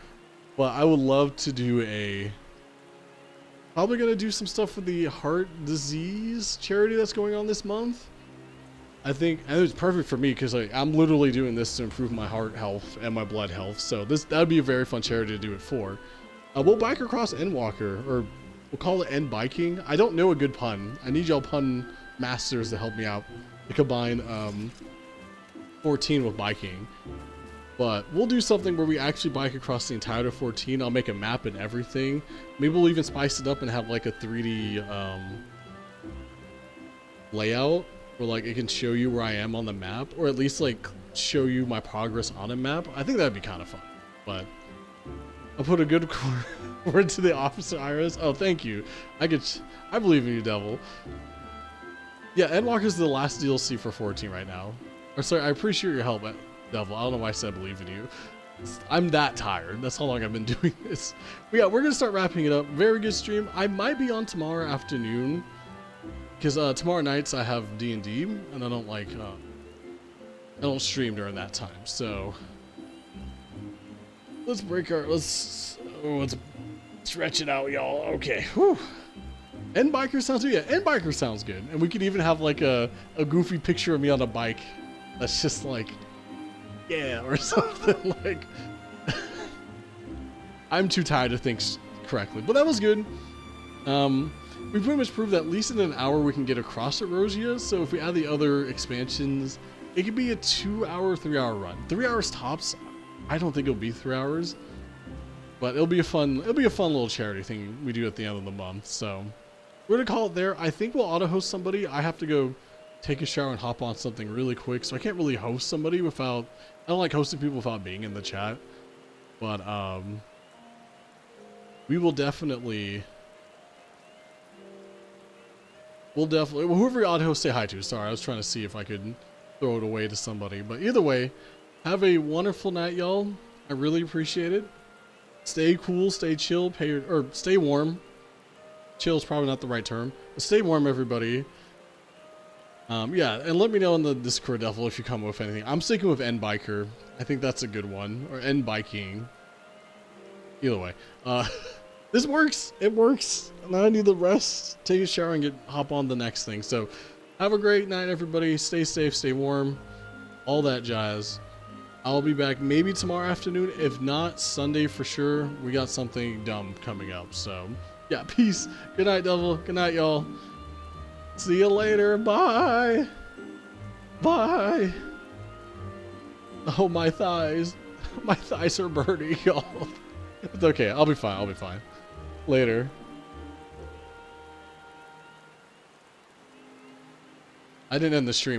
But I would love to do probably gonna do some stuff for the heart disease charity that's going on this month. I think, and it's perfect for me because I'm literally doing this to improve my heart health and my blood health. So that'd be a very fun charity to do it for. We'll bike across Endwalker, or we'll call it End Biking. I don't know a good pun. I need y'all pun masters to help me out to combine 14 with biking. But we'll do something where we actually bike across the entire of 14. I'll make a map and everything. Maybe we'll even spice it up and have like a 3D layout where like it can show you where I am on the map, or at least like show you my progress on a map. I think that'd be kind of fun. But I'll put a good word to the officer, Iris. Oh, thank you. I believe in you, Devil. Yeah, Endwalker's the last DLC for 14 right now. Or sorry, I appreciate your help, Devil. I don't know why I said believe in you. I'm that tired. That's how long I've been doing this. But yeah, we're gonna start wrapping it up. Very good stream. I might be on tomorrow afternoon because tomorrow nights I have D&D, and I don't like I don't stream during that time. So let's stretch it out, y'all. Okay. Whew. End Biker sounds good. Yeah, End Biker sounds good. And we could even have like a goofy picture of me on a bike that's just like, yeah, or something like. I'm too tired to think correctly, but that was good. We pretty much proved that at least in an hour we can get across Eorzea. So if we add the other expansions, it could be a 2-hour, 3-hour run. 3 hours tops. I don't think it'll be 3 hours, but it'll be a fun little charity thing we do at the end of the month. So we're gonna call it there. I think we'll auto host somebody. I have to go take a shower and hop on something really quick, so I can't really host somebody without. I don't like hosting people without being in the chat, but we will definitely. Whoever auto host, say hi to. Sorry, I was trying to see if I could throw it away to somebody, but either way, have a wonderful night, y'all. I really appreciate it. Stay cool, stay chill, or stay warm. Chill is probably not the right term, but stay warm, everybody. Yeah, and let me know in the Discord, Devil, if you come with anything. I'm sticking with End Biker. I think that's a good one, or End Biking. Either way, this works. It works. Now I need the rest, take a shower, and hop on the next thing. So, have a great night, everybody. Stay safe, stay warm, all that jazz. I'll be back maybe tomorrow afternoon. If not, Sunday for sure. We got something dumb coming up. So, yeah, peace. Good night, Devil. Good night, y'all. See you later. Bye. Bye. Oh, my thighs. My thighs are burning, y'all. It's okay. I'll be fine. I'll be fine. Later. I didn't end the stream, huh?